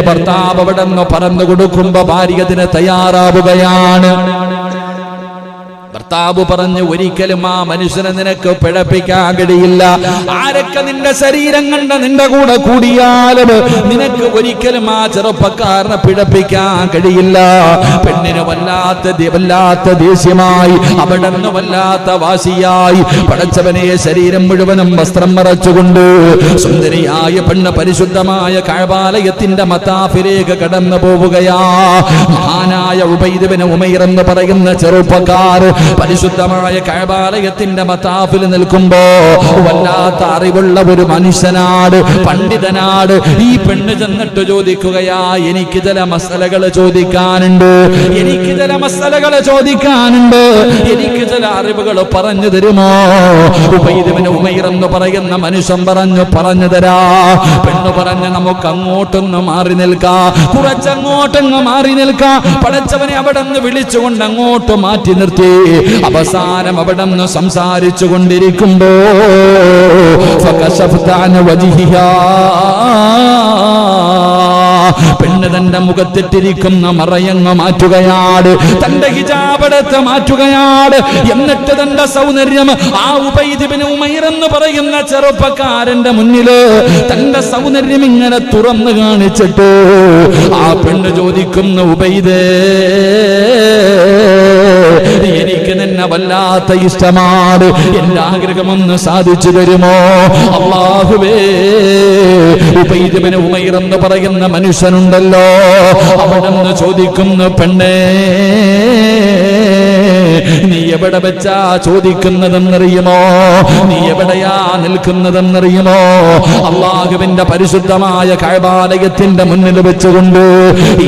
ഭർത്താവ് അവിടെ നിന്ന് പറഞ്ഞു കൊടുക്കുമ്പോ ഭാര്യ അതിന് തയ്യാറാവുകയാണ്. ഭർത്താവ് പറഞ്ഞു, ഒരിക്കലും ആ മനുഷ്യനെ നിനക്ക് പിഴപ്പിക്കാൻ കഴിയില്ല. ആരൊക്കെ നിന്റെ ശരീരം കണ്ട നിന്റെ കൂടെ കൂടിയാലും നിനക്ക് ഒരിക്കലും ആ ചെറുപ്പക്കാരനെ പിഴപ്പിക്കാൻ കഴിയില്ല. പെണ്ണിന് വല്ലാത്ത ദേഷ്യമായി, അവിടെ നിന്ന് വല്ലാത്ത വാശിയായി. പടച്ചവനെ, ശരീരം മുഴുവനും വസ്ത്രം മറച്ചുകൊണ്ട് സുന്ദരിയായ പെണ്ണ് പരിശുദ്ധമായ കഅബാലയത്തിന്റെ മതാഫിലേക്ക് കടന്നു പോവുകയാ. മഹാനായ ഉബൈദ് ബിൻ ഉമൈർ എന്ന് പറയുന്ന ചെറുപ്പക്കാർ പരിശുദ്ധമായ കഅബാലയത്തിന്റെ മതാഫിൽ നിൽക്കുമ്പോ വല്ലാത്ത അറിവുള്ള ഒരു മനുഷ്യനാട്, പണ്ഡിതനാട്. ഈ പെണ്ണ് ചെന്നിട്ട് ചോദിക്കുകയാ, എനിക്ക് ചില മസലകൾ ചോദിക്കാനുണ്ട്, എനിക്ക് ചില മസലകൾ ചോദിക്കാനുണ്ട്, എനിക്ക് ചില അറിവുകൾ പറഞ്ഞു തരുമോ? ഉബൈദ് ബിൻ ഉമൈർ എന്ന് പറയുന്ന മനുഷ്യൻ പറഞ്ഞു തരാ. പെണ്ണ് പറഞ്ഞു, നമുക്ക് അങ്ങോട്ടൊന്ന് മാറി നിൽക്കാം, കുറച്ചങ്ങോട്ടങ്ങ് മാറി നിൽക്കാം. പടച്ചവനെ അവിടെ നിന്ന് വിളിച്ചുകൊണ്ട് അങ്ങോട്ട് മാറ്റി നിർത്തി. അവസാനം അവിടെ നിന്ന് സംസാരിച്ചു കൊണ്ടിരിക്കുമ്പോ പെണ്ണ് തന്റെ മുഖത്തിട്ടിരിക്കുന്ന മറയങ്ങ് മാറ്റുകയാണ്, തന്റെ ഹിജാബെടുത്ത് മാറ്റുകയാണ്. എന്നിട്ട് തന്റെ സൗന്ദര്യം ആ ഉബൈദ് ബിൻ ഉമൈർ എന്ന് പറയുന്ന ചെറുപ്പക്കാരന്റെ മുന്നില് തന്റെ സൗന്ദര്യം ഇങ്ങനെ തുറന്നു കാണിച്ചിട്ട് ആ പെണ്ണ് ചോദിക്കുന്നു, ഉബൈദേ, എനിക്ക് നിന്നെ എന്നെ വല്ലാത്ത ഇഷ്ടമാണ്, എന്റെ ആഗ്രഹമൊന്ന് സാധിച്ചു തരുമോ അല്ലാഹുവേ? ഉബൈദ് ഇബ്നു ഉമൈർ എന്ന് പറയുന്ന മനുഷ്യനുണ്ടല്ലോ, അവിടെന്ന് ചോദിക്കുന്നു, പെണ്ണേ നീ എവിടെ വെച്ചാ ചോദിക്കുന്നതെന്നറിയുമോ? നീ എവിടെയാ നിൽക്കുന്നതെന്നറിയുമോ? അല്ലാഹുവിന്റെ പരിശുദ്ധമായ കഅബാലയത്തിന്റെ മുന്നിൽ വെച്ചുകൊണ്ട്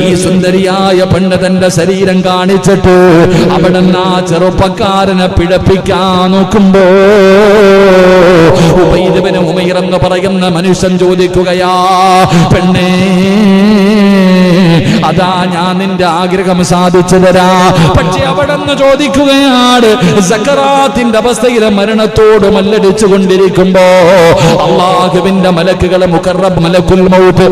ഈ സുന്ദരിയായ പെണ്ണ് തന്റെ ശരീരം കാണിച്ചിട്ട് അവിടെ ആ ചെറുപ്പക്കാരനെ പിഴപ്പിക്കാൻ നോക്കുമ്പോ ഉബൈദ് ഇബ്നു ഉമൈർ എന്ന് പറയുന്ന മനുഷ്യൻ ചോദിക്കുകയാ, പെണ്ണേ അതാ ഞാൻ നിന്റെ ആഗ്രഹം സാധിച്ചു തരാ. പക്ഷെ അവിടെ നിന്ന് ചോദിക്കുകയാണ്, സക്കറാത്തിന്റെ അവസ്ഥയിൽ മരണത്തോട് മല്ലടിച്ചു കൊണ്ടിരിക്കുമ്പോ അല്ലാഹുവിന്റെ മലക്കുകളെ മുഖറബ് മലക്കുൽ മൗത്ത്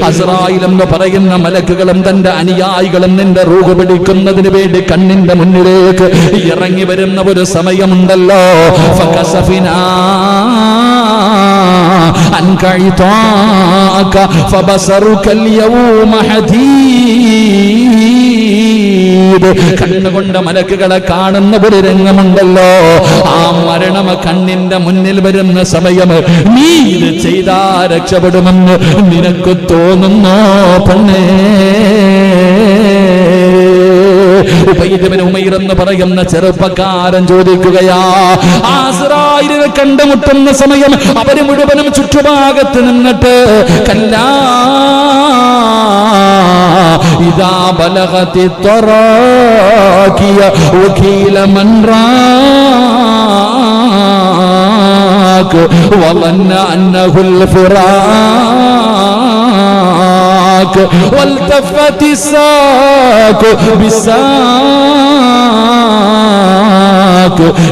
അസ്റായീൽ എന്ന് പറയുന്ന മലക്കുകളും തന്റെ അനുയായികളും നിന്റെ റൂഹ് പിടിക്കുന്നതിന് വേണ്ടി കണ്ണിന്റെ മുന്നിലേക്ക് ഇറങ്ങി വരുന്ന ഒരു സമയമുണ്ടല്ലോ. ഫകസഫിനാ അൻക ഇതാക ഫബസറുകൽ യൗമ ഹദീദ്. കണ്ണുകൊണ്ട് മലക്കുകളെ കാണുന്ന ഒരു രംഗമുണ്ടല്ലോ, ആ മരണം കണ്ണിന്റെ മുന്നിൽ വരുന്ന സമയം നീ ഇത് ചെയ്താ രക്ഷപ്പെടുമെന്ന് നിനക്ക് തോന്നുന്നോ പെണ്ണേ? ഉബൈദ് ഇബ്നു ഉമൈർ എന്ന് പറയുന്ന ചെറുപ്പക്കാരൻ ചോദിക്കുകയാ, അസ്റായീലിനെ കണ്ടുമുട്ടുന്ന സമയം അവര് മുഴുവനും ചുറ്റുഭാഗത്ത് നിന്നിട്ട് കല്ലാ ഇദാ ബലഗതി തറാകിയ വകീല മൻ റാക വളന്ന അന്നഹുൽ ഫിറാഖ والتفت الساق بالساق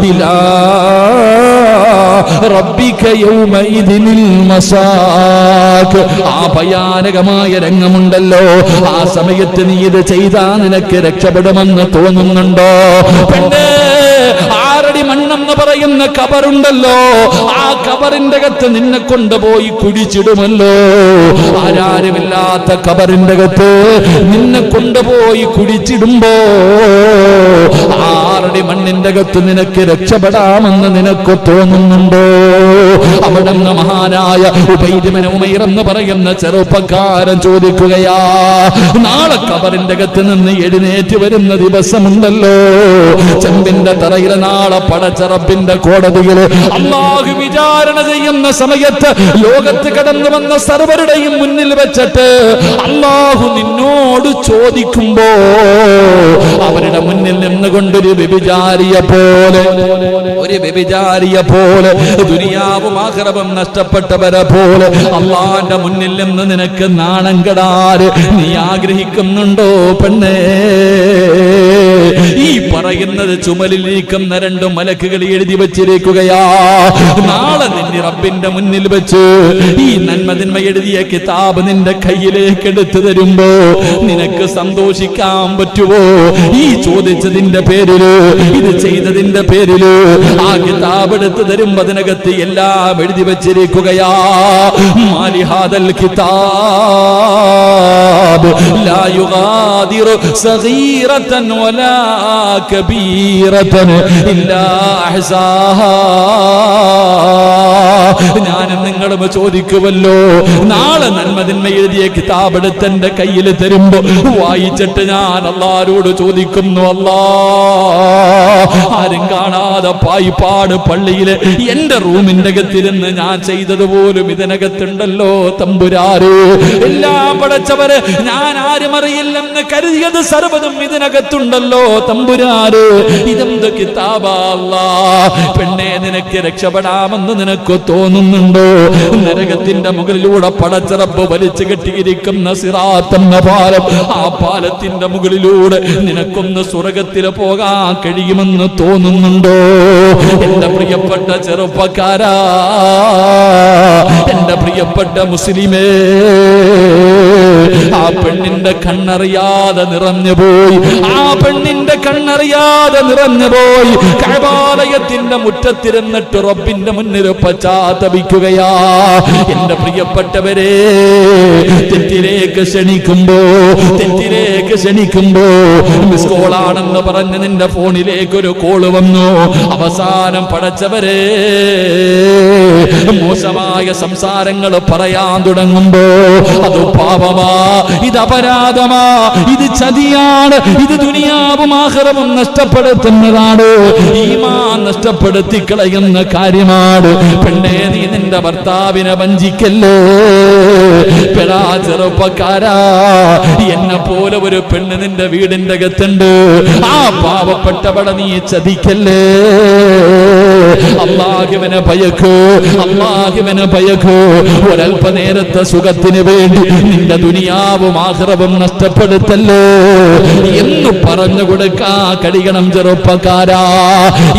إلى ربك يومئذ المساق. ആ ഭയാനകമായ രംഗമുണ്ടല്ലോ, ആ സമയത്ത് നീ ഇത് ചെയ്താൽ നിനക്ക് രക്ഷപ്പെടുമെന്ന് തോന്നുന്നുണ്ടോ പെണ്ണേ? ആറടി മണ്ണെന്ന് പറയുന്ന കബറുണ്ടല്ലോ, ആ കബറിന്റെ അകത്ത് നിന്നെ കൊണ്ടുപോയി കുഴിച്ചിടുമല്ലോ. ആരാരുമില്ലാത്ത കബറിന്റെ അകത്ത് നിന്നെ കൊണ്ടുപോയി കുഴിച്ചിടുമ്പോ ആറടി മണ്ണിന്റെ അകത്ത് നിനക്ക് രക്ഷപ്പെടാമെന്ന് നിനക്ക് തോന്നുന്നുണ്ടോ? അവിടെ മഹാനായ ഉബൈദ് ഇബ്നു ഉമൈർ എന്ന് പറയുന്ന ചെറുപ്പക്കാരൻ ചോദിക്കുകയാ, നാളെ കബറിന്റെ അകത്ത് നിന്ന് എഴുന്നേറ്റ് വരുന്ന ദിവസമുണ്ടല്ലോ, ചെമ്പിന്റെ തറയിൽ നാളെ പടച്ച റബ്ബിന്റെ കോടതിയിൽ അല്ലാഹു വിചാരണ ചെയ്യുന്ന സമയത്ത് ലോകത്ത് കടന്നു വന്ന സർവരുടെയും മുന്നിൽ വെച്ചിട്ട് അല്ലാഹു നിന്നോട് ചോദിക്കുമ്പോ അവരുടെ മുന്നിൽ നിന്നുകൊണ്ടൊരു വ്യഭിചാരിയെ പോലെ ദുനിയാവും ആഖിറവും നഷ്ടപ്പെട്ടവരെ പോലെ അല്ലാഹുവിന്റെ മുന്നിൽ നിന്ന് നിനക്ക് നാണം കെടാൻ നീ ആഗ്രഹിക്കുന്നുണ്ടോ പെണ്ണേ? ഈ പറയുന്നത് ചുമലിലിരിക്കുന്ന രണ്ട് മലക്കുകൾ എഴുതി വച്ചിരിക്കുകയാ. നാളെ നിന്നെ റബ്ബിന്റെ മുന്നിൽ വെച്ച് ഈ നന്മതിന്മ എഴുതിയ കിതാബ് നിന്റെ കയ്യിലേക്ക് എടുത്തു തരുമ്പോ നിനക്ക് സന്തോഷിക്കാൻ പറ്റുമോ? ഈ ചോദിച്ചതിന്റെ പേരില്, ഇത് ചെയ്തതിന്റെ പേരില് ആ കിതാബ് എടുത്തു തരുമ്പോ അതിനകത്ത് എല്ലാം എഴുതി വച്ചിരിക്കുകയാ. മാലിഹാദൽ കിതാബ് ലാ യുഗാദിറു സഗീറതൻ വലാ കബീറതൻ ഇല്ലാ അഹ്സാഹാ. ഞാനും നിങ്ങളും ചോദിക്കുമല്ലോ, നാളെ നന്മതിന്മ എഴുതിയ കിതാബ് എടുത്ത് എന്റെ കയ്യിൽ തരുമ്പോ വായിച്ചിട്ട് ഞാൻ അല്ലാഹുവോട് ചോദിക്കുന്നു, അല്ലാ ആരും കാണാതെ പായിപ്പാട് പള്ളിയിലെ എന്റെ റൂമിന്റെ അകത്തിരുന്ന് ഞാൻ ചെയ്തതുപോലും ഇതിനകത്തുണ്ടല്ലോ തമ്പുരാര്. എല്ലാം പടച്ചവര് ഞാൻ ആരും അറിയില്ലെന്ന് കരുതിയത് സർവ്വതും ഇതിനകത്തുണ്ടല്ലോ തമ്പുരാര്. ഇതെന്ത് കിതാബാ അല്ലാ? പെണ്ണെ, നിനക്ക് രക്ഷപ്പെടാമെന്ന് നിനക്ക് തോന്നുന്നുണ്ടോ? നരകത്തിന്റെ മുകളിലൂടെ പടച്ച റബ്ബ് വലിച്ചു കെട്ടിയിരിക്കുന്ന സിറാത്ത് എന്ന പാലം, ആ പാലത്തിന്റെ മുകളിലൂടെ നിനക്കൊന്ന് സ്വർഗത്തിൽ പോകാൻ കഴിയുമെന്ന് തോന്നുന്നുണ്ടോ? എന്റെ പ്രിയപ്പെട്ട ചെറുപ്പക്കാരാ, എന്റെ പ്രിയപ്പെട്ട മുസ്ലിമേ, ആ പെണ്ണിന്റെ കണ്ണറിയാതെ നിറഞ്ഞുപോയി. ആ പെണ്ണിന്റെ കണ്ണറിയാതെ നിറഞ്ഞുപോയി. കഅബാലയത്തിന്റെ മുറ്റത്തിരുന്നിട്ട് റബ്ബിന്റെ മുന്നിൽ പശ്ചാത്തപിക്കുകയാ. എന്റെ പ്രിയപ്പെട്ടവരെ, തെറ്റിലേക്ക് ക്ഷണിക്കുമ്പോ മിസ് കോളാണെന്ന് പറഞ്ഞ് നിന്റെ ഫോണിലേക്ക് ഒരു കോള് വന്നു. അവസാനം പടച്ചവരെ, മോശമായ സംസാരങ്ങൾ പറയാൻ തുടങ്ങുമ്പോ അത് പാപമാ, ഇത് അപരാധമാ, ഇത് ചതിയാണ്, ഇത് ദുനിയാവും ആഖിറവും നഷ്ടപ്പെടുത്തുന്നതാണ്, ഈമാൻ നഷ്ടപ്പെടുത്തി കളയുന്ന കാര്യമാണ്. പെണ്ണേ, നീ നിന്റെ ഭർത്താവിനെ വഞ്ചിക്കല്ലേ. പെടാ ചെറുപ്പക്കാരാ, എന്നെ പോലെ ഒരു പെണ്ണ് നിന്റെ വീടിന്റെ അകത്തുണ്ട്. ആ പാവപ്പെട്ടവളെ നീ ചതിക്കല്ലേ. അല്ലാഹുവിനെ ഭയക്കൂ, അല്ലാഹുവിനെ ഭയക്കൂ. ഒരല്പനേരത്തെ സുഖത്തിന് വേണ്ടി നിന്റെ ദുനിയാവും ആഖിറവും നഷ്ടപ്പെടുത്തല്ലോ എന്ന് പറഞ്ഞു കൊടുക്കാൻ കഴിയണം ചെറുപ്പക്കാരാ,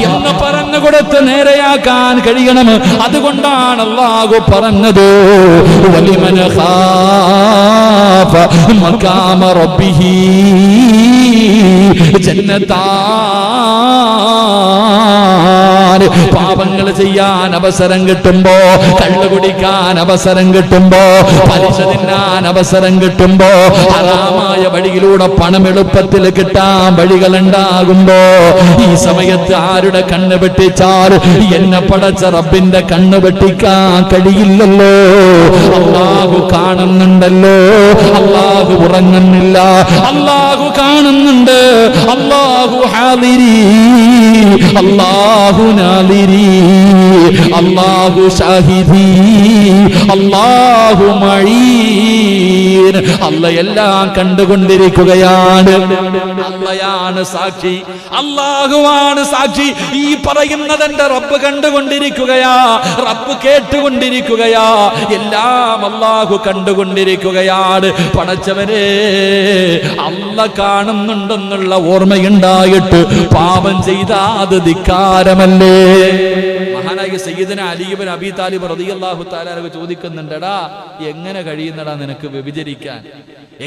എന്ന് പറഞ്ഞു കൊടുത്ത് നേരെയാക്കാൻ കഴിയണം. അതുകൊണ്ടാണ് അല്ലാഹു പറഞ്ഞത്, വലിമൻ ഖാഫ മഖാമ റബ്ബിഹി ജന്നത്താൻ. പാപങ്ങൾ ചെയ്യാൻ അവസരം കിട്ടുമ്പോ, കള്ളു കുടിക്കാൻ അവസരം കിട്ടുമ്പോ, പലിശ തിന്നാൻ അവസരം കിട്ടുമ്പോ, ഹറാമായ വഴിയിലൂടെ പണം എളുപ്പത്തിൽ കിട്ടാൻ വഴികൾ ഉണ്ടാകുമ്പോ, ഈ സമയത്ത് ആരുടെ കണ്ണ് വെട്ടിച്ചാൽ എന്നെ പടച്ച റബ്ബിന്റെ കണ്ണ് വെട്ടിക്കാൻ കഴിയില്ലല്ലോ. അല്ലാഹു കാണുന്നുണ്ടല്ലോ, അല്ലാഹു ഉറങ്ങുന്നില്ല, അല്ലാഹു കാണുന്നുണ്ട്, അല്ലാഹു ഹാദിരി, അല്ലാഹു നാദിരി, അല്ലാഹു ഷാഹിദി, അല്ലാഹു മഈൻ. അല്ലാഹ് എല്ലാം കണ്ടുകൊണ്ടിരിക്കുകയാണ്. അല്ലാഹയാണ് സാക്ഷി, അല്ലാഹുവാണ് സാക്ഷി. ഈ പറയുന്നത് എന്റെ റബ്ബ് കണ്ടുകൊണ്ടിരിക്കുകയാ, റബ്ബ് കേട്ടുകൊണ്ടിരിക്കുകയാ, എല്ലാം അല്ലാഹു കണ്ടുകൊണ്ടിരിക്കുകയാണ്. പടച്ചവനെ, അല്ലാഹ് കാണുന്നുണ്ടെന്നുള്ള ഓർമ്മയുണ്ടായിട്ട് പാപം ചെയ്താത് ധിക്കാരമല്ലേ. മഹാനായ സയ്യിദന അലി ഇബ്നു അബീ താലിബ് റളിയല്ലാഹു തആല അൻഹു ചോദിക്കുന്നുണ്ടടാ, എങ്ങനെ കഴിയുന്നടാ നിനക്ക് വ്യഭിചരിക്കാൻ,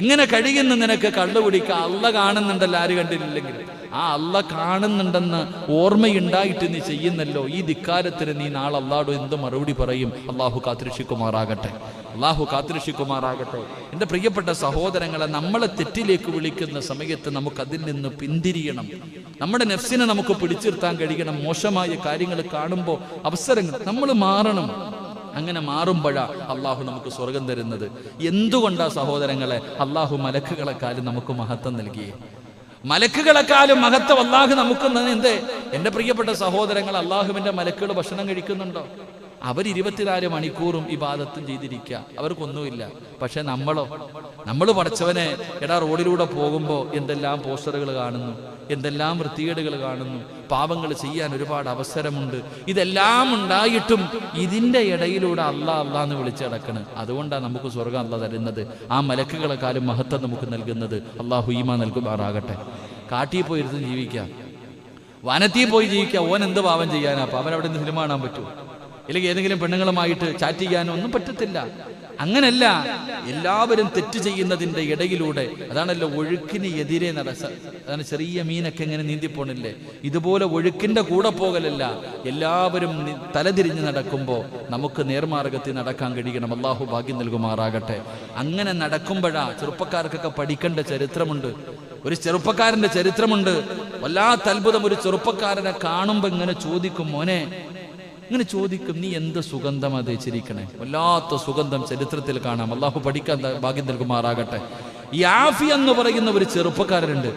എങ്ങനെ കഴിയുന്നു നിനക്ക് കള്ളു കുടിക്കാൻ? അല്ലാഹ് കാണുന്നുണ്ടല്ലോ, ആര് കണ്ടില്ലെങ്കിൽ. ആ അല്ലാഹ് കാണുന്നുണ്ടെന്ന് ഓർമ്മയുണ്ടായിട്ട് നീ ചെയ്യുന്നല്ലോ, ഈ ധിക്കാരത്തിന് നീ നാളെ അല്ലാഹുവോട് എന്ത് മറുപടി പറയും? അല്ലാഹു കാത്തുരക്ഷിക്കുമാറാകട്ടെ, അല്ലാഹു കാത്തുരക്ഷിക്കുമാറാകട്ടെ. എൻ്റെ പ്രിയപ്പെട്ട സഹോദരങ്ങളെ, നമ്മളെ തെറ്റിലേക്ക് വിളിക്കുന്ന സമയത്ത് നമുക്ക് അതിൽ നിന്ന് പിന്തിരിയണം. നമ്മുടെ നെഫ്സിനെ നമുക്ക് പിടിച്ചിർത്താൻ കഴിയണം. മോശമായ കാര്യങ്ങൾ കാണുമ്പോൾ അവസരങ്ങൾ നമ്മൾ മാറണം. അങ്ങനെ മാറുമ്പോഴാ അള്ളാഹു നമുക്ക് സ്വർഗം തരുന്നത്. എന്തുകൊണ്ടാ സഹോദരങ്ങളെ? അള്ളാഹു മലക്കുകളെക്കാളും നമുക്ക് മഹത്വം നൽകിയേ. മലക്കുകളെക്കാളും മഹത്വം അള്ളാഹു നമുക്ക് എന്തേ? എൻ്റെ പ്രിയപ്പെട്ട സഹോദരങ്ങൾ, അള്ളാഹുവിൻ്റെ മലക്കുകൾ ഭക്ഷണം കഴിക്കുന്നുണ്ടോ? അവർ 24 മണിക്കൂറും ഇബാദത്തും ചെയ്തിരിക്കുക, അവർക്കൊന്നുമില്ല. പക്ഷെ നമ്മൾ പഠിച്ചവനെ എടാ റോഡിലൂടെ പോകുമ്പോൾ എന്തെല്ലാം പോസ്റ്ററുകൾ കാണുന്നു, എന്തെല്ലാം വൃത്തികേടുകൾ കാണുന്നു, പാപങ്ങൾ ചെയ്യാൻ ഒരുപാട് അവസരമുണ്ട്. ഇതെല്ലാം ഉണ്ടായിട്ടും ഇതിൻ്റെ ഇടയിലൂടെ അല്ലാന്ന് വിളിച്ച് കിടക്കണം. അതുകൊണ്ടാണ് നമുക്ക് സ്വർഗം അല്ലാഹ് തരുന്നത്. ആ മലക്കുകളെക്കാളും മഹത്വം നമുക്ക് നൽകുന്നത്. അള്ളാഹു ഈമാൻ നൽകുമാറാകട്ടെ. കാട്ടിൽ പോയിരുന്ന് ജീവിക്കാം, വനത്തിൽ പോയി ജീവിക്കാം. ഓൻ എന്ത് പാപം ചെയ്യാനാ? അവൻ അവിടെ നിന്ന് സിനിമ കാണാൻ പറ്റുമോ? അല്ലെങ്കിൽ ഏതെങ്കിലും പെണ്ണുങ്ങളുമായിട്ട് ചാറ്റ് ചെയ്യാനോ ഒന്നും പറ്റത്തില്ല. അങ്ങനല്ല, എല്ലാവരും തെറ്റ് ചെയ്യുന്നതിൻ്റെ ഇടയിലൂടെ, അതാണല്ലോ ഒഴുക്കിന് എതിരെ അതാണ് ചെറിയ മീനൊക്കെ ഇങ്ങനെ നീന്തിപ്പോണില്ലേ, ഇതുപോലെ ഒഴുക്കിൻ്റെ കൂടെ പോകലല്ല. എല്ലാവരും തലതിരിഞ്ഞ് നടക്കുമ്പോൾ നമുക്ക് നേർമാർഗത്തിൽ നടക്കാൻ കഴിയണം. അള്ളാഹു ഭാഗ്യം നൽകുമാറാകട്ടെ. അങ്ങനെ നടക്കുമ്പോഴാ ചെറുപ്പക്കാർക്കൊക്കെ പഠിക്കേണ്ട ചരിത്രമുണ്ട്. ഒരു ചെറുപ്പക്കാരൻ്റെ ചരിത്രമുണ്ട്. വല്ലാത്ത അത്ഭുതം. ഒരു ചെറുപ്പക്കാരനെ കാണുമ്പോൾ ഇങ്ങനെ ചോദിക്കും, മോനെ, ഇങ്ങനെ ചോദിക്കും, നീ എന്ത് സുഗന്ധമാ തേച്ചിരിക്കണേ? വല്ലാത്ത സുഗന്ധം ചരിത്രത്തിൽ കാണാം. അള്ളാഹു പഠിക്കാൻ ഭാഗ്യം നൽകുമാറാകട്ടെ. ഈ ആഫി എന്ന് പറയുന്ന ഒരു ചെറുപ്പക്കാരനുണ്ട്.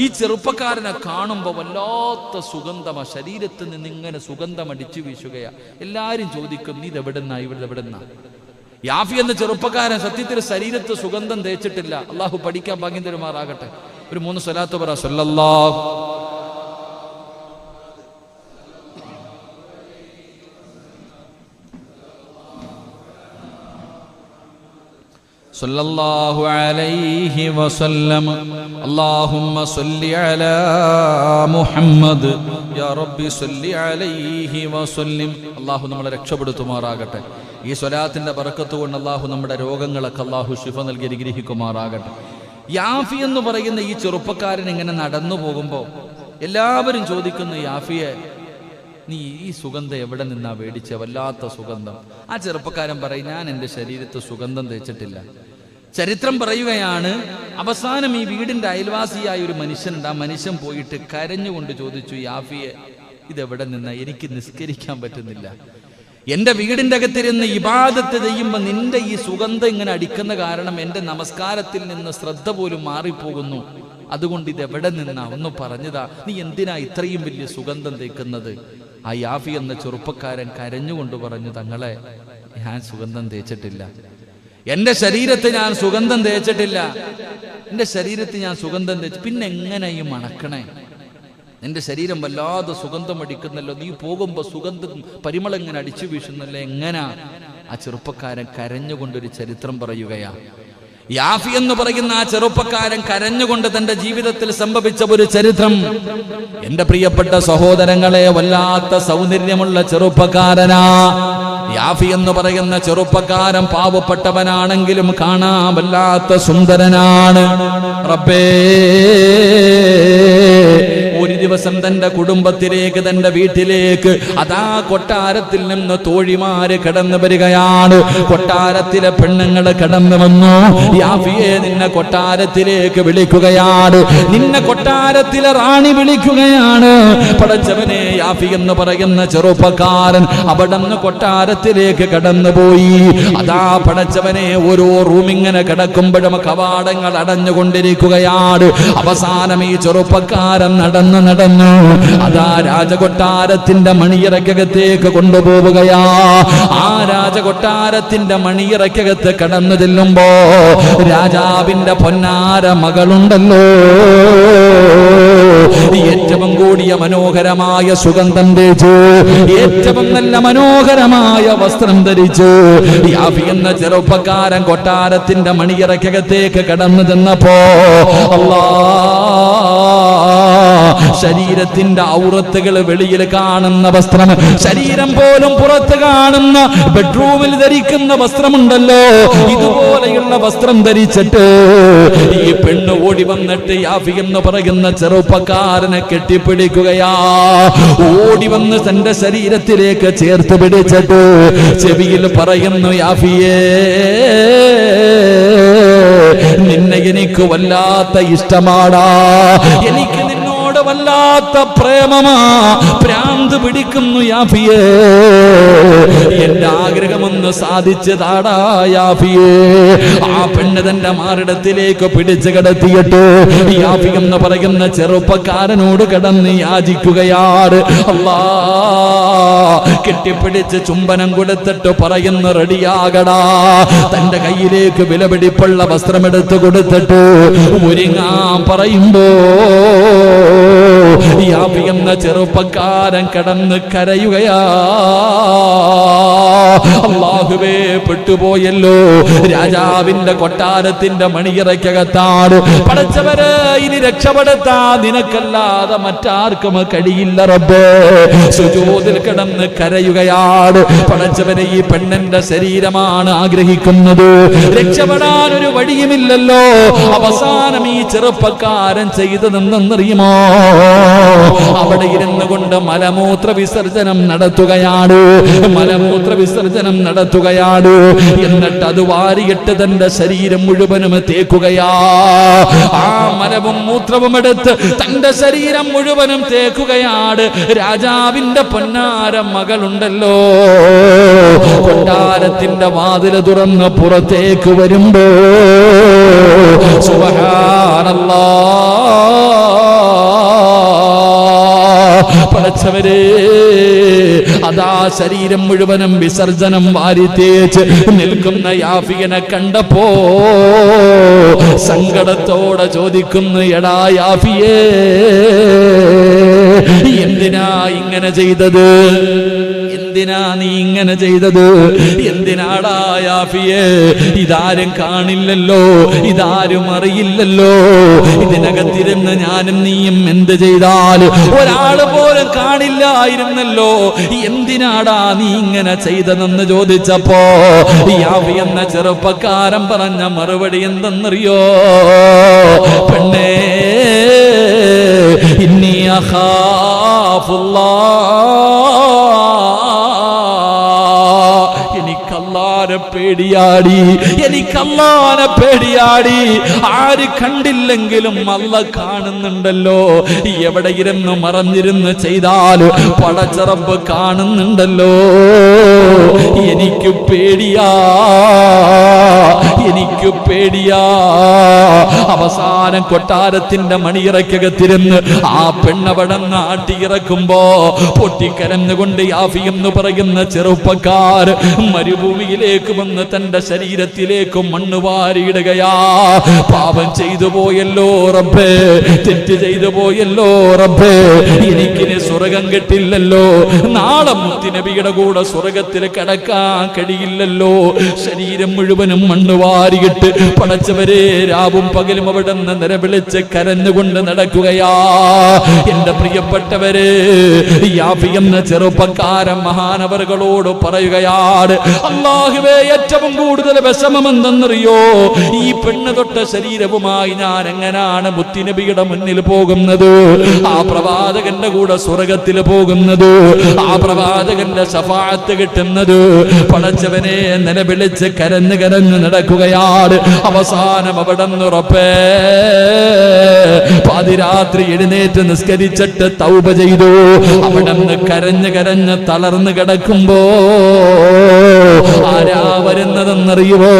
ഈ ചെറുപ്പക്കാരനെ കാണുമ്പോൾ വല്ലാത്ത സുഗന്ധമാ, ശരീരത്തിൽ നിന്ന് ഇങ്ങനെ സുഗന്ധം അടിച്ചു വീശുകയാ. എല്ലാവരും ചോദിക്കും, നീ ഇതെവിടെന്നാ, ഇവിടെ എവിടെന്നാ? യാഫി എന്ന ചെറുപ്പക്കാരൻ സത്യത്തിൽ ശരീരത്ത് സുഗന്ധം തേച്ചിട്ടില്ല. അള്ളാഹു പഠിക്കാൻ ഭാഗ്യം തരുമാറാകട്ടെ. ഒരു 3 സ്വലാത്ത് പറ. സല്ലല്ലാഹു സല്ലല്ലാഹു അലൈഹി വസല്ലം. അല്ലാഹുമ്മ സ്വല്ലി അലാ മുഹമ്മദ് യാ റബ്ബി സ്വല്ലി അലൈഹി വസല്ലം. അല്ലാഹു നമ്മളെ രക്ഷപ്പെടുത്തുമാറാകട്ടെ. ഈ സ്വലാത്തിന്റെ ബറക്കത്ത് കൊണ്ട് അല്ലാഹു നമ്മുടെ രോഗങ്ങളൊക്കെ അല്ലാഹു ശിഫ നൽകി അനുഗ്രഹിക്കുമാറാകട്ടെ. യാഫി എന്ന് പറയുന്ന ഈ ചെറുപ്പക്കാരൻ ഇങ്ങനെ നടന്നു പോകുമ്പോൾ എല്ലാവരും ചോദിക്കുന്നു, യാഫിയെ നീ ഈ സുഗന്ധം എവിടെ നിന്നാ മേടിച്ച? വല്ലാത്ത സുഗന്ധം. ആ ചെറുപ്പക്കാരൻ പറയും, ഞാൻ എൻ്റെ ശരീരത്ത് സുഗന്ധം തേച്ചിട്ടില്ല. ചരിത്രം പറയുകയാണ്, അവസാനം ഈ വീടിന്റെ അയൽവാസിയായ ഒരു മനുഷ്യനുണ്ട്. ആ മനുഷ്യൻ പോയിട്ട് കരഞ്ഞുകൊണ്ട് ചോദിച്ചു, യാഫിയെ ഇതെവിടെ നിന്നാ? എനിക്ക് നിസ്കരിക്കാൻ പറ്റുന്നില്ല. എൻ്റെ വീടിൻ്റെ അകത്തിരുന്ന് ഇബാദത്ത് ചെയ്യുമ്പോൾ നിന്റെ ഈ സുഗന്ധം ഇങ്ങനെ അടിക്കുന്ന കാരണം എൻ്റെ നമസ്കാരത്തിൽ നിന്ന് ശ്രദ്ധ പോലും മാറിപ്പോകുന്നു. അതുകൊണ്ട് ഇതെവിടെ നിന്നാ ഒന്ന് പറഞ്ഞതാ. നീ എന്തിനാ ഇത്രയും വലിയ സുഗന്ധം തേക്കുന്നത്? ആ യാഫി എന്ന ചെറുപ്പക്കാരൻ കരഞ്ഞുകൊണ്ട് പറഞ്ഞു, തങ്ങളെ ഞാൻ സുഗന്ധം തേച്ചിട്ടില്ല. എൻ്റെ ശരീരത്തെ ഞാൻ സുഗന്ധം തേച്ചിട്ടില്ല. എൻ്റെ ശരീരത്തിൽ ഞാൻ സുഗന്ധം തേച്ച് പിന്നെ എങ്ങനെ ഈ മണക്കണേ? നിന്റെ ശരീരം വല്ലാതെ സുഗന്ധം അടിക്കുന്നല്ലോ, നീ പോകുമ്പോ സുഗന്ധം പരിമളം ഇങ്ങനെ അടിച്ചു വീശുന്നല്ലോ, എങ്ങനാ? ആ ചെറുപ്പക്കാരൻ കരഞ്ഞുകൊണ്ടൊരു ചരിത്രം പറയുകയാ. യാഫി എന്ന് പറയുന്ന ആ ചെറുപ്പക്കാരൻ കരഞ്ഞുകൊണ്ട് തന്റെ ജീവിതത്തിൽ സംഭവിച്ച ഒരു ചരിത്രം. എന്റെ പ്രിയപ്പെട്ട സഹോദരങ്ങളെ, വല്ലാത്ത സൗന്ദര്യമുള്ള ചെറുപ്പക്കാരനാ യാഫി എന്ന് പറയുന്ന ചെറുപ്പക്കാരൻ. പാവപ്പെട്ടവനാണെങ്കിലും കാണാൻ വല്ലാത്ത സുന്ദരനാണ്. റബ്ബേ, ഒരു ദിവസം തന്റെ കുടുംബത്തിലേക്ക്, തന്റെ വീട്ടിലേക്ക് അതാ കൊട്ടാരത്തിൽ നിന്ന് തോഴിമാര് കടന്നു വരികയാണ്. കൊട്ടാരത്തിലെ പെണ്ണുങ്ങൾ കടന്നു വന്നു. യാഫിയെ നിന്നെ കൊട്ടാരത്തിലേക്ക് വിളിക്കുകയാണ്. നിന്നെ കൊട്ടാരത്തിലെ റാണി വിളിക്കുകയാണ്. പടച്ചവനെ, യാഫി എന്ന് പറയുന്ന ചെറുപ്പക്കാരൻ അവിടെ നിന്ന് കൊട്ടാരത്തിലേക്ക് കടന്നുപോയി. അതാ പടച്ചവനെ, ഓരോ റൂമിങ്ങനെ കിടക്കുമ്പോഴും കവാടങ്ങൾ അടഞ്ഞുകൊണ്ടിരിക്കുകയാണ്. അവസാനം ഈ ചെറുപ്പക്കാരൻ നടന്നു അതാ രാജകൊട്ടാരത്തിന്റെ മണിയറക്കകത്തേക്ക് കൊണ്ടുപോവുകയാ. ആ രാജകൊട്ടാരത്തിന്റെ മണിയറക്കകത്ത് കടന്നു ചെല്ലുമ്പോ രാജാവിന്റെ പൊന്നാര മകളുണ്ടല്ലോ, ഏറ്റവും കൂടിയ മനോഹരമായ സുഗന്ധം തേച്ചു, ഏറ്റവും നല്ല മനോഹരമായ വസ്ത്രം ധരിച്ചു. യാഫി എന്ന ചെറുപ്പക്കാരൻ കൊട്ടാരത്തിന്റെ മണിയറക്കകത്തേക്ക് കടന്നു ചെന്നപ്പോ ശരീരത്തിന്റെ ഔറത്തുകൾ വെളിയിൽ കാണുന്ന വസ്ത്രം, ശരീരം പോലും പുറത്ത് കാണുന്ന ബെഡ്റൂമിൽ ധരിക്കുന്ന വസ്ത്രമുണ്ടല്ലോ, ഇതുപോലെയുള്ള വസ്ത്രം ധരിച്ചിട്ട് ഈ പെണ്ണ് ഓടി വന്നിട്ട് യാഫി എന്ന് പറയുന്ന ചെറുപ്പക്കാരനെ കെട്ടിപ്പിടിക്കുകയാ. ഓടി വന്ന് തന്റെ ശരീരത്തിലേക്ക് ചേർത്ത് പിടിച്ചിട്ട് ചെവിയിൽ പറയുന്നു, യാഫിയേ, നിന്നെ എനിക്ക് വല്ലാത്ത ഇഷ്ടമാടാ, എനിക്ക് നിന്നോട് വല്ലാത്ത പ്രേമമാ, ഭ്രാന്ത് പിടിക്കുന്നു യാഫിയേ, എന്റെ ആഗ്രഹമൊന്ന് സാധിച്ചതാടാ യാഫിയേ. ആ പെണ്ണ് തന്റെ മാറിടത്തിലേക്ക് പിടിച്ചു കിടത്തിയിട്ട് യാഫി എന്ന് പറയുന്ന ചെറുപ്പക്കാരനോട് കിടന്ന് യാചിക്കുകയാണ്. അല്ലാ, കെട്ടിപ്പിടിച്ച് ചുംബനം കൊടുത്തിട്ട് പറയുന്നു, റെഡിയാകടാ. തന്റെ കയ്യിലേക്ക് വിലപിടിപ്പുള്ള വസ്ത്രമെടുത്ത് കൊടുത്തിട്ട് ഒരുങ്ങാൻ പറയുമ്പോ യാഫി എന്ന ചെറുപ്പക്കാരൻ കടന്ന് കരയുകയാ. അല്ലാഹുവേ, പെട്ടുപോയല്ലോ, രാജാവിന്റെ കൊട്ടാരത്തിന്റെ മണിയറയ്ക്കകത്താണ്. പടച്ചവരെ, ഇനി രക്ഷപ്പെടുത്താൻ നിനക്കല്ലാതെ മറ്റാർക്കും കഴിയില്ല റബ്ബേ. സുജൂദിൽ കിടന്ന് കരയുകയാണ്. പടച്ചവനെ, ഈ പെണ്ണിന്റെ ശരീരമാണ് ആഗ്രഹിക്കുന്നത്, രക്ഷപ്പെടാൻ ഒരു വഴിയുമില്ലല്ലോ. അവസാനം ഈ ചെറുപ്പക്കാരൻ ചെയ്തതെന്നറിയുമോ? അവിടെ ഇരുന്നു കൊണ്ട് മലമൂത്ര വിസർജനം നടത്തുകയാണ്. മലമൂത്ര വിസർജനം നടത്തുകയാണ്. എന്നിട്ട് അത് വാരിയിട്ട് തന്റെ ശരീരം മുഴുവനും തേക്കുകയാ. ആ മലവും മൂത്രവും എടുത്ത് തന്റെ ശരീരം മുഴുവനും തേക്കുകയാണ്. രാജാവിന്റെ പൊന്നാര മകളുണ്ടല്ലോ, കൊട്ടാരത്തിന്റെ വാതില് തുറന്ന് പുറത്തേക്ക് വരുമ്പോ സുബ്ഹാനല്ലാഹ്, പടച്ചവരെ, അതാ ശരീരം മുഴുവനും വിസർജനം വാരിത്തേച്ച് നിൽക്കുന്ന യാഫിയനെ കണ്ടപ്പോ സങ്കടത്തോടെ ചോദിക്കുന്നു, എടാ യാഫിയേ, എന്തിനാ ഇങ്ങനെ ചെയ്തത്? എന്തിനാ നീ ഇങ്ങനെ ചെയ്തത്? എന്തിനാടാ യാഫിയേ? ഇതാരും കാണില്ലല്ലോ, ഇതാരും അറിയില്ലല്ലോ. ഇതിനകത്തിരുന്ന് ഞാനും നീയും എന്ത് ചെയ്താൽ ഒരാൾ പോലും കാണില്ലായിരുന്നല്ലോ. എന്തിനാടാ നീ ഇങ്ങനെ ചെയ്തതെന്ന് ചോദിച്ചപ്പോ യാഫി എന്ന ചെറുപ്പക്കാരൻ പറഞ്ഞ മറുപടി എന്തെന്നറിയോ? പെണ്ണേ, ഇന്നി അഖാഫുല്ലാഹ്, എനിക്കല്ലാനെ പേടിയാടി, എനിക്കല്ലാനെ പേടിയാടി. ആര് കണ്ടില്ലെങ്കിലും അല്ല കാണുന്നുണ്ടല്ലോ. എവിടെ ഇരുന്ന് മറഞ്ഞിരുന്ന് ചെയ്താൽ പടച്ച റബ്ബ് കാണുന്നുണ്ടല്ലോ. എനിക്ക് പേടിയാ, എനിക്ക് പേടിയാ. അവസാനം കൊട്ടാരത്തിന്റെ മണിയറയ്ക്കകത്തിരുന്ന് ആ പെണ്ണവടന്ന് ആട്ടിയിറക്കുമ്പോ പൊട്ടിക്കരഞ്ഞുകൊണ്ട് യാഫി എന്ന് പറയുന്ന ചെറുപ്പക്കാർ മരുഭൂമിയിലേക്ക് വന്ന് തന്റെ ശരീരത്തിലേക്ക് മണ്ണ് വാരിയിടുകയാ. പാപം ചെയ്തു പോയല്ലോ റബ്ബേ, തെറ്റ് ചെയ്തു പോയല്ലോ റബ്ബേ, എനിക്കിനി സ്വർഗം കിട്ടില്ലല്ലോ. നാളെ മുത്തുനബിയുടെ കൂടെ സ്വർഗത്തിൽ കിടക്കാൻ കഴിയില്ലല്ലോ. ശരീരം മുഴുവനും മണ്ണ് വാരിയിട്ട് പടച്ചവരെ രാവും പകലും അവിടെ നിന്ന് നിലവിളിച്ച് കരഞ്ഞുകൊണ്ട് നടക്കുകയാ. എന്റെ പ്രിയപ്പെട്ടവരെ, യാഫി എന്ന ചെറുപ്പക്കാരൻ മഹാനവറുകളോട് പറയുകയാണ്, അല്ലാഹുവേ, ഏറ്റവും കൂടുതൽ വിഷമമെന്തെന്നറിയോ? ഈ പെണ്ണ് തൊട്ട ശരീരവുമായി ഞാൻ എങ്ങനാണ് മുത്തുനബിയുടെ മുന്നിൽ പോകുന്നത്? ആ പ്രവാചകന്റെ കൂടെ സ്വർഗത്തിൽ പോകുന്നത്? ആ പ്രവാചകന്റെ ശഫാഅത്ത് കിട്ടുന്നത്? പടച്ചവനെ നിലവിളിച്ച് കരഞ്ഞ് കരഞ്ഞ് നടക്കുകയാണ്. അവസാനം അവിടെ ഉറപ്പേ പാതിരാത്രി എഴുന്നേറ്റ് നിസ്കരിച്ചിട്ട് തൗബ ചെയ്തു. അവിടെ നിന്ന് കരഞ്ഞ് കരഞ്ഞ് തളർന്ന് കിടക്കുമ്പോ ആരാ വരുന്നതെന്നറിയുമോ?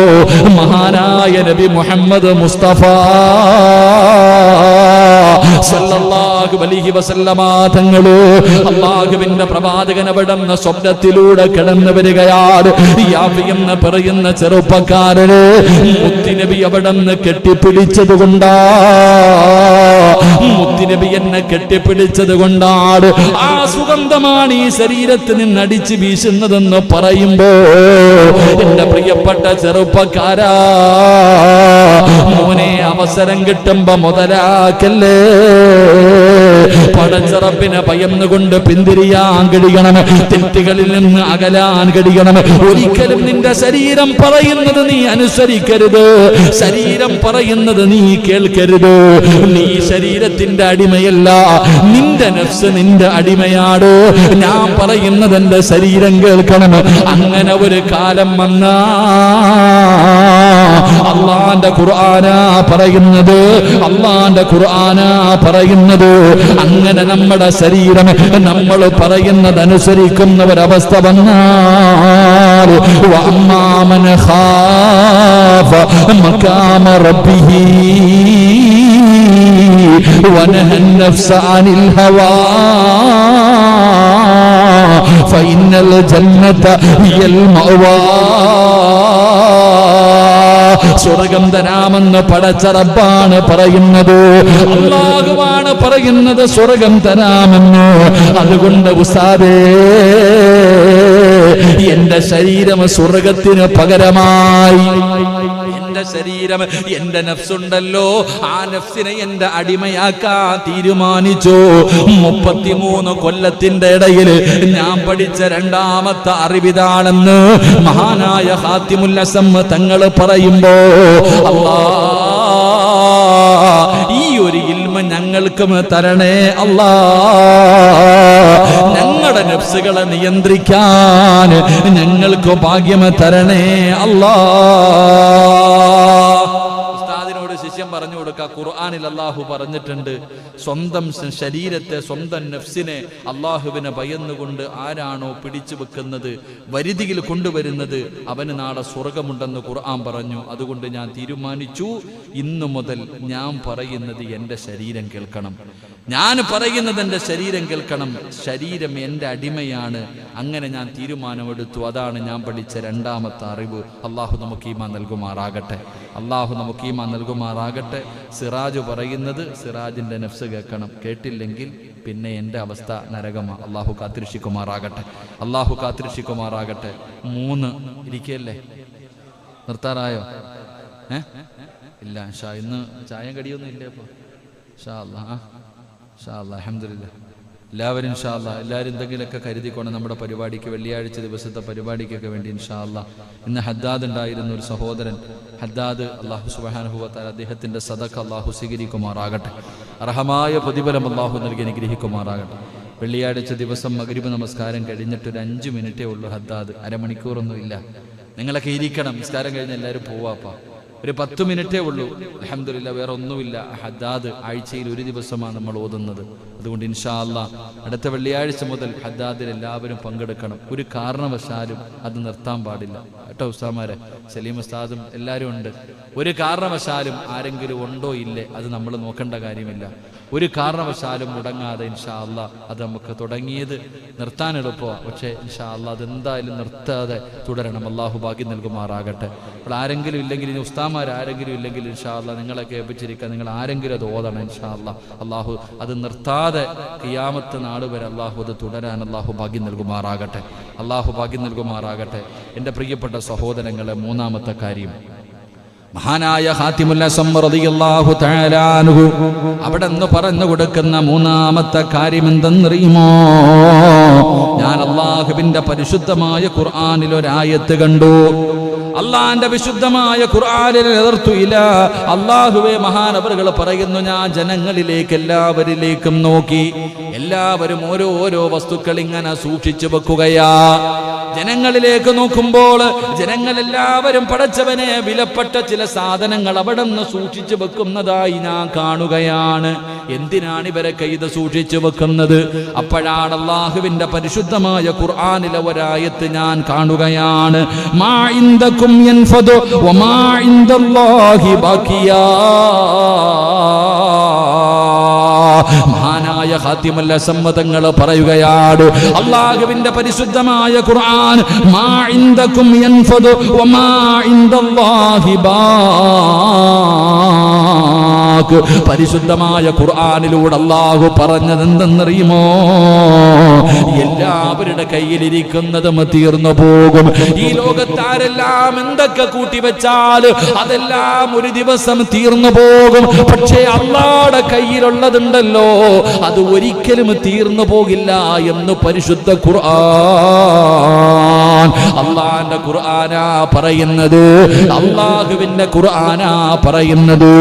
മഹാനായ നബി മുഹമ്മദ് മുസ്തഫ സല്ലല്ലാഹു അലൈഹി വസല്ലമ തങ്ങള്. അല്ലാഹുവിന്റെ പ്രവാചകൻ അവിടുന്ന് സ്വപ്നത്തിലൂടെ കടന്നു വരികയാണ്. യാഫി എന്ന് പറയുന്ന ചെറുപ്പക്കാരന് മുത്തുനബി അവിടുന്ന് കെട്ടിപ്പിടിച്ചത് കൊണ്ടാ, മുത്തുനബി എന്നെ കെട്ടിപ്പിടിച്ചത് കൊണ്ടാണ് ആ സുഗന്ധമാണ് ഈ ശരീരത്തിൽ നിന്ന് അടിച്ചു വീശുന്നതെന്ന് പറയുമ്പോ എന്റെ പ്രിയപ്പെട്ട ചെറുപ്പക്കാരാ, മോനെ, അവസരം കിട്ടുമ്പോ മുതലാക്കല്ലേ. പടച്ചറപ്പിനെ ഭയന്നുകൊണ്ട് പിന്തിരിയാൻ കഴിയണം, തെറ്റുകളിൽ നിന്ന് അകലാൻ കഴിയണം. ഒരിക്കലും നിന്റെ ശരീരം പറയുന്നത് നീ അനുസരിക്കരുത്, ശരീരം പറയുന്നത് നീ കേൾക്കരുത്. നീ ശരീരത്തിന്റെ അടിമയല്ല, നിന്റെ നഫ്സ് നിന്റെ അടിമയാണ്. ഞാൻ പറയുന്നത് എന്റെ ശരീരം കേൾക്കണം. അങ്ങനെ ഒരു കാലം വന്നാ അള്ളാന്റെ ഖുർആനാ പറയുന്നത്, അള്ളാന്റെ ഖുർആനാ പറയുന്നത്. അങ്ങനെ നമ്മുടെ ശരീരം നമ്മൾ പറയുന്നത് അനുസരിക്കുന്ന ഒരവസ്ഥ വന്നാൽ വഅമ്മാമൻ ഖാഫ മഖാമ റബ്ബിഹി വനഹൻ നഫ്സ അനിൽ ഹവാ ഫഇന്നൽ ജന്നത ഹിയൽ മഅവാ. സ്വർഗം തരാമെന്ന് പടച്ച റബ്ബാണ് പറയുന്നത്, അല്ലാഹുവാണ് പറയുന്നത് സ്വർഗം തരാമെന്ന്. അതുകൊണ്ട് ഉസ്താദേ, എന്റെ ശരീരം സ്വർഗത്തിന് പകരമായി എന്റെ ശരീരം, എന്റെ നഫ്സുണ്ടല്ലോ, ആ നഫ്സിനെ എന്റെ അടിമയാക്കാൻ തീരുമാനിച്ചു. 33 കൊല്ലത്തിന്റെ ഇടയിൽ ഞാൻ പഠിച്ച രണ്ടാമത്തെ അറിവിതാണെന്ന് മഹാനായ ഖാതിമുൽ അസം തങ്ങൾ പറയുമ്പോ, ഈ ഒരു ഇൽമ ഞങ്ങൾക്കും തരണേ അല്ലാ. ഞങ്ങളുടെ നഫ്സുകളെ നിയന്ത്രിക്കാൻ ഞങ്ങൾക്ക് ഭാഗ്യം തരണേ അല്ലാ. ഉസ്താദിനോട് ശിഷ്യം പറഞ്ഞു കൊടുക്കുക, ഖുർആനിൽ അല്ലാഹു പറഞ്ഞിട്ടുണ്ട്, സ്വന്തം ശരീരത്തെ, സ്വന്തം നഫ്സിനെ അല്ലാഹുവിനെ ഭയന്നുകൊണ്ട് ആരാണോ പിടിച്ചു വെക്കുന്നത്, വരുതിയിൽ കൊണ്ടുവരുന്നത്, അവന് നാളെ സ്വർഗമുണ്ടെന്ന് ഖുർആൻ പറഞ്ഞു. അതുകൊണ്ട് ഞാൻ തീരുമാനിച്ചു, ഇന്നു മുതൽ ഞാൻ പറയുന്നത് എൻ്റെ ശരീരം കേൾക്കണം, ഞാൻ പറയുന്നത് എൻ്റെ ശരീരം കേൾക്കണം, ശരീരം എൻ്റെ അടിമയാണ്. അങ്ങനെ ഞാൻ തീരുമാനമെടുത്തു. അതാണ് ഞാൻ പഠിച്ച രണ്ടാമത്തെ അറിവ്. അള്ളാഹു നമുക്ക് ഈമാൻ നൽകുമാറാകട്ടെ, അള്ളാഹു നമുക്ക് ഈമാൻ നൽകുമാറാകട്ടെ. സിറാജ് പറയുന്നത് സിറാജിൻ്റെ നഫ്സ് കേൾക്കണം, കേട്ടില്ലെങ്കിൽ പിന്നെ എൻ്റെ അവസ്ഥ നരകമാണ്. അള്ളാഹു കാത്തിരക്ഷിക്കുമാറാകട്ടെ, അള്ളാഹു കാത്തിരക്ഷിക്കുമാറാകട്ടെ. 3 ഇരിക്കല്ലേ? നിർത്താറായോ? ഇല്ല ഇന്ന് ചായം കടിയൊന്നും ഇല്ലേ? അപ്പോൾ ഇൻഷാ അല്ലാഹ് അൽഹംദുലില്ലാഹ് എല്ലാവരും ഇൻഷാ അല്ലാഹ് എല്ലാവരും എന്തെങ്കിലുമൊക്കെ കരുതിക്കൊണ്ട് നമ്മുടെ പരിപാടിക്ക്, വെള്ളിയാഴ്ച ദിവസത്തെ പരിപാടിക്കൊക്കെ വേണ്ടി ഇൻഷാ അല്ലാഹ്. ഇന്ന് ഹദ്ദാദ് ഉണ്ടായിരുന്ന ഒരു സഹോദരൻ, ഹദ്ദാദ് അല്ലാഹു സുബ്ഹാനഹു വ തആല അദ്ദേഹത്തിൻ്റെ സദഖ അല്ലാഹു സ്വീകരിക്കുമാറാകട്ടെ, അർഹമായ പ്രതിഫലം അല്ലാഹു നൽകി അനുഗ്രഹിക്കുമാറാകട്ടെ. വെള്ളിയാഴ്ച ദിവസം മഗ്രിബ് നമസ്കാരം കഴിഞ്ഞിട്ട് ഒരു 5 മിനിറ്റേ ഉള്ളൂ ഹദ്ദാദ്, അരമണിക്കൂറൊന്നും ഇല്ല. നിങ്ങളൊക്കെ ഇരിക്കണം, നമസ്കാരം കഴിഞ്ഞ് എല്ലാവരും പോവാപ്പാ. ഒരു 10 മിനിറ്റേ ഉള്ളൂ. അൽഹംദുലില്ലാഹ് വേറെ ഒന്നുമില്ല. ഹദ്ദാദ് ആഴ്ചയിൽ ഒരു ദിവസമാണ് നമ്മൾ ഓതുന്നത്. അതുകൊണ്ട് ഇൻഷാ അല്ലാഹ് അടുത്ത വെള്ളിയാഴ്ച മുതൽ ഹദ്ദാദിൽ എല്ലാവരും പങ്കെടുക്കണം. ഒരു കാരണവശാലും അത് നിർത്താൻ പാടില്ല കേട്ടോ. ഉസ്താമാരെ, സലീം ഉസ്താദും എല്ലാവരും ഉണ്ട്. ഒരു കാരണവശാലും ആരെങ്കിലും ഉണ്ടോ ഇല്ലേ അത് നമ്മൾ നോക്കേണ്ട കാര്യമില്ല. ഒരു കാരണവശാലും മുടങ്ങാതെ ഇൻഷാ അല്ലാഹ് അത് നമുക്ക് തുടങ്ങിയത് നിർത്താൻ എളുപ്പമാണ്. പക്ഷേ ഇൻഷാ അല്ലാഹ് അതെന്തായാലും നിർത്താതെ തുടരണം. അല്ലാഹു ഭാഗ്യം നൽകുമാറാകട്ടെ. അപ്പോൾ ആരെങ്കിലും ഇല്ലെങ്കിൽ, ഇനി ഉസ്താമാരാരെങ്കിലും ഇല്ലെങ്കിൽ ഇൻഷാ അല്ലാഹ് നിങ്ങളൊക്കെ ഏൽപ്പിച്ചിരിക്കുക, നിങ്ങൾ ആരെങ്കിലും അത് ഓതണം ഇൻഷാ അല്ലാഹ്. അല്ലാഹു അത് നിർത്താതെ ഖിയാമത്ത് നാൾ വരെ അല്ലാഹു അത് തുടരാൻ അല്ലാഹു ഭാഗ്യം നൽകുമാറാകട്ടെ, അല്ലാഹു ഭാഗ്യം നൽകുമാറാകട്ടെ. എൻ്റെ പ്രിയപ്പെട്ട സഹോദരങ്ങളെ, 3-ാമത്തെ കാര്യം, മഹാനായ ഖാതിമുൽ അസം റളിയല്ലാഹു തആല അൻഹു അവിടെ നിന്ന് പറഞ്ഞു കൊടുക്കുന്ന 3-ാമത്തെ കാര്യം എന്തെന്നറിയുമോ? ഞാൻ അല്ലാഹുവിന്റെ പരിശുദ്ധമായ ഖുർആനിൽ ഒരു ആയത്ത് കണ്ടു. അള്ളാന്റെ വിശുദ്ധമായ ഖുർആനിൽ അല്ലാഹുവേ, മഹാനവറുകൾ പറയുന്നു, ഞാൻ ജനങ്ങളിലേക്ക് എല്ലാവരിലേക്കും നോക്കി. എല്ലാവരും ഓരോ വസ്തുക്കൾ ഇങ്ങനെ സൂക്ഷിച്ചു വെക്കുകയാ. ജനങ്ങളിലേക്ക് നോക്കുമ്പോൾ ജനങ്ങളെല്ലാവരും പടച്ചവനെ വിലപ്പെട്ട ചില സാധനങ്ങൾ അവിടെ നിന്ന് സൂക്ഷിച്ചു വെക്കുന്നതായി ഞാൻ കാണുകയാണ്. എന്തിനാണ് ഇവരൊക്കെ ഇത് സൂക്ഷിച്ചു വെക്കുന്നത്? അപ്പോഴാണ് അല്ലാഹുവിന്റെ പരിശുദ്ധമായ ഖുർആനിലെ ഒരായത്ത് ഞാൻ കാണുകയാണ്. മാ ഇൻദകും യൻഫദു വമാ ഇൻദല്ലാഹി ബാഖിയാ. മഹാനായ ഖാതിമുൽ അസം തങ്ങൾ പറയുകയാണ്, അല്ലാഹുവിന്റെ പരിശുദ്ധമായ ഖുർആൻ, മാ ഇൻദകും യൻഫദു വമാ ഇൻദല്ലാഹി ബാഖ്. പരിശുദ്ധമായ ഖുർആനിലൂടെ അല്ലാഹു പറഞ്ഞത് എന്തെന്നറിയുമോ? എല്ലാവരുടെ കയ്യിലിരിക്കുന്നതും തീർന്നു പോകും. ഈ ലോകത്താരെല്ലാം എന്തൊക്കെ കൂട്ടിവെച്ചാൽ അതെല്ലാം ഒരു ദിവസം തീർന്നു പോകും. പക്ഷേ അല്ലാഹുവിന്റെ കയ്യിലുള്ളതുണ്ടല്ലോ, അത് ഒരിക്കലും തീർന്നു പോകില്ല എന്ന് പരിശുദ്ധ ഖുർആൻ. അല്ലാഹുവിന്റെ ഖുർആനാ പറയുന്നത്, അല്ലാഹുവിന്റെ ഖുർആനാ പറയുന്നത്.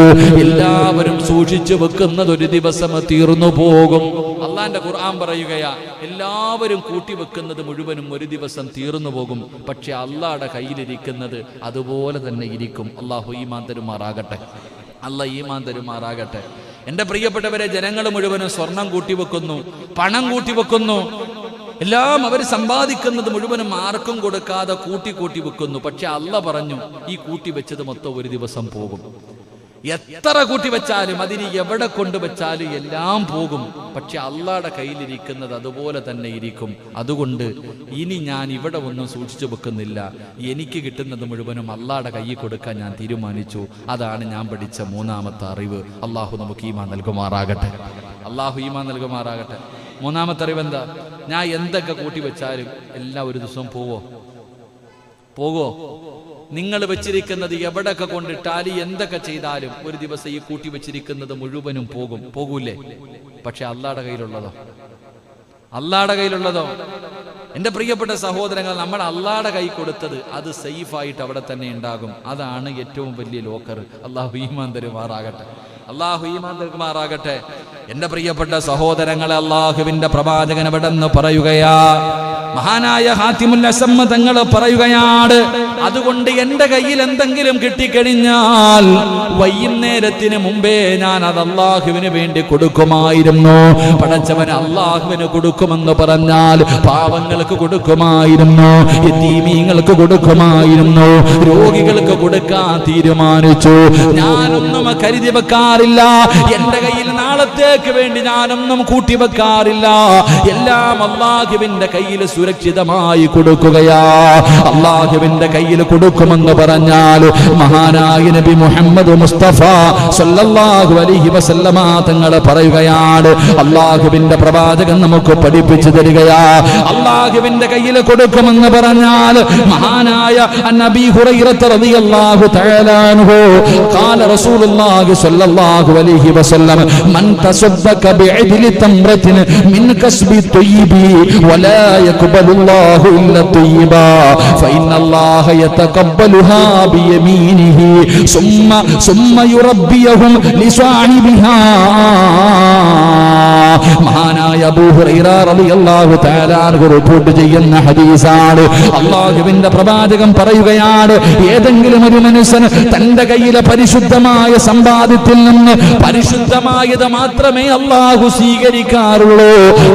എല്ലാവരും സൂക്ഷിച്ചു വെക്കുന്നത് ഒരു ദിവസം തീർന്നു പോകും. അല്ലാഹുവിന്റെ ഖുർആൻ പറയുകയാ, എല്ലാവരും കൂട്ടിവെക്കുന്നത് മുഴുവനും ഒരു ദിവസം തീർന്നു പോകും. പക്ഷെ അല്ലാഹുവിന്റെ കയ്യിലിരിക്കുന്നത് അതുപോലെ തന്നെ ഇരിക്കും. അല്ലാഹു ഈമാൻ തരുമാറാകട്ടെ, അല്ലാഹു ഈമാൻ തരുമാറാകട്ടെ. എൻ്റെ പ്രിയപ്പെട്ടവരെ, ജനങ്ങൾ മുഴുവനും സ്വർണം കൂട്ടിവെക്കുന്നു, പണം കൂട്ടിവെക്കുന്നു, എല്ലാം അവർ സമ്പാദിക്കുന്നത് മുഴുവനും ആർക്കും കൊടുക്കാതെ കൂട്ടി വെക്കുന്നു. പക്ഷെ അല്ലാഹു പറഞ്ഞു, ഈ കൂട്ടിവെച്ചത് മൊത്തം ഒരു ദിവസം പോകും. എത്ര കൂട്ടിവെച്ചാലും അതിന് എവിടെ കൊണ്ടുവച്ചാലും എല്ലാം പോകും. പക്ഷെ അല്ലാഹുവിന്റെ കയ്യിലിരിക്കുന്നത് അതുപോലെ തന്നെ ഇരിക്കും. അതുകൊണ്ട് ഇനി ഞാൻ ഇവിടെ ഒന്നും സൂക്ഷിച്ചു വെക്കുന്നില്ല. എനിക്ക് കിട്ടുന്നത് മുഴുവനും അല്ലാഹുവിന്റെ കയ്യിൽ കൊടുക്കാൻ ഞാൻ തീരുമാനിച്ചു. അതാണ് ഞാൻ പഠിച്ച 3-ാമത്തെ അറിവ്. അല്ലാഹു നമുക്ക് ഈമാൻ നൽകുമാറാകട്ടെ, അല്ലാഹു ഈമാൻ നൽകുമാറാകട്ടെ. 3-ാമത്തെ അറിവ് എന്താ? ഞാൻ എന്തൊക്കെ കൂട്ടിവെച്ചാലും എല്ലാം ഒരു ദിവസം പോവോ? നിങ്ങൾ വെച്ചിരിക്കുന്നത് എവിടെയൊക്കെ കൊണ്ടിട്ടാലും എന്തൊക്കെ ചെയ്താലും ഒരു ദിവസം ഈ കൂട്ടി വെച്ചിരിക്കുന്നത് മുഴുവനും പോകൂലേ? പക്ഷെ അല്ലാഹുവിന്റെ കയ്യിലുള്ളതോ? എൻ്റെ പ്രിയപ്പെട്ട സഹോദരങ്ങൾ, നമ്മൾ അല്ലാഹുവിന്റെ കൈ കൊടുത്തത് അത് സേഫായിട്ട് അവിടെ തന്നെ ഉണ്ടാകും. അതാണ് ഏറ്റവും വലിയ ലോക്കർ. അല്ലാഹു ഈമാൻ തരുമാറാകട്ടെ, അല്ലാഹു ഈമാൻ തരുമാറാകട്ടെ. എൻ്റെ പ്രിയപ്പെട്ട സഹോദരങ്ങളെ, അല്ലാഹുവിന്റെ പ്രവാചകൻ അവിടെ നിന്ന് പറയുകയാ, മഹാനായ ഖാതിമുൽ അസം തങ്ങൾ പറയുകയാണ്, അതുകൊണ്ട് എൻ്റെ കയ്യിൽ എന്തെങ്കിലും കിട്ടിക്കഴിഞ്ഞാൽ വൈകുന്നേരത്തിന് മുമ്പേ ഞാൻ അത് അല്ലാഹുവിന് വേണ്ടി കൊടുക്കുമായിരുന്നു. പടച്ചവൻ അല്ലാഹുവിന് കൊടുക്കുമെന്ന് പറഞ്ഞാൽ പാവങ്ങൾക്ക് കൊടുക്കുമായിരുന്നു, യതീമീങ്ങൾക്ക് കൊടുക്കുമായിരുന്നു, രോഗികൾക്ക് കൊടുക്കാൻ തീരുമാനിച്ചു. ഞാനൊന്നും കരുതി വെക്കാറില്ല. എൻ്റെ കയ്യിൽ നാളത്തെ ആളുകൾക്ക് വേണ്ടി ഞാനൊന്നും കൂട്ടിവെക്കാറില്ല. എല്ലാം അല്ലാഹുവിന്റെ കയ്യിൽ സുരക്ഷിതമായി കൊടുക്കുകയാ. അല്ലാഹുവിന്റെ കയ്യിൽ കൊടുക്കുമെന്ന് പറഞ്ഞാൽ മഹാനായ നബി മുഹമ്മദ് മുസ്തഫ സല്ലല്ലാഹു അലൈഹി വസല്ലമ തങ്ങൾ പറയുകയാണ്, അല്ലാഹുവിന്റെ പ്രവാചകൻ നമുക്ക് പഠിപ്പിച്ചു തരികയാ. അല്ലാഹുവിന്റെ കയ്യിൽ കൊടുക്കുമെന്ന് പറഞ്ഞാൽ മഹാനായ നബി ഹുറൈറ റളിയല്ലാഹു തആല അൻഹു ഖാല റസൂലുള്ളാഹി സ്വല്ലല്ലാഹു അലൈഹി വസല്ലം മൻ തസദ്ദഖ ബിഅദ്ലി തംറത്തിൻ മിൻ കസ്ബി തയ്യിബി വലാ യഖ്ബലുല്ലാഹു ഇല്ല തയ്യിബാ ഫഇന്നല്ലാഹ യതഖബ്ബലുഹാ ബിയമീനിഹി സുമ്മ യുറബ്ബിയഹും ലിസാഹിബിഹാ. മഹാനായ അബൂ ഹുറൈറ റളിയല്ലാഹു തആല അൻഹു റിപ്പോർട്ട് ചെയ്യുന്ന ഹദീസാണ്. അല്ലാഹുവിന്റെ പ്രവാചകൻ പറയുകയാണ്, ഏതെങ്കിലും ഒരു മനുഷ്യൻ തന്റെ കയ്യിലെ പരിശുദ്ധമായ സമ്പാദ്യത്തിൽ നിന്ന് പരിശുദ്ധമായത് മാത്രമേ അല്ലാഹു സ്വീകരിക്കാറുള്ളൂ.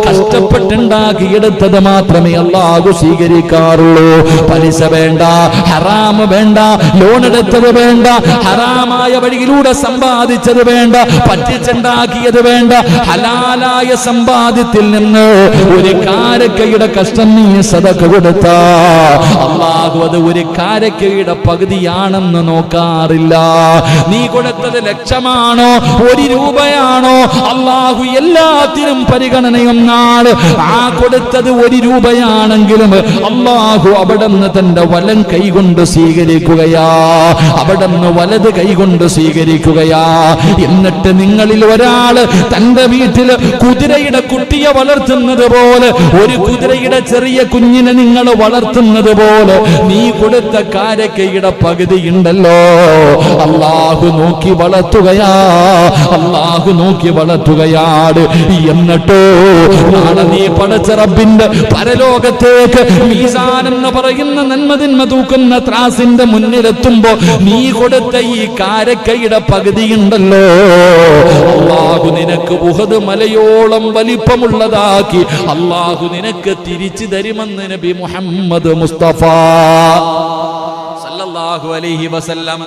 കഷ്ടപ്പെട്ടുണ്ടാക്കിയെടുത്തത് മാത്രമേ അല്ലാഹു സ്വീകരിക്കാറുള്ളൂ. പലിശ വേണ്ട, ഹറാം വേണ്ട, ലോൺ എടുത്തത് വേണ്ട, ഹറാമായ വഴിയിലൂടെ സമ്പാദിച്ചത് വേണ്ട, പറ്റിച്ചുണ്ടാക്കിയത് വേണ്ട. ഹലാലായ സമ്പാദ്യത്തിൽ നിന്ന് ഒരു കാരക്കയുടെ കഷ്ടം നീ സദഖ കൊടുത്താ അല്ലാഹു അത് ഒരു കാരക്കയുടെ പകുതിയാണെന്ന് നോക്കാറില്ല. നീ കൊടുത്തത് ലക്ഷമാണോ 1 രൂപയാണോ, അല്ലാഹു എല്ലാത്തിനും പരിഗണനയൊന്നാണ്. ആ കൊടുത്തത് 1 രൂപയാണെങ്കിലും അല്ലാഹു അവിടുന്ന് തന്റെ വലം കൈകൊണ്ട് സ്വീകരിക്കുകയാ, അവിടുന്ന് വലത് കൈകൊണ്ട് സ്വീകരിക്കുകയാ. എന്നിട്ട് നിങ്ങളിൽ ഒരാള് തന്റെ വീട്ടിൽ കുതിരയുടെ കുട്ടിയെ വളർത്തുന്നത് പോലെ, ഒരു കുതിരയുടെ ചെറിയ കുഞ്ഞിനെ നിങ്ങൾ വളർത്തുന്നത് പോലെ നീ കൊടുത്ത കാരക്കയുടെ പകുതി ഉണ്ടല്ലോ, അല്ലാഹു നോക്കി വളർത്തുകയാ, അല്ലാഹു നോക്കി വളർത്തുകയാണ്. എന്നിട്ടോ നാളെ നീ പടച്ച റബ്ബിന്റെ പരലോകത്തേക്ക് മീസാൻ എന്ന് പറയുന്ന നന്മതിന്മ തൂക്കുന്ന ത്രാസിന്റെ മുന്നിലെത്തുമ്പോ നീ കൊടുത്ത ഈ കാരക്കയുടെ പകുതി ഉണ്ടല്ലോ, അല്ലാഹു നിനക്ക് ഉഹദ് മലയോളം വലിപ്പമുള്ളതാക്കി അല്ലാഹു നിനക്ക് തിരിച്ചു തരുമെന്ന് നബി മുഹമ്മദ് മുസ്തഫ സല്ലല്ലാഹു അലൈഹി വസല്ലം.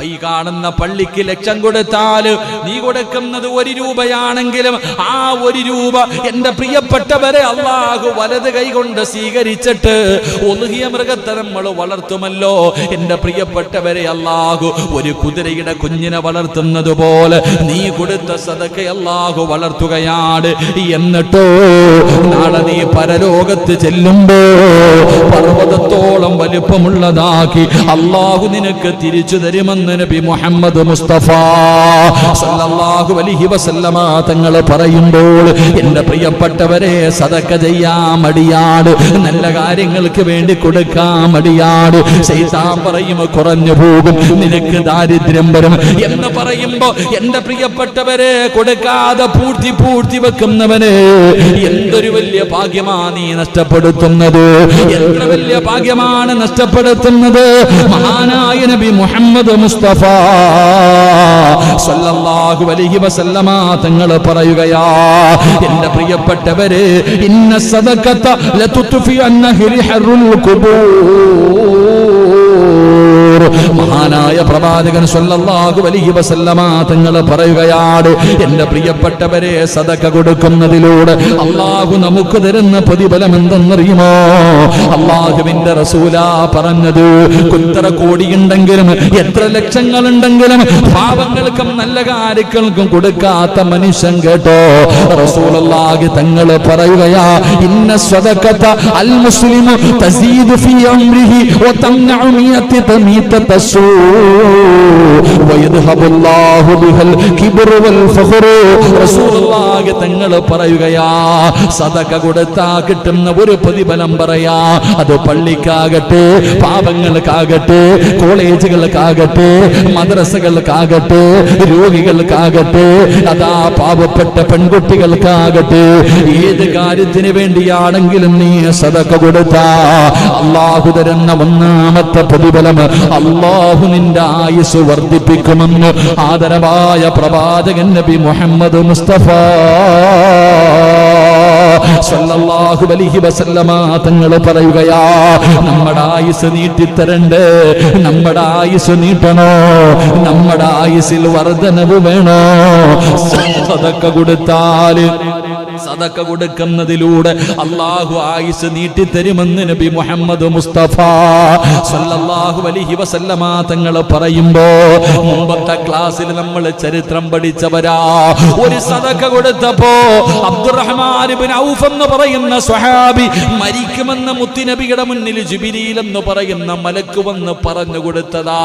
ഈ കാണുന്ന പള്ളിക്ക് ലക്ഷം കൊടുത്താൽ നീ കൊടുക്കുന്നത് 1 രൂപയാണെങ്കിലും ആ 1 രൂപ എന്റെ പ്രിയപ്പെട്ടവരെ അല്ലാഹു വലത് കൈകൊണ്ട് സ്വീകരിച്ചിട്ട് ഒലുഹിയ മൃഗത്തെ നമ്മൾ വളർത്തുമല്ലോ. എന്റെ പ്രിയപ്പെട്ടവരെ അല്ലാഹു ഒരു കുതിരയുടെ കുഞ്ഞിനെ വളർത്തുന്നത് പോലെ നീ കൊടുത്ത സദഖ അല്ലാഹു വളർത്തുകയാണ്. എന്നിട്ടോ നാളെ നീ പരലോകത്ത് ചെല്ലുമ്പോ പർവ്വതത്തോളം വലിപ്പമുള്ളതാക്കി അല്ലാഹു നിനക്ക് തിരിച്ചു തരുമെന്ന് നബി മുഹമ്മദ് മുസ്തഫ സല്ലല്ലാഹു അലൈഹി വസല്ലമ തങ്ങൾ പറയുമ്പോൾ എന്റെ പ്രിയപ്പെട്ടവരെ സദഖ ചെയ്യാൻ മടിയാട്, നല്ല കാര്യങ്ങൾക്ക് വേണ്ടി കൊടുക്കാൻ മടിയാട്. ശൈത്താൻ പറയും കുറഞ്ഞു പോകും, നിനക്ക് ദാരിദ്ര്യം വരും എന്ന് പറയുമ്പോ എന്റെ പ്രിയപ്പെട്ടവരെ കൊടുക്കാതെ പൂഴ്ത്തി വെക്കുന്നവന് എന്തൊരു വലിയ ഭാഗ്യമാ നീ നഷ്ടപ്പെടുത്തുന്നത്, എത്ര വലിയ ഭാഗ്യമാണ് നഷ്ടപ്പെടുത്തുന്നത്. മഹാനായ നബി മുഹമ്മദ് മുസ്തഫ സല്ലല്ലാഹു അലൈഹി വസല്ലമ തങ്ങൾ പറയുകയാ, എന്റെ പ്രിയപ്പെട്ടവരെ ഇന്ന സദഖത ലതുത്ഫി അന്നഹരിഹറുൽ ഖുബൂർ. മഹാനായ പ്രവാചകൻ സല്ലല്ലാഹു അലൈഹി വസല്ലമ തങ്ങൾ പറയുകയാണ്, എന്റെ പ്രിയപ്പെട്ടവരെ സദഖ കൊടുക്കുന്നതിലൂടെ അല്ലാഹു നമുക്ക് തരുന്ന പ്രതിഫലം എന്തെന്നറിയുമോ? അല്ലാഹുവിന്റെ റസൂലാ പറഞ്ഞത്, എത്ര കോടിയുണ്ടെങ്കിലും എത്ര ലക്ഷങ്ങളുണ്ടെങ്കിലും പാവങ്ങൾക്കും നല്ല കാര്യങ്ങൾക്കും കൊടുക്കാത്ത മനുഷ്യൻ കേട്ടോ, റസൂലുള്ളാഹി തങ്ങൾ പറയുകയാ, ഇന്ന സദഖത അൽ മുസ്ലിമു തസീദു ഫീ അംരിഹി വതംനഉ മിയത്തി തമീതതസൂ വയദ്ഹബുല്ലാഹു ബിഹൽ കിബ്റു വൽ ഫഖ്റു. റസൂലുള്ളാഹി തങ്ങൾ പറയുകയാ, സദഖ കൊടുത്താ കിട്ടുന്ന ഒരു പ്രതിഫലം പറയാ, അത് പള്ളിക്കാകട്ടെ, പാവങ്ങൾക്കാകട്ടെ, കോളേജുകൾക്കാകട്ടെ, മദ്രസകൾക്കാകട്ടെ, രോഗികൾക്കാകട്ടെ, അതാ പാവപ്പെട്ട പെൺകുട്ടികൾക്കാകട്ടെ, ഏത് കാര്യത്തിന് വേണ്ടിയാണെങ്കിലും നീ സദഖ കൊടുത്താ അല്ലാഹു തരുന്ന ഒന്നാമത്തെ പ്രതിഫലം അല്ലാഹു നിന്റെ ആയുസ് വർദ്ധിപ്പിക്കുമെന്ന് ആദരവായ പ്രവാചകൻ നബി മുഹമ്മദ് മുസ്തഫ സല്ലല്ലാഹു അലൈഹി വസല്ലമ തങ്ങൾ പറയുകയാ, നമ്മുടെ ആയുസ് നീട്ടിത്തരണ്ടേ, നമ്മുടെ ആയുസ് നീട്ടണോ, നമ്മുടെ ആയുസിൽ വർധനവ് വേണോ? സദക്ക കൊടുത്താല്, സദക്ക കൊടുക്കുന്നതിലൂടെ അല്ലാഹു ആയുസ് നീട്ടിത്തരുമെന്ന് നബി മുഹമ്മദ് മുസ്തഫ സല്ലല്ലാഹു അലൈഹി വസല്ലമ തങ്ങൾ പറയുമ്പോ, മുമ്പത്തെ ക്ലാസ്സിൽ നമ്മൾ ചരിത്രം പഠിച്ചവരാ. ഒരു സദക്ക കൊടുത്തപ്പോ അബ്ദുറഹ്മാൻ ഇബ്നു ഔഫ് എന്ന് പറയുന്ന സ്വഹാബി മരിക്കുമെന്ന് മുത്തുനബിയുടെ മുന്നിൽ ജിബ്രീൽ എന്ന് പറയുന്ന മലക്ക് വന്ന് പറഞ്ഞു കൊടുത്തതാ.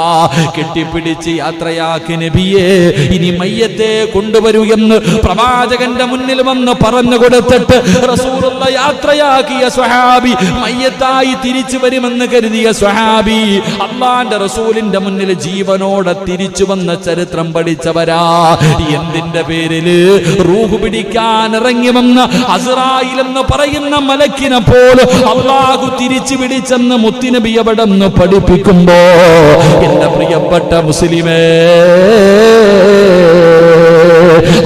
കെട്ടിപ്പിടിച്ച് യാത്രയാക്കി നബിയെ, ഇനി മയ്യത്തെ കൊണ്ടുവരൂ എന്ന് പ്രവാചകന്റെ മുന്നിൽ വന്ന് പറഞ്ഞു കൊടുത്തിട്ട് റസൂലുള്ള യാത്രയാക്കിയ സ്വഹാബി, മയ്യത്തായി തിരിച്ചു വരുമെന്ന് കരുതിയ സ്വഹാബി അല്ലാഹുവിന്റെ റസൂലിന്റെ മുന്നിൽ ജീവനോടെ തിരിച്ചു വന്ന ചരിത്രം പഠിച്ചവരാ. എന്തിന്റെ പേരില്? റൂഹ് പിടിക്കാൻ ഇറങ്ങി വന്ന അസ്റായിൽ എന്ന് പറയുന്ന മലക്കിനെ പോലെ അല്ലാഹു തിരിച്ചു പിടിച്ചെന്ന് മുത്തുനബി അവിടെ നിന്ന് പഠിപ്പിക്കുമ്പോ, എന്റെ പ്രിയപ്പെട്ട മുസ്ലിമേ,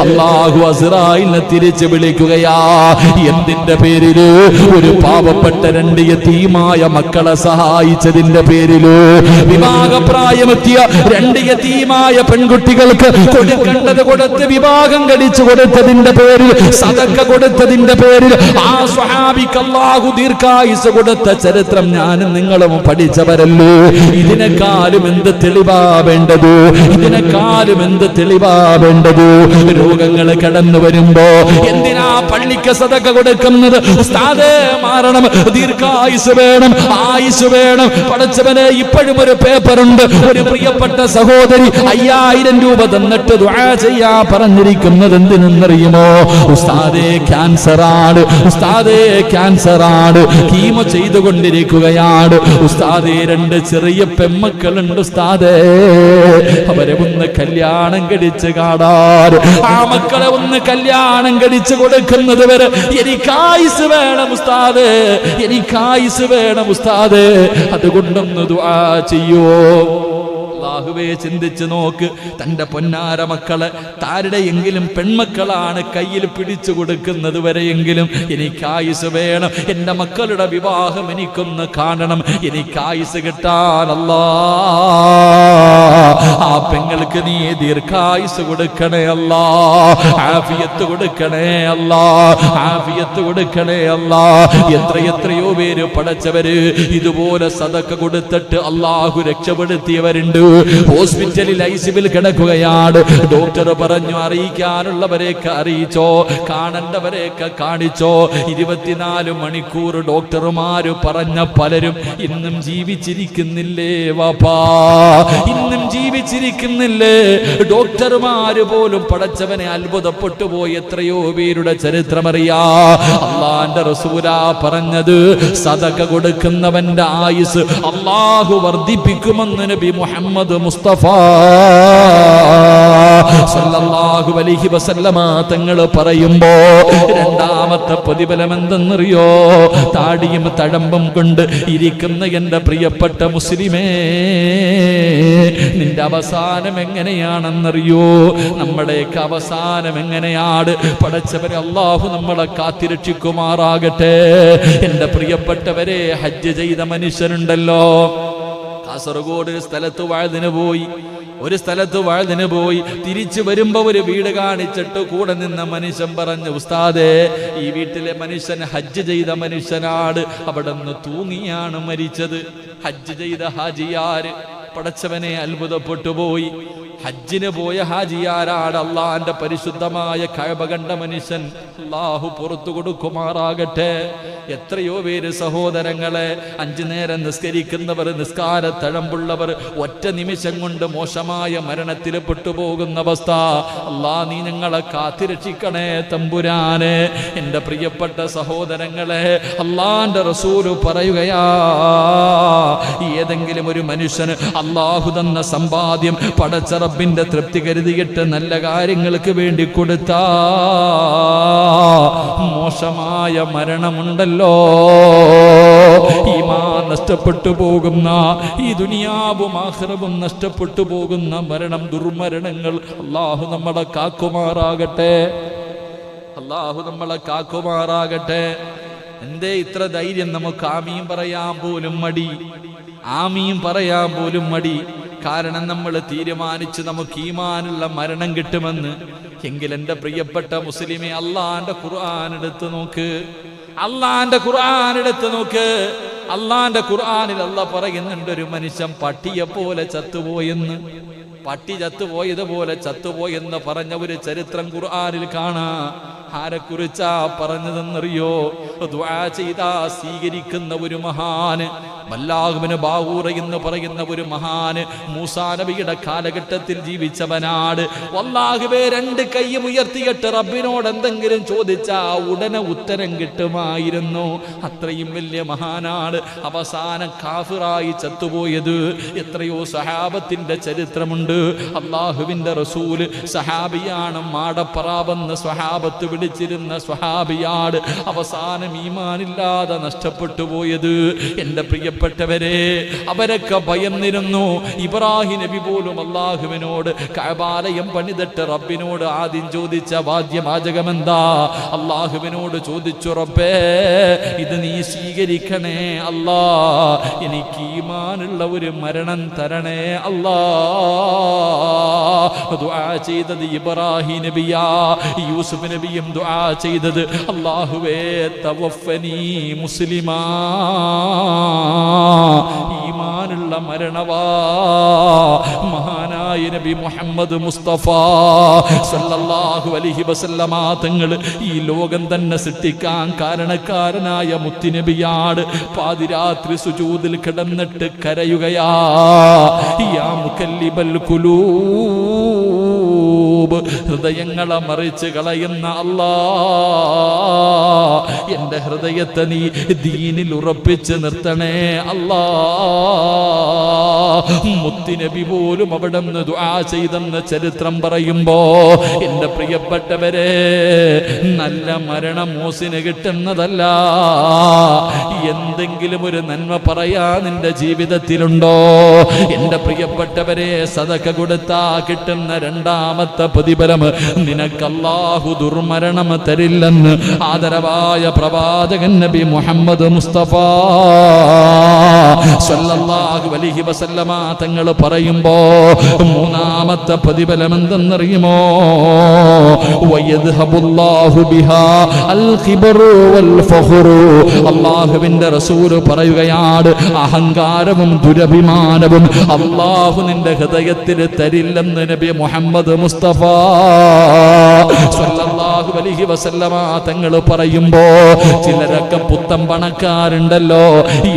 അല്ലാഹു അസ്റായിലിനെ തിരിച്ചു വിളിക്കുകയാ. എന്തിന്റെ പേരില്? ഒരു പാവപ്പെട്ട രണ്ട് യതീമായ മക്കളെ സഹായിച്ചതിന്റെ പേരില്, വിവാഹപ്രായമെത്തിയ രണ്ട് യതീമായ പെൺകുട്ടികൾക്ക് കൊടുക്കേണ്ടത് കൊടുത്ത് വിവാഹം കഴിച്ചു കൊടുത്തതിന്റെ പേരിൽ, സദക്ക കൊടുത്തതിന്റെ പേരിൽ ആ സ്വഹാബിക്ക് അല്ലാഹു ദീർഘായുസ് കൊടുത്ത ചരിത്രം ഞാനും നിങ്ങളും പഠിച്ചവരല്ലോ. ഇതിനെക്കാളും എന്ത് തെളിവാ വേണ്ടത്? ഇതിനെക്കാളും എന്ത് തെളിവാ വേണ്ടത്? രോഗങ്ങൾ കടന്നു വരുമ്പോ എന്തിനാ പള്ളിക്ക് സദക്ക കൊടുക്കുന്നത്? ഉസ്താദേ മാറണം, ദീർഘായുസ് വേണം, ആയുസ് വേണം. പടച്ചവനെ, ഇപ്പോഴും ഒരു പേപ്പറുണ്ട്, ഒരു പ്രിയപ്പെട്ട സഹോദരി 5000 രൂപ തന്നിട്ട് ദുആ ചെയ്യാ പറഞ്ഞിരിക്കുന്നത് എന്തിനെന്നറിയുമോ? ഉസ്താദേ ക്യാൻസറാണ്, ഉസ്താദേ ക്യാൻസറാണ്, കീമോ ചെയ്തുകൊണ്ടിരിക്കുകയാണ്. ഉസ്താദേ, 2 ചെറിയ പെമ്മക്കളുണ്ട് ഉസ്താദേ, അവരെ ഒന്ന് കല്യാണം കഴിച്ച് കാണാൻ, ആ മക്കളെ ഒന്ന് കല്യാണം കഴിച്ചു കൊടുക്കുന്നത് വരെ എനിക്ക് ആയുസ് വേണം ഉസ്താദേ, എനിക്ക് ആയുസ് വേണം ഉസ്താദേ, അതുകൊണ്ടൊന്ന് ദുആ ചെയ്യോ. അല്ലാഹുവേ, ചിന്തിച്ചു നോക്ക്, തന്റെ പൊന്നാര മക്കളെ താരുടെയെങ്കിലും പെൺമക്കളാണ് കയ്യിൽ പിടിച്ചു കൊടുക്കുന്നത് വരെയെങ്കിലും എനിക്ക് ആയുസ് വേണം, എന്റെ മക്കളുടെ വിവാഹം എനിക്കൊന്ന് കാണണം, എനിക്ക് ആയുസ് കിട്ടാൻ അല്ലാ ആ പെങ്ങൾക്ക് നീ ദീർഘായുസ് കൊടുക്കണേ അല്ലാ, ആഫിയത്ത് കൊടുക്കണേ അല്ലാ, ആഫിയത്ത് കൊടുക്കണേ അല്ലാ. എത്രയോ പേര് പടച്ചവര് ഇതുപോലെ സദക്ക കൊടുത്തിട്ട് അല്ലാഹു രക്ഷപ്പെടുത്തിയവരുണ്ട്. ഹോസ്പിറ്റലിൽ ഐസിയുവിൽ കിടക്കുകയാണ്. ഡോക്ടർ പറഞ്ഞു, അറിയിക്കാനുള്ളവരെയൊക്കെ അറിയിച്ചോ, കാണേണ്ടവരെയൊക്കെ കാണിച്ചോ. 24 മണിക്കൂർ ഡോക്ടർമാര് പറഞ്ഞ പലരും ഇന്നും ജീവിച്ചിരിക്കുന്നില്ലേ വാപ്പാ, ഇന്നും ജീവിച്ചിരിക്കുന്നില്ലേ? ഡോക്ടർമാര് പോലും പടച്ചവനെ അത്ഭുതപ്പെട്ടു പോയി. എത്രയോ പേരുടെ ചരിത്രമറിയാ. അല്ലാഹുവിന്റെ റസൂലാ പറഞ്ഞത്, സദഖ കൊടുക്കുന്നവന്റെ ആയുസ് അല്ലാഹു വർദ്ധിപ്പിക്കുമെന്ന് നബി മുഹമ്മദ് മുസ്തഫ സല്ലല്ലാഹു അലൈഹി വസല്ലമ തങ്ങൾ പറയുമ്പോ, രണ്ടാമത്തെ പ്രതിഫലം എന്തെന്നറിയോ? താടിയും തഴമ്പും കൊണ്ട് ഇരിക്കുന്ന എന്റെ പ്രിയപ്പെട്ട മുസ്ലിമേ, നിന്റെ അവസാനം എങ്ങനെയാണെന്നറിയോ? നമ്മുടെയൊക്കെ അവസാനം എങ്ങനെയാണ്? പടച്ചവരെ അല്ലാഹു നമ്മളെ കാത്തിരക്ഷിക്കുമാറാകട്ടെ. എന്റെ പ്രിയപ്പെട്ടവരെ, ഹജ്ജ് ചെയ്ത മനുഷ്യനുണ്ടല്ലോ, കാസർഗോഡ് ഒരു സ്ഥലത്ത് വഅദിന് പോയി തിരിച്ചു വരുമ്പോ ഒരു വീട് കാണിച്ചിട്ട് കൂടെ നിന്ന മനുഷ്യൻ പറഞ്ഞു, ഉസ്താദേ, ഈ വീട്ടിലെ മനുഷ്യൻ ഹജ്ജ് ചെയ്ത മനുഷ്യനാണ്, അവിടെ നിന്ന് തൂങ്ങിയാണ് മരിച്ചത്. ഹജ്ജ് ചെയ്ത ഹാജിയാര്? പടച്ചവനെ, അത്ഭുതപ്പെട്ടു പോയി. ഹജ്ജിന് പോയ ഹാജിയാരാണ്? അള്ളാന്റെ പരിശുദ്ധമായ കഅബ കണ്ട മനുഷ്യൻ. അല്ലാഹു പുറത്തു കൊടുക്കുമാറാകട്ടെ. എത്രയോ പേര് സഹോദരങ്ങളെ, 5 നേരം നിസ്കരിക്കുന്നവർ, നിസ്കാര തഴമ്പുള്ളവർ, ഒറ്റ നിമിഷം കൊണ്ട് മോശമായ മരണത്തിൽ പെട്ടുപോകുന്ന അവസ്ഥ. അല്ലാ, നീ ഞങ്ങളെ കാത്തിരക്ഷിക്കണേ തമ്പുരാനെ. എൻ്റെ പ്രിയപ്പെട്ട സഹോദരങ്ങളെ, അല്ലാന്റെ റസൂല് പറയുകയാ, ഏതെങ്കിലും ഒരു മനുഷ്യന് അല്ലാഹു തന്ന സമ്പാദ്യം പടച്ച റബ്ബിന്റെ തൃപ്തി കരുതിയിട്ട് നല്ല കാര്യങ്ങൾക്ക് വേണ്ടി കൊടുത്താ മോശമായ മരണമുണ്ടല്ലോ, ഈമാൻ നഷ്ടപ്പെട്ടു പോകുന്ന, ഈ ദുനിയാവും ആഖിറവും നഷ്ടപ്പെട്ടു പോകുന്ന മരണം, ദുർമരണങ്ങൾ അല്ലാഹു നമ്മളെ കാക്കുമാറാകട്ടെ. അള്ളാഹു നമ്മളെ കാക്കുമാറാകട്ടെ. എന്തേ ഇത്ര ധൈര്യം? നമുക്ക് ആമീൻ പറയാൻ പോലും മടി, ആമീൻ പറയാൻ പോലും മടി. കാരണം നമ്മൾ തീരുമാനിച്ച് നമുക്ക് ഈമാനുള്ള മരണം കിട്ടുമെന്ന്. എങ്കിൽ എൻ്റെ പ്രിയപ്പെട്ട മുസ്ലിമെ, അള്ളാന്റെ ഖുർആൻ എടുത്ത് നോക്ക്, അള്ളാന്റെ ഖുർആൻ എടുത്ത് നോക്ക്. അള്ളാന്റെ ഖുർആനിൽ അള്ളാഹ് പറയുന്നുണ്ട്, ഒരു മനുഷ്യൻ പട്ടിയെ പോലെ ചത്തുപോയെന്ന്. പട്ടി ചത്തുപോയതുപോലെ ചത്തുപോയെന്ന് പറഞ്ഞ ഒരു ചരിത്രം ഖുർആനിൽ കാണാം. ആരെക്കുറിച്ചാ പറഞ്ഞതെന്നറിയോ? ദുആ ചെയ്താ സ്വീകരിക്കുന്ന ഒരു മഹാന്, ബല്ലാഹുബ്നു ബാവൂർ എന്ന് പറയുന്ന ഒരു മഹാന്, മൂസാ നബിയുടെ കാലഘട്ടത്തിൽ ജീവിച്ചവനാണ്. വല്ലാഹുവേ, രണ്ട് കൈയും ഉയർത്തിയിട്ട് റബ്ബിനോട് എന്തെങ്കിലും ചോദിച്ചാ ഉടനെ ഉത്തരം കിട്ടുമായിരുന്നു. അത്രയും വലിയ മഹാനാണ്. അവസാനം കാഫിറായി ചത്തുപോയത്. എത്രയോ സഹാബത്തിന്റെ ചരിത്രമുണ്ട്. അള്ളാഹുവിന്റെ റസൂല് സഹാബിയാണ്, മാടപ്പറാവെന്ന് സ്വഹാബത്ത് വിളിച്ചിരുന്ന സ്വഹാബിയാണ്. അവസാനം ഈമാനില്ലാതെ നഷ്ടപ്പെട്ടു പോയത്. എന്റെ പ്രിയപ്പെട്ടവരെ, അവരൊക്കെ ഭയന്നിരുന്നു. ഇബ്രാഹിം നബി പോലും അള്ളാഹുവിനോട് കഅബാലയം പണിതിട്ട് റബ്ബിനോട് ആദ്യം ചോദിച്ച വാദ്യവാചകം എന്താ? അള്ളാഹുവിനോട് ചോദിച്ചു, റബ്ബേ, ഇത് നീ സ്വീകരിക്കണേ അല്ലാ, എനിക്ക് ഈമാനുള്ള ഒരു മരണം തരണേ അല്ലാ. ദുആ ചെയ്തത് ഇബ്രാഹിം നബിയാ. യൂസുഫ് നബിയും ദുആ ചെയ്തത്, അല്ലാഹുവേ തവഫനി മുസ്ലിമാ, ഈമാനുള്ള മരണവാ. മഹാനായ നബി മുഹമ്മദ് മുസ്തഫ സല്ലല്ലാഹു അലൈഹി വസല്ലമ തങ്ങൾ ഈ ലോകം തന്നെ സൃഷ്ടിക്കാൻ കാരണക്കാരനായ മുത്തുനബിയാണ്. പാതിരാത്രി സുജൂദിൽ കിടന്നിട്ട് കരയുകയാ, യാ മുകല്ലിബൽ ഖുലൂബ്, ഹൃദയങ്ങളെ മറിച്ച് കളയുന്ന അല്ലാ, എന്റെ ഹൃദയത്തെ നീ ദീനിൽ ഉറപ്പിച്ച് നിർത്തണേ അല്ലാ. മുത്തുനബി പോലും അവിടെ നിന്ന് ദുആ ചെയ്തെന്ന് ചരിത്രം പറയുമ്പോ, എന്റെ പ്രിയപ്പെട്ടവരെ, നല്ല മരണം മൂസിന് കിട്ടുന്നതല്ല. എന്തെങ്കിലും ഒരു നന്മ പറയാ നിന്റെ ജീവിതത്തിലുണ്ടോ? എന്റെ പ്രിയപ്പെട്ടവരെ, സദഖ കൊടുത്താ കിട്ടുന്ന രണ്ടാമത്തെ പ്രതിഫലം, നിനക്ക് അല്ലാഹു ദുർമരണം തരില്ലെന്ന് ആദരവായ പ്രവാചകൻ നബി മുഹമ്മദ് മുസ്തഫ സല്ലല്ലാഹു അലൈഹി വസല്ലമ തങ്ങൾ പറയുമ്പോ, മൂന്നാമത്തെ പ്രതിഫലം എന്തെന്നറിയുമോ? വയദ്ഹബുല്ലാഹു ബിഹാ അൽ ഖിബ്റു വൽ ഫഖ്റു. അല്ലാഹുവിന്റെ റസൂൽ പറയുകയാണ്, അഹങ്കാരവും ദുരഭിമാനവും അല്ലാഹു നിന്റെ ഹൃദയത്തിൽ തരില്ലെന്ന് നബി മുഹമ്മദ് മുസ്തഫ സല്ലല്ലാഹു അലൈഹി വസല്ലമ തങ്ങൾ പറയുമ്പോ, ചിലരൊക്കെ പുത്തൻ പണക്കാരുണ്ടല്ലോ,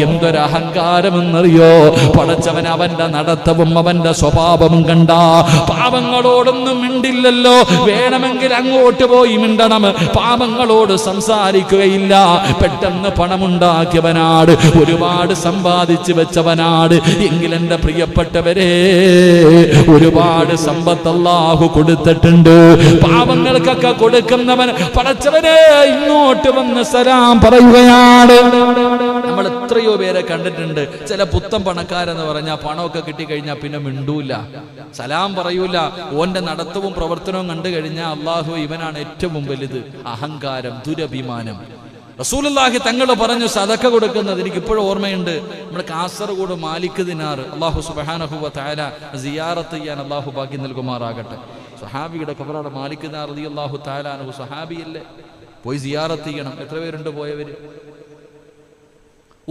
എന്തൊരു അഹങ്കാരമെന്നറിയോ? പടച്ചവൻ അവന്റെ നടത്തവും അവന്റെ സ്വഭാവവും കണ്ട പാപങ്ങളോടൊന്നും മിണ്ടില്ലല്ലോ. വേണമെങ്കിൽ അങ്ങോട്ട് പോയി മിണ്ടണം, പാപങ്ങളോട് സംസാരിക്കുകയില്ല. പെട്ടെന്ന് പണമുണ്ടാക്കിയവനാട്, ഒരുപാട് സമ്പാദിച്ചു വെച്ചവനാട്. എങ്കിൽ എന്റെ പ്രിയപ്പെട്ടവരെ, ഒരുപാട് സമ്പത്ത് അല്ലാഹു കൊടുത്തിട്ടുണ്ട്. പാപങ്ങൾക്കൊക്കെ കൊടുക്കുന്നവൻ പടച്ചവനെ ഇങ്ങോട്ട് വന്ന് സലാം പറയുകയാണ്. നമ്മൾ എത്രയോ പേരെ കണ്ടിട്ടുണ്ട്. ചില പുത്തൻ പണക്കാരെന്ന് പറഞ്ഞാൽ പണമൊക്കെ കിട്ടിക്കഴിഞ്ഞാൽ പിന്നെ മിണ്ടൂല, സലാം പറയൂല. ഓന്റെ നടത്തവും പ്രവർത്തനവും കണ്ടു കഴിഞ്ഞാൽ അള്ളാഹു ഇവനാണ് ഏറ്റവും വലുത്. അഹങ്കാരം, ദുരഭിമാനം. റസൂലുള്ളാഹി തങ്ങൾ പറഞ്ഞു സദഖ കൊടുക്കുന്നത്. എനിക്ക് ഇപ്പോഴും ഓർമ്മയുണ്ട്, നമ്മുടെ കാസർഗോഡ് മാലിക് ദിനാർ, അല്ലാഹു സുബ്ഹാനഹു വ തആല സിയാറത്ത് ചെയ്യാൻ അല്ലാഹു ഭാഗ്യം നൽകുമാറാകട്ടെ. സ്വഹാബിയുടെ ഖബറാണ് മാലിക് ദിനാർ റളിയല്ലാഹു തആല അൻഹു. സ്വഹാബിയല്ലേ, പോയി സിയാറത്ത് ചെയ്യണം. എത്ര പേരുണ്ട് പോയവര്?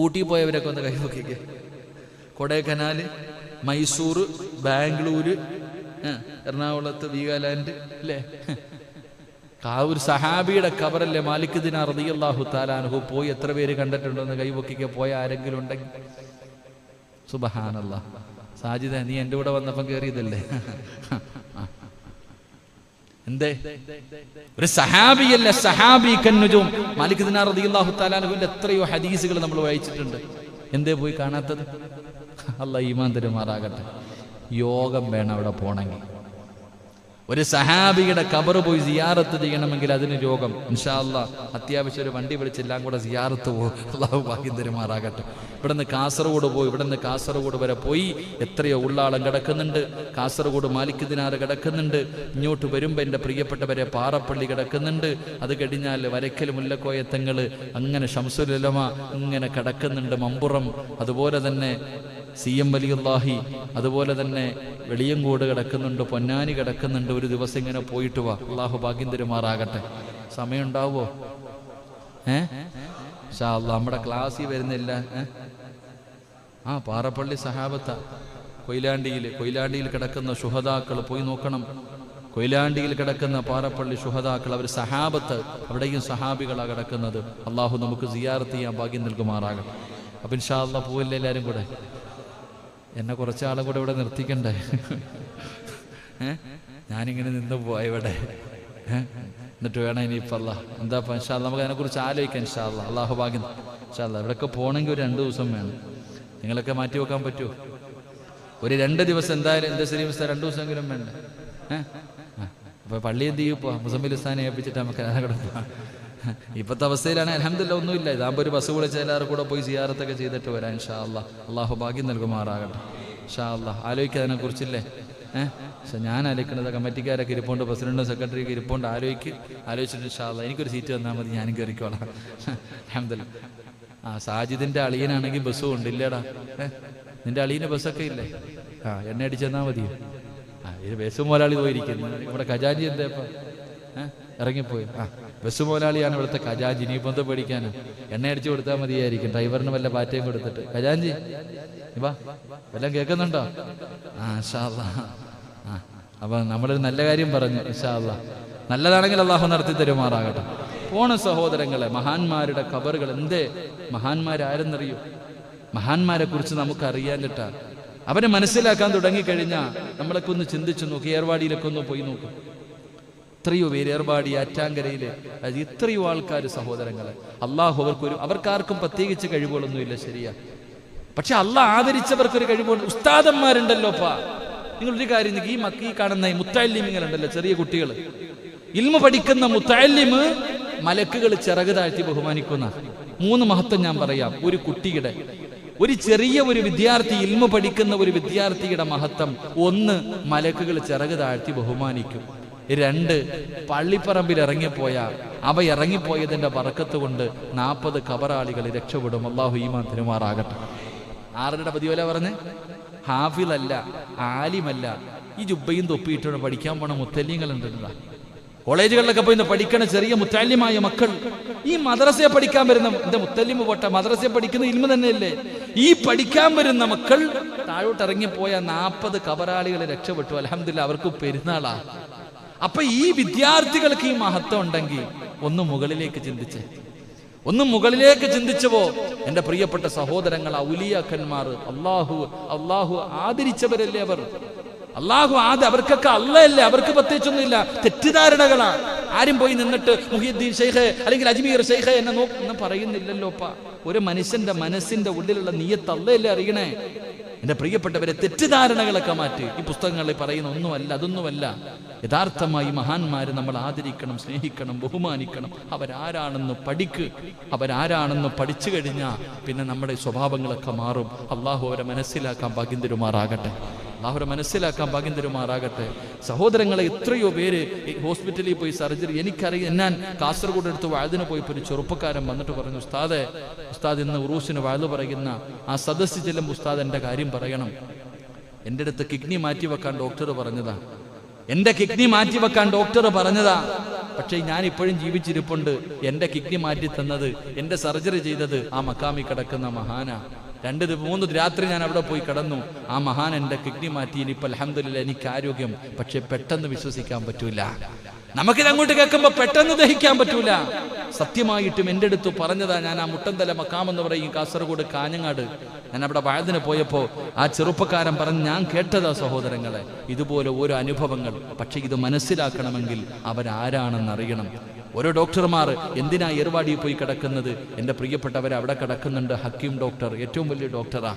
ഊട്ടി പോയവരൊക്കെ ഒന്ന് കൈവക്കിക്ക്. കൊടൈക്കനാല്, മൈസൂർ, ബാംഗ്ലൂര്, എറണാകുളത്ത്, വീഗാലാൻഡ് അല്ലേ? ഒരു സഹാബിയുടെ ഖബറല്ലേ മാലിക് ദിനാർ റളിയല്ലാഹു തആല അൻഹു. പോയി എത്ര പേര് കണ്ടിട്ടുണ്ടെന്ന് കൈവക്കിക്ക്. പോയ ആരെങ്കിലും ഉണ്ടെങ്കിൽ? സുബ്ഹാനല്ലാഹ്. സാജിദ, നീ എൻ്റെ കൂടെ വന്നപ്പം കയറിയതല്ലേ? എന്തേ ഒരു സഹാബിയല്ല, സഹാബി കന്നുജും. മാലിക് ദിനാർ റളിയല്ലാഹു തആല അൻഹുവിന്റെ എത്രയോ ഹദീസുകൾ നമ്മൾ വായിച്ചിട്ടുണ്ട്. എന്തേ പോയി കാണാത്തത്? അല്ലാഹ് ഈമാൻ തരുമാറാകട്ടെ. യോഗം വേണം അവിടെ പോണെങ്കിൽ. ഒരു സഹാബിയുടെ ഖബർ പോയി സിയാറത്ത് ചെയ്യണമെങ്കിൽ അതിന് രോഗം. ഇൻഷാ അല്ലാഹ് അത്യാവശ്യം ഒരു വണ്ടി വിളിച്ചെല്ലാം കൂടെ സിയാറത്ത് പോകും. അള്ളാഹു ഭാഗ്യം തരുമാറാകട്ടെ. ഇവിടുന്ന് കാസർഗോഡ് പോയി, ഇവിടുന്ന് കാസർഗോഡ് വരെ പോയി എത്രയോ ഉള്ളാളം കിടക്കുന്നുണ്ട്. കാസർഗോഡ് മാലിക് ദിനാർ കിടക്കുന്നുണ്ട്. ഇങ്ങോട്ട് വരുമ്പോൾ എൻ്റെ പ്രിയപ്പെട്ടവരെ പാറപ്പള്ളി കിടക്കുന്നുണ്ട്. അത് കഴിഞ്ഞാൽ വരയ്ക്കൽ മുല്ലക്കോയത്തങ്ങൾ, അങ്ങനെ ശംസുൽ ഉലമ ഇങ്ങനെ കിടക്കുന്നുണ്ട്. മമ്പുറം, അതുപോലെ തന്നെ CM വലിയുല്ലാഹി, അതുപോലെ തന്നെ വെളിയങ്കോട് കിടക്കുന്നുണ്ട്, പൊന്നാനി കിടക്കുന്നുണ്ട്. ഒരു ദിവസം ഇങ്ങനെ പോയിട്ട് വാ. അള്ളാഹു ഭാഗ്യം തരുമാറാകട്ടെ. സമയം ഉണ്ടാവോ? ഇൻഷാ അല്ലാഹ് നമ്മുടെ ക്ലാസ്സിൽ വരുന്നില്ല. പാറപ്പള്ളി സഹാബത്ത, കൊയിലാണ്ടിയിൽ കിടക്കുന്ന ശുഹദാക്കൾ പോയി നോക്കണം. കൊയിലാണ്ടിയിൽ കിടക്കുന്ന പാറപ്പള്ളി ശുഹദാക്കൾ, അവർ സഹാബത്ത്, അവിടെയും സഹാബികളാണ് കിടക്കുന്നത്. അള്ളാഹു നമുക്ക് സിയാറത്ത് ചെയ്യാൻ ഭാഗ്യം നൽകുമാറാകട്ടെ. അപ്പം ഇൻഷാ അല്ലാഹ് പോവില്ല എല്ലാവരും കൂടെ? എന്നെ കുറച്ചാളും കൂടെ ഇവിടെ നിർത്തിക്കണ്ടേ? ഞാനിങ്ങനെ നിന്ന് പോയി ഇവിടെ. എന്നിട്ട് വേണം ഇനിയിപ്പോൾ അല്ലാഹ് എന്താ ഇൻഷാ അല്ലാഹ് നമുക്ക് അതിനെക്കുറിച്ച് ആലോചിക്കാം. ഇൻഷാ അല്ലാഹ് അള്ളാഹു ഭാഗ്യം. ഇൻഷാ അല്ലാഹ് ഇവിടെയൊക്കെ പോകണമെങ്കിൽ ഒരു 2 ദിവസം വേണം. നിങ്ങളൊക്കെ മാറ്റി വെക്കാൻ പറ്റുമോ? ഒരു 2 ദിവസം എന്തായാലും എന്താ ശരി 2 ദിവസമെങ്കിലും വേണ്ട. അപ്പോൾ പള്ളി എന്ത് ചെയ്യും? ഇപ്പോൾ മുസമ്മിൽ ഉസ്താദിനെ ഏൽപ്പിച്ചിട്ട് നമുക്ക് അവിടെ പോകാം. ഇപ്പോഴത്തെ അവസ്ഥയിലാണ് അൽഹംദുലില്ലാഹ് ഒന്നുമില്ല. ഇതാകുമ്പോൾ ഒരു ബസ് വിളിച്ച് എല്ലാവരും കൂടെ പോയി സിയാറത്തൊക്കെ ചെയ്തിട്ട് വരാം. ഇൻഷാ അല്ലാഹ് അള്ളാഹു ഭാഗ്യം നൽകുമാറാകട്ടെ. ഇൻഷാ അല്ലാഹ് ആലോചിക്കുക അതിനെക്കുറിച്ചില്ലേ? പക്ഷെ ഞാൻ ആലോചിക്കുന്നത് കമ്മിറ്റിക്കാരൊക്കെ ഇരിപ്പുണ്ട്, പ്രസിഡന്റും സെക്രട്ടറിയൊക്കെ ഇരിപ്പുണ്ട്. ആലോചിച്ചിട്ട് ഇൻഷാ അല്ലാഹ് എനിക്കൊരു സീറ്റ് തന്നാൽ മതി, ഞാനും കയറിക്കോളാം. അൽഹംദുലില്ലാഹ്. സാജിദിൻ്റെ അളിയനാണെങ്കിൽ ബസ്സും ഉണ്ട്. ഇല്ലേടാ, നിന്റെ അളിയന് ബസ്സൊക്കെ ഇല്ലേ? എണ്ണ അടിച്ചെന്നാൽ മതിയോ? ഇത് ബസ് മുതലാളി പോയിരിക്കുന്നു. നമ്മുടെ ഖജാജി എന്താ ഇപ്പം ഇറങ്ങിപ്പോയി? ബസ് മുതലാളിയാണ് ഇവിടുത്തെ ഖജാജി. ഇനിയിപ്പോൾ എന്താ പേടിക്കാനോ? എണ്ണ അടിച്ചു കൊടുത്താൽ മതിയായിരിക്കും. ഡ്രൈവറിന് വല്ല പാറ്റയും കൊടുത്തിട്ട്. ഖജാജി വാ, വല്ലതും കേൾക്കുന്നുണ്ടോ? ഇൻഷാ അല്ലാഹ്. അപ്പം നമ്മളൊരു നല്ല കാര്യം പറഞ്ഞു. ഇൻഷാ അല്ലാഹ് നല്ലതാണെങ്കിൽ അള്ളാഹു നടത്തി തരുമാറാകട്ടെ. പോണ സഹോദരങ്ങളെ, മഹാന്മാരുടെ ഖബറുകൾ എന്തേ മഹാന്മാരാരെന്നറിയോ? മഹാന്മാരെ കുറിച്ച് നമുക്ക് അറിയാനിട്ടാ. അവരെ മനസ്സിലാക്കാൻ തുടങ്ങിക്കഴിഞ്ഞാൽ നമ്മളൊക്കെ ഒന്ന് ചിന്തിച്ചു നോക്കി. ഏർവാടിയിലൊക്കെ ഒന്ന് പോയി നോക്കും. എത്രയോ പേര്, ഏർവാടി, ആറ്റാങ്കരയിലെ എത്രയോ ആൾക്കാർ സഹോദരങ്ങളെ. അള്ളാഹു അവർക്കാർക്കും പ്രത്യേകിച്ച് കഴിവുകളൊന്നുമില്ല, ശരിയാ. പക്ഷെ അള്ളാഹ് ആദരിച്ചവർക്കൊരു കഴിവുണ്ട്. ഉസ്താദന്മാരുണ്ടല്ലോപ്പാ. നിങ്ങളൊരു കാര്യം, ഈ കാണുന്ന മുത്തഅല്ലിമീങ്ങളുണ്ടല്ലോ, ചെറിയ കുട്ടികൾ, ഇൽമു പഠിക്കുന്ന മുത്തഅല്ലിമ് മലക്കുകൾ ചിറക് താഴ്ത്തി ബഹുമാനിക്കുന്ന 3 മഹത്വം ഞാൻ പറയാം. ഒരു കുട്ടിയുടെ, ഒരു ചെറിയ ഒരു വിദ്യാർത്ഥി, ഇൽമു പഠിക്കുന്ന ഒരു വിദ്യാർത്ഥിയുടെ മഹത്വം. 1, മലക്കുകൾ ചിറക് താഴ്ത്തി ബഹുമാനിക്കും. 2, പള്ളിപ്പറമ്പിൽ അവ ഇറങ്ങിപ്പോയതിന്റെ ബറക്കത്ത് കൊണ്ട് 40 ഖബറാളികൾ രക്ഷപ്പെടും. അല്ലാഹു ഈമാൻ തരുമാറാകട്ടെ. ആരുടെ പതിവല പറഞ്ഞ്? ഹാഫിളല്ല, ആലിമല്ല, ഈ ജുബ്ബയും തൊപ്പിയിട്ടോടെ പഠിക്കാൻ പോണ മുത്തല്ലിങ്ങളുണ്ടല്ല. കോളേജുകളിലൊക്കെ പോയി പഠിക്കണ ചെറിയ മുത്തല്ലിമായ മക്കൾ, ഈ മദ്രസയെ പഠിക്കാൻ വരുന്ന, എന്റെ മുത്തല്ലിമ പോട്ടെ, മദ്രസയെ പഠിക്കുന്ന ഇൽമ തന്നെയല്ലേ, ഈ പഠിക്കാൻ വരുന്ന മക്കൾ താഴോട്ട് ഇറങ്ങിപ്പോയ 40 ഖബറാളികൾ രക്ഷപ്പെട്ടു. അൽഹംദുലില്ലാഹ്, അവർക്ക് പെരുന്നാളാ. അപ്പൊ ഈ വിദ്യാർത്ഥികൾക്ക് ഈ മഹത്വം ഉണ്ടെങ്കിൽ ഒന്ന് മുകളിലേക്ക് ചിന്തിച്ചവോ എന്റെ പ്രിയപ്പെട്ട സഹോദരങ്ങൾ, ഔലിയാക്കന്മാർ, അള്ളാഹു ആദരിച്ചവരല്ലേ അവർ. അവർക്കൊക്കെ അള്ളയല്ലേ, അവർക്ക് പ്രത്യേകിച്ചൊന്നുമില്ല. തെറ്റിദ്ധാരണകളാണ്. ആരും പോയി നിന്നിട്ട് മുഹിയുദ്ദീൻ ഷെയ്ഖ് അല്ലെങ്കിൽ അജ്മീർ ഷെയ്ഖ് എന്ന് പറയുന്നില്ലല്ലോപ്പാ. ഒരു മനുഷ്യന്റെ മനസ്സിന്റെ ഉള്ളിലുള്ള നിയ്യത്ത് അള്ളയല്ലേ അറിയണേ. എന്റെ പ്രിയപ്പെട്ടവരെ, തെറ്റിദ്ധാരണകളൊക്കെ മാറ്റി. ഈ പുസ്തകങ്ങളിൽ പറയുന്ന അതൊന്നുമല്ല. യഥാർത്ഥമായി മഹാന്മാരെ നമ്മൾ ആദരിക്കണം, സ്നേഹിക്കണം, ബഹുമാനിക്കണം. അവരാരാണെന്ന് പഠിച്ചു കഴിഞ്ഞാൽ പിന്നെ നമ്മുടെ സ്വഭാവങ്ങളൊക്കെ മാറും. അള്ളാഹു അവരെ മനസ്സിലാക്കാൻ ഭാഗ്യം തരുമാറാകട്ടെ. സഹോദരങ്ങളെ, എത്രയോ പേര് ഹോസ്പിറ്റലിൽ പോയി സർജറി, എനിക്കറിയാം. ഞാൻ കാസർഗോഡ് അടുത്ത് വഅദിന് പോയപ്പോൾ ഒരു ചെറുപ്പക്കാരൻ വന്നിട്ട് പറഞ്ഞു, ഉസ്താദ് ഇന്ന് ഉറൂസിന് വഅദ് പറയുന്ന ആ സദസ്സിൽ ചെല്ലുമ്പോൾ ഉസ്താദ് എൻ്റെ കാര്യം പറയണം. എൻ്റെ അടുത്ത് കിഡ്നി മാറ്റിവെക്കാൻ ഡോക്ടർ പറഞ്ഞതാ. പക്ഷേ ഞാൻ ഇപ്പോഴും ജീവിച്ചിരിപ്പുണ്ട്. എൻ്റെ കിഡ്നി മാറ്റി തന്നത്, എൻ്റെ സർജറി ചെയ്തത് ആ മക്കാമി കിടക്കുന്ന മഹാനാ. 2-3 രാത്രി ഞാൻ അവിടെ പോയി കിടന്നു. ആ മഹാൻ എൻ്റെ കിഡ്നി മാറ്റി. ഇനിയിപ്പോൾ അൽഹംദുലില്ലാഹ് എനിക്ക് ആരോഗ്യം. പക്ഷെ പെട്ടെന്ന് വിശ്വസിക്കാൻ പറ്റൂല. നമുക്കിത് അങ്ങോട്ട് കേൾക്കുമ്പോൾ പെട്ടെന്ന് ദഹിക്കാൻ പറ്റൂല. സത്യമായിട്ടും എൻ്റെ അടുത്ത് പറഞ്ഞതാ. ഞാൻ ആ മുട്ടന്തല മക്കാം എന്ന് പറയും, കാസർഗോഡ് കാഞ്ഞങ്ങാട്. ഞാൻ അവിടെ വഅദിന് പോയപ്പോൾ ആ ചെറുപ്പക്കാരൻ പറഞ്ഞ് ഞാൻ കേട്ടതാ. സഹോദരങ്ങളെ, ഇതുപോലെ ഓരോ അനുഭവങ്ങൾ. പക്ഷെ ഇത് മനസ്സിലാക്കണമെങ്കിൽ അവരാരാണെന്നറിയണം. ഓരോ ഡോക്ടർമാർ എന്തിനാ ഏർവാടിയിൽ പോയി കിടക്കുന്നത്? എൻ്റെ പ്രിയപ്പെട്ടവർ അവിടെ കിടക്കുന്നുണ്ട്. ഹക്കീം ഡോക്ടർ ഏറ്റവും വലിയ ഡോക്ടറാ.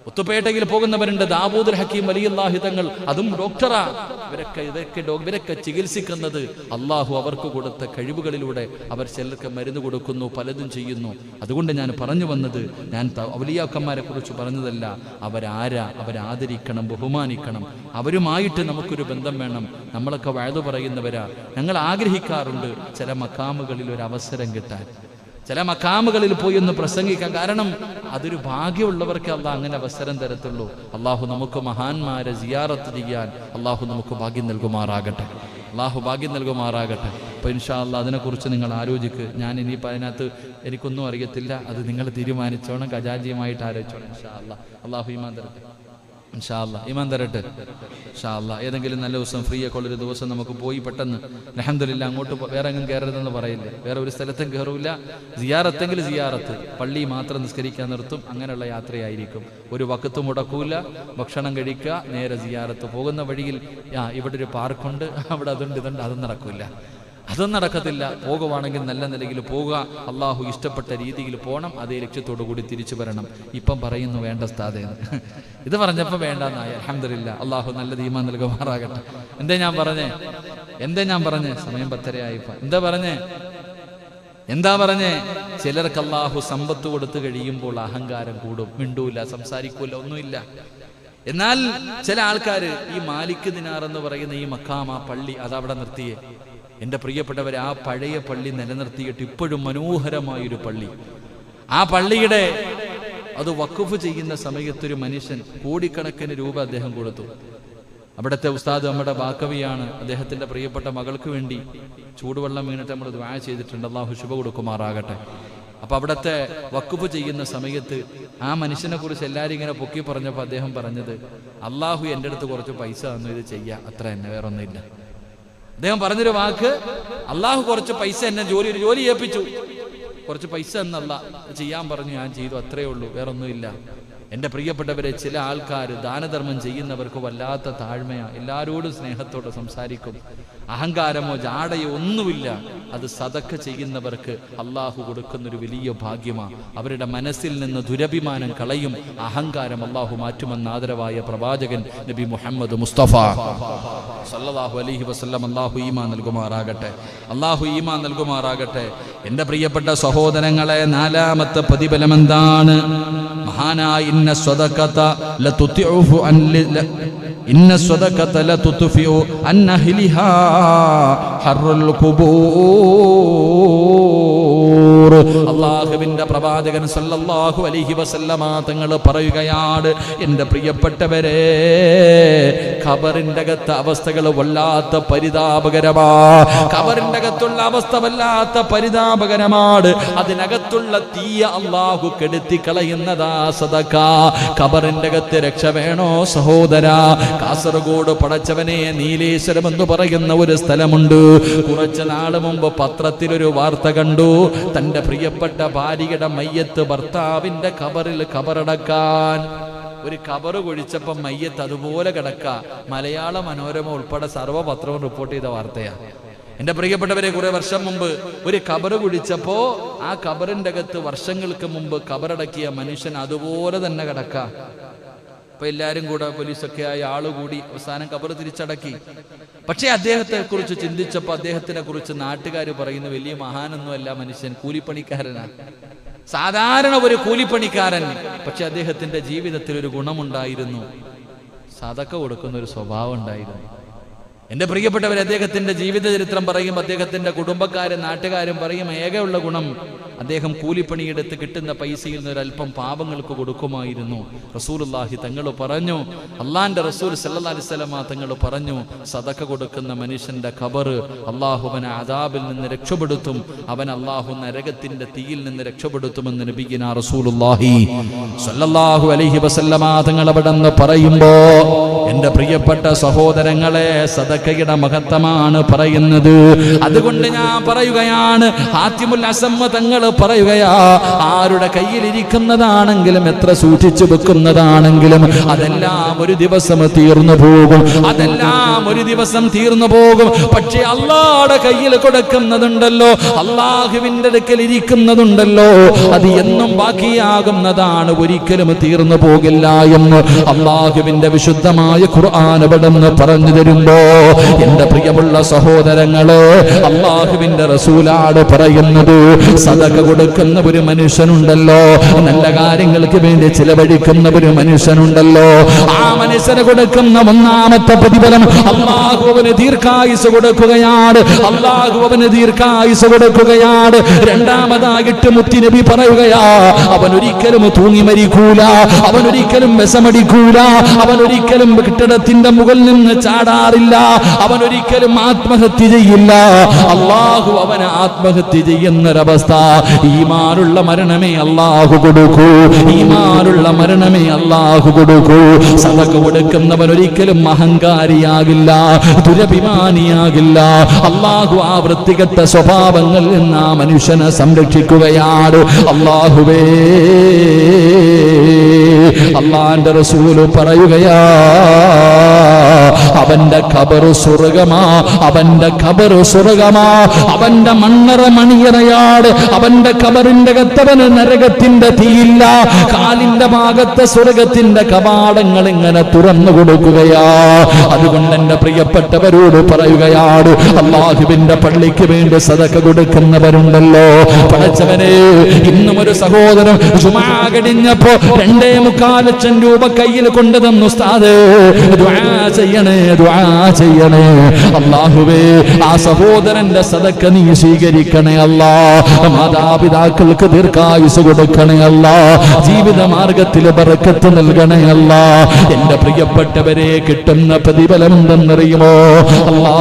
ഒത്തുപേട്ടയിൽ പോകുന്നവരുണ്ട്, ദാവൂദുൽ ഹക്കീം വലിയുല്ലാഹി തങ്ങൾ, അതും ഡോക്ടറാ. ഇവരൊക്കെ ചികിത്സിക്കുന്നത് അള്ളാഹു അവർക്ക് കൊടുത്ത കഴിവുകളിലൂടെ. അവർ ചിലർക്ക് മരുന്ന് കൊടുക്കുന്നു, പലതും ചെയ്യുന്നു. അതുകൊണ്ട് ഞാൻ പറഞ്ഞു വന്നത്, ഞാൻ ഔലിയാക്കന്മാരെ കുറിച്ച് പറഞ്ഞതല്ല. അവരാരാ, അവരാദരിക്കണം, ബഹുമാനിക്കണം. അവരുമായിട്ട് നമുക്കൊരു ബന്ധം വേണം. നമ്മളൊക്കെ വഅദ് പറയുന്നവരാ. ഞങ്ങൾ ആഗ്രഹിക്കാറുണ്ട് ചില മഖാമുകളിൽ ഒരു അവസരം കിട്ടാൻ, ചില മഖാമുകളിൽ പോയി ഒന്ന് പ്രസംഗിക്കാം. കാരണം അതൊരു ഭാഗ്യമുള്ളവർക്ക് അള്ളാഹ് അങ്ങനെ അവസരം തരത്തുള്ളൂ. അള്ളാഹു നമുക്ക് മഹാന്മാരെ സിയാറത്ത് ചെയ്യാൻ അള്ളാഹു നമുക്ക് ഭാഗ്യം നൽകുമാറാകട്ടെ. അള്ളാഹു ഭാഗ്യം നൽകുമാറാകട്ടെ. അപ്പോൾ ഇൻഷാ അള്ളാഹ് അതിനെക്കുറിച്ച് നിങ്ങൾ ആലോചിക്ക്. ഞാൻ ഇനിയിപ്പോൾ അതിനകത്ത് എനിക്കൊന്നും അറിയത്തില്ല, അത് നിങ്ങൾ തീരുമാനിച്ചോണം, ഖജാജിയുമായിട്ട് ആലോചിച്ചോണം. ഇൻഷാ അള്ളാഹ്. അള്ളാഹു ഈമാൻ തരട്ടെ. ഇൻഷാ അല്ലാഹ് ഈമാൻ തരട്ടെ. ഇൻഷാ അല്ലാഹ് ഏതെങ്കിലും നല്ല ദിവസം ഫ്രീ ഒക്കെ ഉള്ളൊരു ദിവസം നമുക്ക് പോയി പെട്ടെന്ന് അൽഹംദുലില്ലാഹ് അങ്ങോട്ട് വേറെ എങ്ങും കയറരുതെന്ന് പറയില്ലേ, വേറെ ഒരു സ്ഥലത്തും കയറൂല. സിയാറത്തെങ്കിൽ സിയാറത്ത്, പള്ളി മാത്രം നിസ്കരിക്കാൻ നിർത്തും, അങ്ങനെയുള്ള യാത്രയായിരിക്കും. ഒരു വക്കത്ത് മുടക്കൂല, ഭക്ഷണം കഴിക്കുക, നേരെ സിയാറത്ത്. പോകുന്ന വഴിയിൽ ഇവിടെ ഒരു പാർക്കുണ്ട്, അവിടെ അതുണ്ട് ഇതുണ്ട്, അതൊന്നും നടക്കില്ല, അതൊന്നും നടക്കത്തില്ല. പോകുവാണെങ്കിൽ നല്ല നിലയിൽ പോവുക, അള്ളാഹു ഇഷ്ടപ്പെട്ട രീതിയിൽ പോകണം, അതേ ലക്ഷ്യത്തോടു കൂടി തിരിച്ചു വരണം. ഇപ്പം പറയുന്നു വേണ്ട സ്ഥാതേന്ന്, ഇത് പറഞ്ഞപ്പോൾ വേണ്ടെന്നായി. അൽഹംദുലില്ലാഹ്, അള്ളാഹു നല്ല ഈമാൻ നൽകുമാറാകട്ടെ. എന്തേ ഞാൻ പറഞ്ഞേ സമയം 10:30 ആയിപ്പോ. എന്താ പറഞ്ഞേ? ചിലർക്ക് അള്ളാഹു സമ്പത്ത് കൊടുത്തു കഴിയുമ്പോൾ അഹങ്കാരം കൂടും, മിണ്ടൂല, സംസാരിക്കൂല, ഒന്നുമില്ല. എന്നാൽ ചില ആൾക്കാർ ഈ മാലിക് ദിനാർ എന്ന് പറയുന്ന ഈ മഖാം, ആ പള്ളി, അതവിടെ നിർത്തിയേ. എൻ്റെ പ്രിയപ്പെട്ടവരെ, ആ പഴയ പള്ളി നിലനിർത്തിയിട്ട് ഇപ്പോഴും മനോഹരമായൊരു പള്ളി. ആ പള്ളിയുടെ അത് വഖഫ് ചെയ്യുന്ന സമയത്തൊരു മനുഷ്യൻ കോടിക്കണക്കിന് രൂപ അദ്ദേഹം കൊടുത്തു. അവിടുത്തെ ഉസ്താദ് നമ്മുടെ ബാക്കവിയാണ്. അദ്ദേഹത്തിൻ്റെ പ്രിയപ്പെട്ട മകൾക്ക് വേണ്ടി ചൂടുവെള്ളം വീണിട്ട് നമ്മൾ ദുആ ചെയ്തിട്ടുണ്ട്. അള്ളാഹു ശുഭ കൊടുക്കുമാറാകട്ടെ. അപ്പം അവിടുത്തെ വഖഫ് ചെയ്യുന്ന സമയത്ത് ആ മനുഷ്യനെ കുറിച്ച് എല്ലാവരും ഇങ്ങനെ പൊക്കി പറഞ്ഞപ്പോൾ അദ്ദേഹം പറഞ്ഞത്, അള്ളാഹു എൻ്റെ അടുത്ത് കുറച്ച് പൈസ തന്നു, ഇത് ചെയ്യാം, അത്ര തന്നെ, വേറെ ഒന്നുമില്ല. അദ്ദേഹം പറഞ്ഞൊരു വാക്ക്, അള്ളാഹു കുറച്ച് പൈസ എന്നെ ജോലി ഏൽപ്പിച്ചു, കുറച്ച് പൈസ എന്നല്ല ചെയ്യാൻ പറഞ്ഞു, ഞാൻ ചെയ്തു, അത്രയേ ഉള്ളൂ, വേറൊന്നുമില്ല. എൻ്റെ പ്രിയപ്പെട്ടവരെ, ചില ആൾക്കാർ ദാനധർമ്മം ചെയ്യുന്നവർക്ക് വല്ലാത്ത താഴ്മയാണ്. എല്ലാവരോടും സ്നേഹത്തോടെ സംസാരിക്കും, അഹങ്കാരമോ ജാടയോ ഒന്നുമില്ല. അത് സദഖ ചെയ്യുന്നവർക്ക് അള്ളാഹു കൊടുക്കുന്നൊരു വലിയ ഭാഗ്യമാണ്. അവരുടെ മനസ്സിൽ നിന്ന് ദുരഭിമാനം കളയും, അഹങ്കാരം അള്ളാഹു മാറ്റുമെന്ന് ആദരവായ പ്രവാചകൻ നബി മുഹമ്മദ് മുസ്തഫ സല്ലല്ലാഹു അലൈഹി വസല്ലം. അള്ളാഹു ഈമാൻ നൽകുമാറാകട്ടെ, അള്ളാഹു ഈമാൻ നൽകുമാറാകട്ടെ. എൻ്റെ പ്രിയപ്പെട്ട സഹോദരങ്ങളെ, 4ാമത്തെ പ്രതിഫലം എന്താണ്? മഹാനായ ഇന്ന സ്വദഖത ലതുതിഉഫു അൻ ഇന്ന സ്വദഖത ലതുത്ഫിഉ അൻ അഹ്ലിഹാ ഹർറുൽ ഖുബൂർ. അല്ലാഹുവിൻ്റെ പ്രവാചകൻ സല്ലല്ലാഹു അലൈഹി വസല്ലമ തങ്ങൾ പറയുകയാണ്, എൻ്റെ പ്രിയപ്പെട്ടവരെ, ഖബറിൻ്റെ അകത്തെ അവസ്ഥകൾ വല്ലാത്ത പരിതാപകരമാ. ഖബറിൻ്റെ അകത്തുള്ള അവസ്ഥ വല്ലാത്ത പരിതാപകരമാണ്. അതിനകത്തുള്ള തീയ അല്ലാഹു കെടുത്തി കളയുന്നതാ സദഖ. ഖബറിൻ്റെ അകത്ത് രക്ഷ വേണോ സഹോദര? കാസർഗോഡ് പടച്ചവനെ നീലേശ്വരം എന്ന് പറയുന്ന ഒരു സ്ഥലമുണ്ട്. കുറച്ച് നാള് മുമ്പ് പത്രത്തിലൊരു വാർത്ത കണ്ടു. തൻ്റെ പ്രിയപ്പെട്ട ഭാര്യയുടെ മയ്യത്ത് ഭർത്താവിൻ്റെ ഖബറിൽ ഖബറടക്കാൻ ഒരു ഖബറ് കുഴിച്ചപ്പം മയ്യത്ത് അതുപോലെ കിടക്ക. മലയാള മനോരമ ഉൾപ്പെടെ സർവ്വപത്രവും റിപ്പോർട്ട് ചെയ്ത വാർത്തയാണ്. എൻ്റെ പ്രിയപ്പെട്ടവരെ, കുറെ വർഷം മുമ്പ് ഒരു ഖബറ് കുഴിച്ചപ്പോ ആ ഖബറിൻ്റെ അകത്ത് വർഷങ്ങൾക്ക് മുമ്പ് ഖബറടക്കിയ മനുഷ്യൻ അതുപോലെ തന്നെ കിടക്ക. അപ്പൊ എല്ലാരും കൂടെ പോലീസൊക്കെ ആയ ആളുകൂടി അവസാനം ഖബറ് തിരിച്ചടക്കി. പക്ഷെ അദ്ദേഹത്തെ കുറിച്ച് ചിന്തിച്ചപ്പോൾ അദ്ദേഹത്തിനെ കുറിച്ച് നാട്ടുകാർ പറയുന്നു, വലിയ മഹാനൊന്നുമല്ല മനുഷ്യൻ, കൂലിപ്പണിക്കാരനാണ്, സാധാരണ ഒരു കൂലിപ്പണിക്കാരൻ. പക്ഷെ അദ്ദേഹത്തിന്റെ ജീവിതത്തിൽ ഒരു ഗുണമുണ്ടായിരുന്നു, സദഖ കൊടുക്കുന്ന ഒരു സ്വഭാവം ഉണ്ടായിരുന്നു. എൻ്റെ പ്രിയപ്പെട്ടവർ, അദ്ദേഹത്തിന്റെ ജീവിത ചരിത്രം പറയും, അദ്ദേഹത്തിന്റെ കുടുംബക്കാരും നാട്ടുകാരും പറയും, ഏകയുള്ള ഗുണം അദ്ദേഹം കൂലിപ്പണിയെടുത്ത് കിട്ടുന്ന പൈസയിൽ നിന്ന് ഒരല്പം പാപങ്ങൾക്ക് കൊടുക്കുമായിരുന്നു. റസൂലുള്ളാഹി തങ്ങൾ പറഞ്ഞു, അള്ളാന്റെ റസൂൽ സല്ലല്ലാഹു അലൈഹി വസല്ലമ തങ്ങൾ പറഞ്ഞു, സദഖ കൊടുക്കുന്ന മനുഷ്യന്റെ ഖബർ അള്ളാഹു അവനെ അദാബിൽ നിന്ന് രക്ഷപ്പെടുത്തും, അവൻ അള്ളാഹു നരകത്തിന്റെ തീയിൽ നിന്ന് രക്ഷപ്പെടുത്തുമെന്ന് നബിയിനാ റസൂലുള്ളാഹി സല്ലല്ലാഹു അലൈഹി വസല്ലമ തങ്ങൾ അവിടെ നിന്ന് പറയുമ്പോ, എൻ്റെ പ്രിയപ്പെട്ട സഹോദരങ്ങളെ, സദഖയുടെ മഹത്വമാണ് പറയുന്നത്. അതുകൊണ്ട് ഞാൻ പറയുകയാണ്, ഹാത്തിമുൽ അസമ്മ തങ്ങൾ പറയുകയാ, ആരുടെ കയ്യിലിരിക്കുന്നതാണെങ്കിലും എത്ര സൂക്ഷിച്ചു വെക്കുന്നതാണെങ്കിലും അതെല്ലാം ഒരു ദിവസം തീർന്നു പോകും, അതെല്ലാം ഒരു ദിവസം തീർന്നു പോകും. പക്ഷെ അള്ളാഹുടെ കയ്യിൽ കൊടുക്കുന്നതുണ്ടല്ലോ, അള്ളാഹുവിന്റെ അടുക്കൽ ഇരിക്കുന്നതുണ്ടല്ലോ, അത് എന്നും ബാക്കിയാകുന്നതാണ്, ഒരിക്കലും തീർന്നു പോകില്ല എന്ന് അള്ളാഹുവിന്റെ വിശുദ്ധമായ ഖുർആൻ ഇവിടുന്ന് പറഞ്ഞു തരുമ്പോ എന്റെ പ്രിയമുള്ള സഹോദരങ്ങളെ, അള്ളാഹുവിന്റെ റസൂലാണ് പറയുന്നത്, സദഖ കൊടുക്കുന്ന ഒരു മനുഷ്യനുണ്ടല്ലോ, നല്ല കാര്യങ്ങൾക്ക് വേണ്ടി ചിലവഴിക്കുന്ന ഒരു മനുഷ്യനുണ്ടല്ലോ, ആ മനുഷ്യന് കൊടുക്കുന്ന ഒന്നാമത്തെ പ്രതിഫലം അള്ളാഹു അവന് ദീർഘായുസ് കൊടുക്കുകയാണ്, അള്ളാഹു അവന് ദീർഘായുസ് കൊടുക്കുകയാണ്. രണ്ടാമതായിട്ട് മുത്തുനബി പറയുകയാ, അവൻ ഒരിക്കലും തൂങ്ങി മരിക്കൂല, അവൻ ഒരിക്കലും വിഷമടിക്കൂല, അവൻ ഒരിക്കലും കെട്ടിടത്തിന്റെ മുകളിൽ നിന്ന് ചാടാറില്ല, അവൻ ഒരിക്കലും ആത്മഹത്യ ചെയ്യില്ല. അള്ളാഹു അവന് ആത്മഹത്യ ചെയ്യുന്നൊരവസ്ഥ ഈമാനുള്ള മരണമേ അള്ളാഹു കൊടുക്കൂ, ഈമാനുള്ള മരണമേ അള്ളാഹു കൊടുക്കൂ. സദഖ കൊടുക്കുന്നവൻ ഒരിക്കലും അഹങ്കാരിയാകില്ല, ദുരഭിമാനിയാകില്ല. അള്ളാഹു ആ വൃത്തികെട്ട സ്വഭാവങ്ങളിൽ നിന്ന് ആ മനുഷ്യനെ സംരക്ഷിക്കുകയാണ്. അള്ളാഹുവേ, അള്ളാന്റെ റസൂല് പറയുകയാ, അവന്റെ ഖബറ് സ്വർഗമാ, അവന്റെ ഖബറ് സ്വർഗമാ, അവന്റെ മണ്ണറ മണിയറയാണ്, അവന്റെ ഖബറിന്റെ അകത്തവന് നരകത്തിന്റെ തീയില്ല, കാലിന്റെ ഭാഗത്തെ സ്വർഗത്തിന്റെ കവാടങ്ങൾ ഇങ്ങനെ തുറന്നു കൊടുക്കുകയാ. അതുകൊണ്ട് എന്റെ പ്രിയപ്പെട്ടവരോട് പറയുകയാണ്, അള്ളാഹുവിന്റെ പള്ളിക്ക് വേണ്ടി സദഖ കൊടുക്കുന്നവരുണ്ടല്ലോ, പടച്ചവനെ, ഇന്നും ഒരു സഹോദരൻ ജുമാ കഴിഞ്ഞപ്പോ 2.25 ലക്ഷം രൂപ കയ്യിൽ കൊണ്ടുതന്നു, ഉസ്താദേ ദുആ ചെയ്യണേ, ദുആ ചെയ്യണേ. അല്ലാഹുവേ, ആ സഹോദരന്റെ സദഖ നീ സ്വീകരിക്കണേ അല്ലാ, മാതാപിതാക്കൾക്ക് ദീർഘായുസ് കൊടുക്കണേ അല്ലാ, ജീവിത മാർഗത്തിൽ ബറക്കത്ത് നൽകണേ അല്ലാ. എന്റെ പ്രിയപ്പെട്ടവരെ, കിട്ടുന്ന പ്രതിഫലം എന്തെന്നറിയുമോ? അല്ലാ,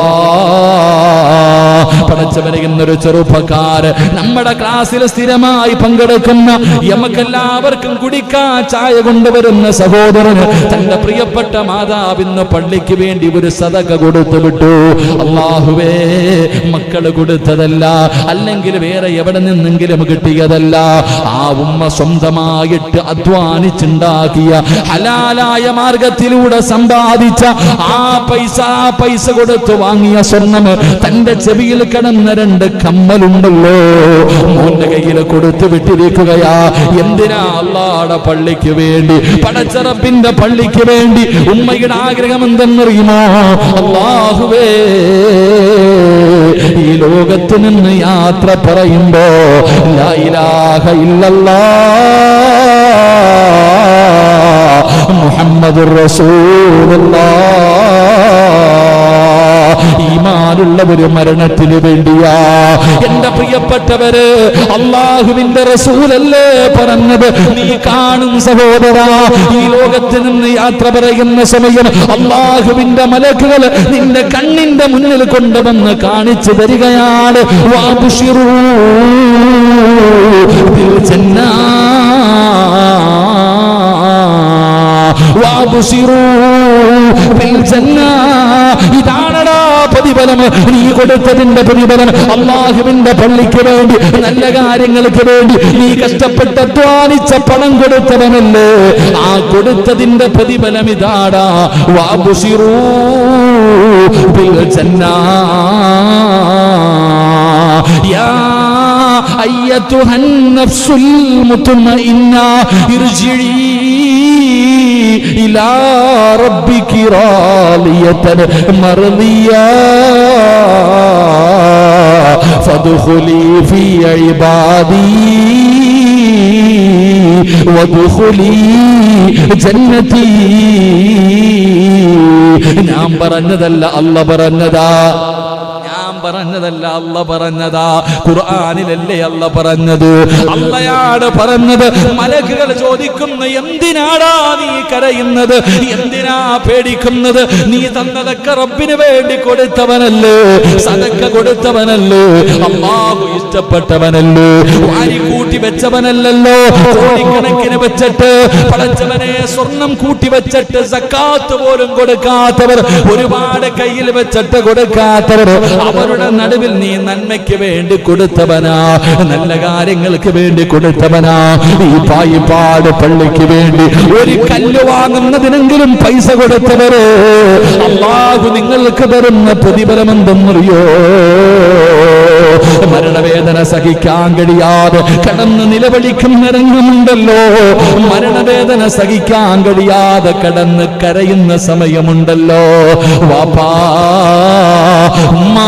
പടച്ചവനെ, ഇന്നൊരു ചെറുപ്പക്കാരൻ നമ്മുടെ ക്ലാസ്സിൽ സ്ഥിരമായി പങ്കെടുക്കുന്ന, നമുക്കെല്ലാവർക്കും കുടിക്കാൻ ചായ കൊണ്ടുവരുന്ന സഹോദരന് തന്റെ പ്രിയപ്പെട്ട മാതാവിന്ന് പള്ളിക്ക് വേണ്ടി ഒരു സദഖ കൊടുത്തു വിട്ടു. അല്ലാഹുവേ, മക്കള് കൊടുത്തതല്ല, അല്ലെങ്കിൽ വേറെ എവിടെ നിന്നെങ്കിലും കിട്ടിയതല്ല, ആ ഉമ്മ സ്വന്തമായിട്ട് അധ്വാനിച്ചുണ്ടാക്കിയ ഹലാലായ മാർഗത്തിലൂടെ സമ്പാദിച്ച ആ പൈസ കൊടുത്തു വാങ്ങിയ സ്വർണം, തന്റെ ചെവിയിൽ കിടന്ന 2 കമ്മലുണ്ടല്ലോ, മോന്റെ കയ്യിൽ കൊടുത്തു വിട്ടിരിക്കുകയാ. എന്തിനാ? അല്ലാഹുവിന്റെ പള്ളിക്ക് വേണ്ടി, പടച്ചറപ്പിന്റെ പള്ളിക്ക് വേണ്ടി. ഉമ്മയുടെ ആഗ്രഹം എന്തെന്നറിയുമോ? അല്ലാഹുവേ, ഈ ലോകത്ത് നിന്ന് യാത്ര പറയുമ്പോ ലാ ഇലാഹ ഇല്ലല്ലാഹ് മുഹമ്മദുർ റസൂലുള്ളാഹ്, ഈമാനുള്ള ഒരു മരണത്തിന് വേണ്ടിയാ. എന്റെ പ്രിയപ്പെട്ടവര്, അള്ളാഹുവിന്റെ റസൂലല്ലേ പറഞ്ഞത്? നീ കാണും സഹോദരാ, ഈ ലോകത്ത് നിന്ന് യാത്ര പറയുന്ന സമയം അള്ളാഹുവിന്റെ മലക്കുകൾ നിന്റെ കണ്ണിന്റെ മുന്നിൽ കൊണ്ടുവന്ന് കാണിച്ചു തരികയാണ്. വഅബ്ശിറൂ ബിൽ ജന്നാ, വഅബ്ശിറൂ ബിൽ ജന്നാ. ഇതാണടാ പ്രതിഫലം, നീ കൊടുത്തതിന്റെ പ്രതിഫലം. അള്ളാഹുവിന്റെ പള്ളിക്ക് വേണ്ടി, നല്ല കാര്യങ്ങൾക്ക് വേണ്ടി നീ കഷ്ടപ്പെട്ട് അധ്വാനിച്ച പണം കൊടുത്തവനല്ലേ, ആ കൊടുത്തതിന്റെ പ്രതിഫലം ഇതാടാ. വഅബ്ശിറൂ ബിൽ ജന്നാ യാ അയ്യതുഹൻ നഫ്സുൽ മുത്മഇന്ന ഇർജിഇ ഇലാ റബ്ബികി റാളിയതൻ മർദിയാ ഫദ്ഖുലി ഫീ ഇബാദി വദ്ഖുലി ജന്നതി. ഞാൻ പറഞ്ഞതല്ല, അല്ലാഹ് പറഞ്ഞതാ. പറഞ്ഞതല്ല, അല്ല പറഞ്ഞതാ. ഖുർആനിലല്ലേ അല്ല പറഞ്ഞത്? അല്ലയാണ് പറഞ്ഞത്. മലക്കുകൾ ചോദിക്കുന്നു, എന്തിനാടാ നീ കരയുന്നത്? എന്തിനാ പേടിക്കുന്നത്? നീ തന്നതൊക്കെ റബ്ബിന് വേണ്ടി കൊടുത്തവനല്ലേ, സദഖ കൊടുത്തവനല്ലേ, അല്ലാഹു ഇഷ്ടപ്പെട്ടവനല്ലേ, വാരി കൂട്ടി വെച്ചവനല്ലല്ലോ. കോടിക്കണക്കിന് വെച്ചിട്ട് പടച്ചവനെ സ്വർണം കൂട്ടി വെച്ചിട്ട് സക്കാത്ത് പോലും കൊടുക്കാത്തവർ, ഒരുപാട് കയ്യിൽ വെച്ചിട്ട് കൊടുക്കാത്തവർ, അവർ റോഡുകളുടെ നടുവിൽ നീ നന്മയ്ക്ക് വേണ്ടി കൊടുത്തവനാ, നല്ല കാര്യങ്ങൾക്ക് വേണ്ടി കൊടുത്തവനാ. ഈ പായിപ്പാട് പള്ളിക്ക് വേണ്ടി ഒരു കല്ല് വാങ്ങുന്നതിനെങ്കിലും പൈസ കൊടുത്തവര് അല്ലാഹു നിങ്ങൾക്ക് തരുന്ന പ്രതിഫലം എന്തെന്നറിയോ? മരണവേദന സഹിക്കാൻ കഴിയാതെ കടന്ന് നിലവിളിക്കുന്ന രംഗമുണ്ടല്ലോ, മരണവേദന സഹിക്കാൻ കഴിയാതെ കടന്ന് കരയുന്ന സമയമുണ്ടല്ലോ. വാപ്പാ ഉമ്മ,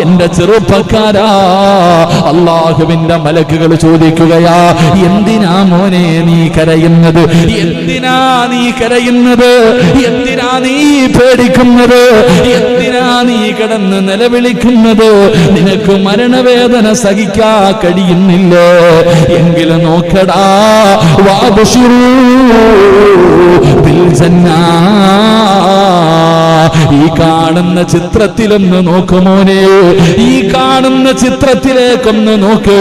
എന്റെ ചെറുപ്പക്കാരാ, അല്ലാഹുവിന്റെ മലക്കുകൾ ചോദിക്കുകയാ, എന്തിനാ മോനെ നീ കരയുന്നത്? എന്തിനാ നീ കരയുന്നത്? എന്തിനാ നീ പേടിക്കുന്നത്? എന്തിനാ നീ കിടന്ന് നിലവിളിക്കുന്നത്? നിനക്ക് മരണവേദന സഹിക്കാ കഴിയുന്നില്ല എങ്കിൽ നോക്കടാ, വാബശിറൂ ബിൽ ജന്നാ. ഈ കാണുന്ന ചിത്രത്തിലൊന്ന് നോക്കുമോനെ, ഈ കാണുന്ന ചിത്രത്തിലേക്കൊന്ന് നോക്ക്.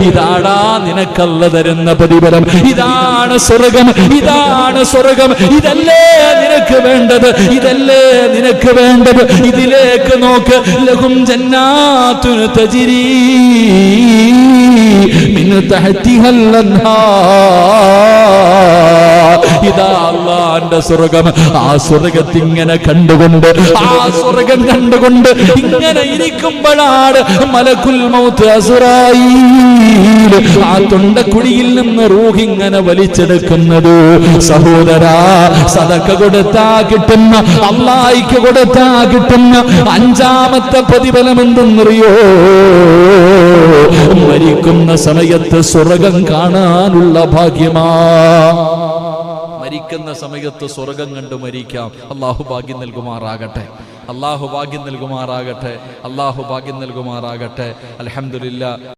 ഇതാടാ നിനക്കല്ല തരുന്ന പ്രതിഫലം, ഇതാണ് സ്വർഗം, ഇതാണ് സ്വർഗം. ഇതല്ലേ നിനക്ക് വേണ്ടത്, ഇതല്ലേ നിനക്ക് വേണ്ടത്. ഇതിലേക്ക് നോക്ക്. ലഹും ജന്നാത്തുൻ തജ്രീ മിൻ തഹ്തിഹൽ അൻഹാർ. ഇതാ അല്ലാഹുവിന്റെ സ്വർഗം. ആ സ്വർഗത്തിങ്ങനെ കണ്ടുകൊണ്ട്, ആ സ്വർഗം കണ്ടുകൊണ്ട് ഇങ്ങനെ ഇരിക്കുമ്പോഴാണ് മലക്കുൽ മൗത്ത് അസ്റായീൽ ആ തൊണ്ടക്കുഴിയിൽ നിന്ന് റൂഹ് ഇങ്ങനെ വലിച്ചെടുക്കുന്നത്. സഹോദരാ, സദഖ കൊടുത്താ കിട്ടുന്ന, അല്ലാഹ്ക്ക് കൊടുത്താ കിട്ടുന്ന അഞ്ചാമത്തെ പ്രതിഫലം എന്തെന്നറിയോ? മരിക്കുന്ന സമയത്ത് സ്വർഗം കാണാനുള്ള ഭാഗ്യമാ. മരിക്കുന്ന സമയത്ത് സ്വർഗം കണ്ടു മരിക്കാം. അല്ലാഹു ഭാഗ്യം നൽകുമാറാകട്ടെ, അല്ലാഹു ഭാഗ്യം നൽകുമാറാകട്ടെ, അല്ലാഹു ഭാഗ്യം നൽകുമാറാകട്ടെ. അൽഹംദുലില്ലാഹ്.